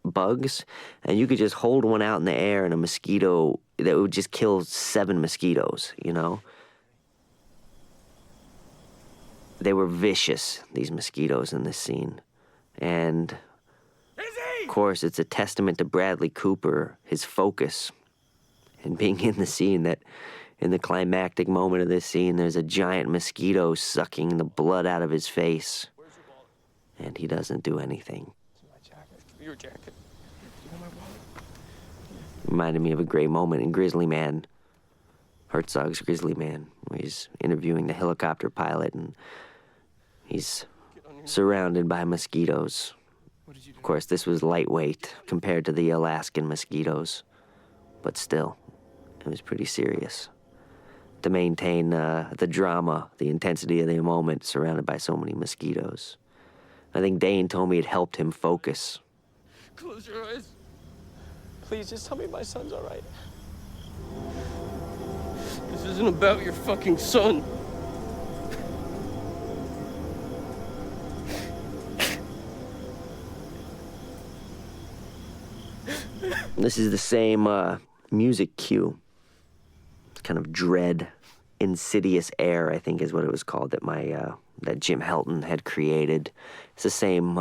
bugs. And you could just hold one out in the air, and a mosquito that would just kill 7 mosquitoes, They were vicious, these mosquitoes in this scene. And of course, it's a testament to Bradley Cooper, his focus, and being in the scene, that in the climactic moment of this scene, there's a giant mosquito sucking the blood out of his face. And he doesn't do anything. Your jacket. Reminded me of a great moment in Grizzly Man, Herzog's Grizzly Man, where he's interviewing the helicopter pilot, and he's surrounded by mosquitoes. Of course, this was lightweight compared to the Alaskan mosquitoes, but still, it was pretty serious. To maintain the drama, the intensity of the moment, surrounded by so many mosquitoes. I think Dane told me it helped him focus. Close your eyes. Please, just tell me my son's all right. This isn't about your fucking son. This is the same music cue. It's kind of dread, insidious air, I think is what it was called, that that Jim Helton had created. It's the same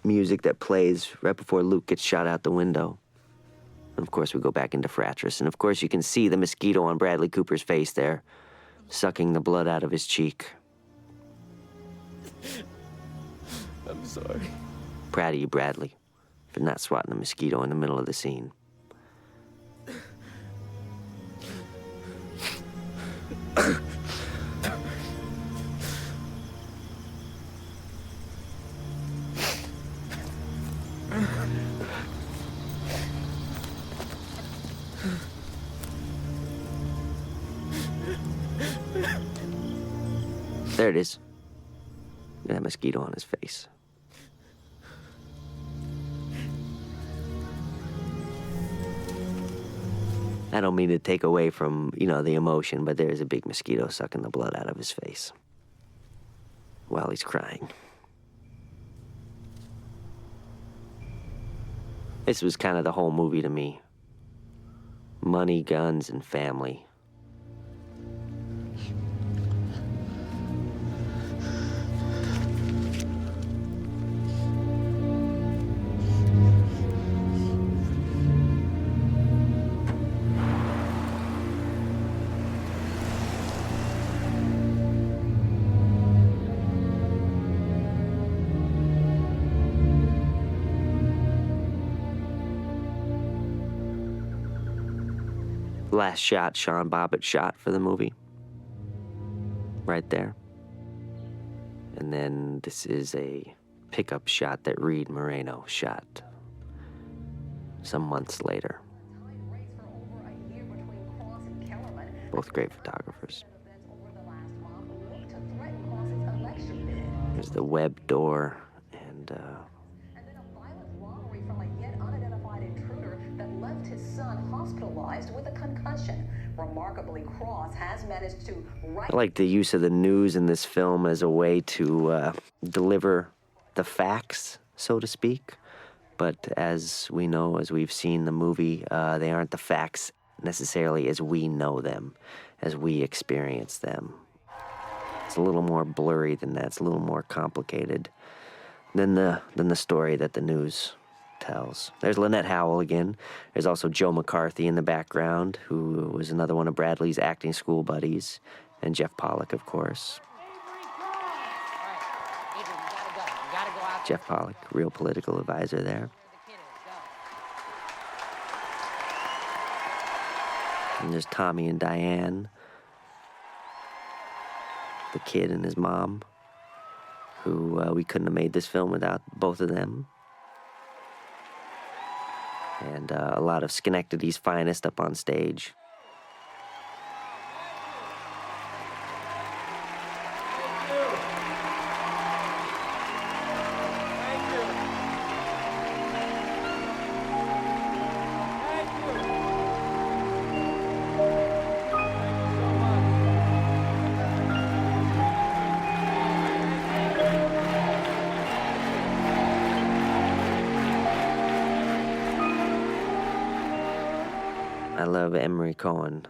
music that plays right before Luke gets shot out the window. And of course, we go back into Fratris, and of course, you can see the mosquito on Bradley Cooper's face there, sucking the blood out of his cheek. I'm sorry. Proud of you, Bradley, for not swatting the mosquito in the middle of the scene. There it is. That mosquito on his face. I don't mean to take away from, the emotion, but there's a big mosquito sucking the blood out of his face while he's crying. This was kind of the whole movie to me. Money, guns, and family. Last shot Sean Bobbitt shot for the movie. Right there. And then this is a pickup shot that Reed Moreno shot some months later. Both great photographers. There's the web door and his son hospitalized with a concussion. Remarkably, Cross has managed to I like the use of the news in this film as a way to deliver the facts, so to speak. But as we know, as we've seen the movie, they aren't the facts necessarily as we know them, as we experience them. It's a little more blurry than that. It's a little more complicated than the story that the news tells. There's Lynette Howell again. There's also Joe McCarthy in the background, who was another one of Bradley's acting school buddies, and Jeff Pollock, of course. Jeff Pollock, real political advisor there. And there's Tommy and Diane, the kid and his mom, who we couldn't have made this film without both of them. And a lot of Schenectady's finest up on stage. I love Emery Cohen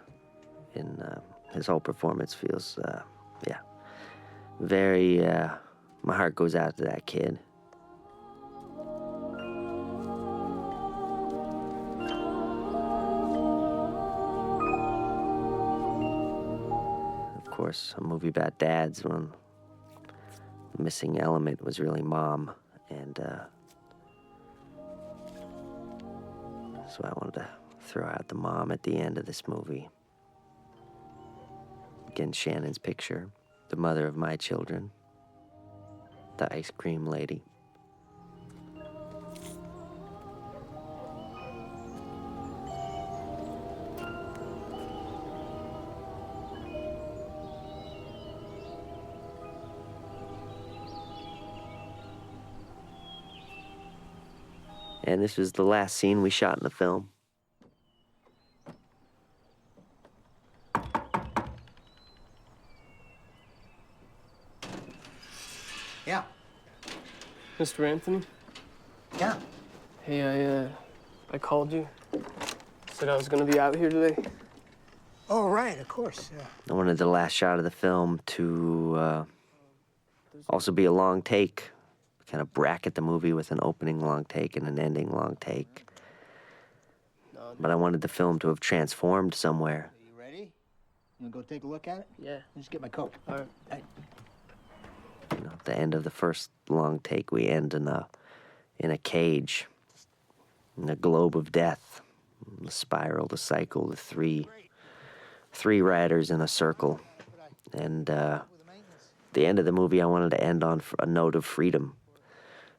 in his whole performance feels, very, my heart goes out to that kid. Of course, a movie about dads when the missing element was really mom, and so I wanted to throw out the mom at the end of this movie. Again, Shannon's picture, the mother of my children, the ice cream lady. And this was the last scene we shot in the film. Yeah. Mr. Anthony? Yeah. Hey, I called you. Said I was gonna be out here today. Oh, right, of course, yeah. I wanted the last shot of the film to also be a long take, kind of bracket the movie with an opening long take and an ending long take. But I wanted the film to have transformed somewhere. You ready? You wanna go take a look at it? Yeah. Just get my coat. All right. Hey. At the end of the first long take, we end in a cage, in a globe of death, the spiral, the cycle, the three riders in a circle. And the end of the movie, I wanted to end on a note of freedom.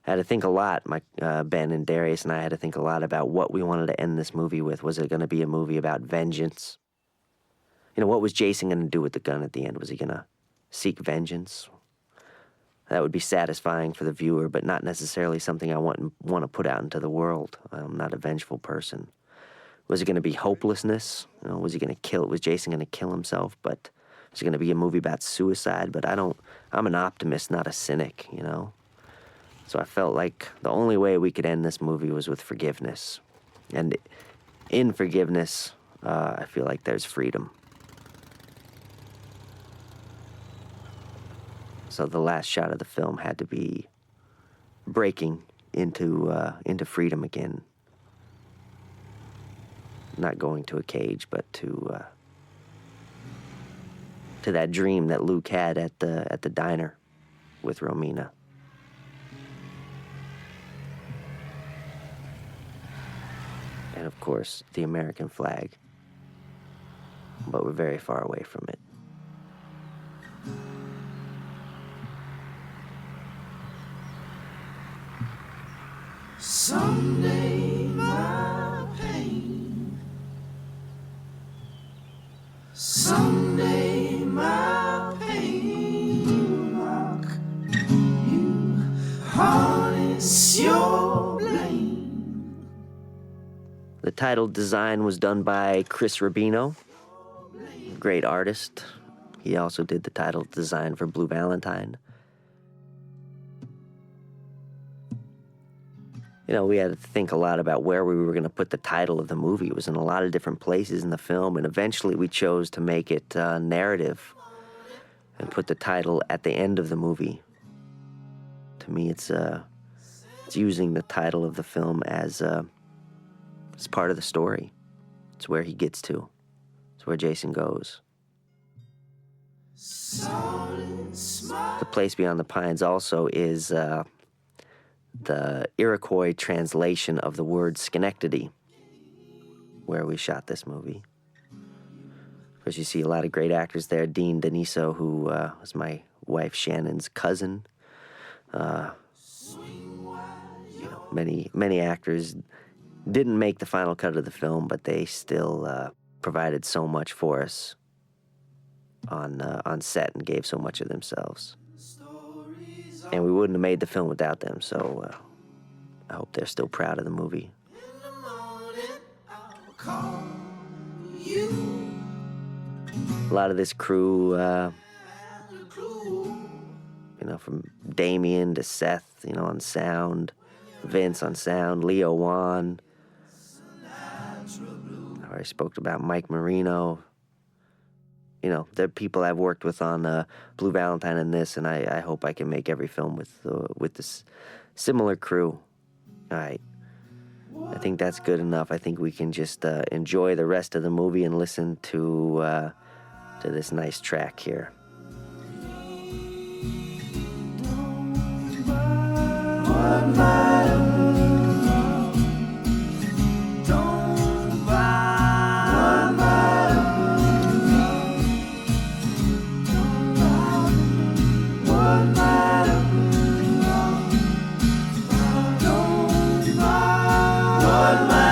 I had to think a lot. Ben and Darius and I had to think a lot about what we wanted to end this movie with. Was it going to be a movie about vengeance? What was Jason going to do with the gun at the end? Was he going to seek vengeance? That would be satisfying for the viewer, but not necessarily something I want to put out into the world. I'm not a vengeful person. Was it going to be hopelessness? You know, was Jason going to kill himself? But was it going to be a movie about suicide? But I'm an optimist, not a cynic, you know? So I felt like the only way we could end this movie was with forgiveness. And in forgiveness, I feel like there's freedom. So the last shot of the film had to be breaking into freedom again. Not going to a cage, but to that dream that Luke had at the diner with Romina. And of course, the American flag. But we're very far away from it. Someday my pain, someday my pain will rock you, harness your blame. The title design was done by Chris Rubino, great artist. He also did the title design for Blue Valentine. You know, we had to think a lot about where we were going to put the title of the movie. It was in a lot of different places in the film, and eventually we chose to make it narrative and put the title at the end of the movie. To me, it's using the title of the film as part of the story. It's where he gets to. It's where Jason goes. The Place Beyond the Pines also is the Iroquois translation of the word Schenectady, where we shot this movie. Of course, you see a lot of great actors there. Dean Deniso, who was my wife Shannon's cousin. Many actors didn't make the final cut of the film, but they still provided so much for us on set and gave so much of themselves. And we wouldn't have made the film without them, so I hope they're still proud of the movie. A lot of this crew, from Damien to Seth, on sound, Vince on sound, Leo Wan. I already spoke about Mike Marino. They're people I've worked with on Blue Valentine and this, and I hope I can make every film with this similar crew. All right. I think that's good enough. I think we can just enjoy the rest of the movie and listen to this nice track here. What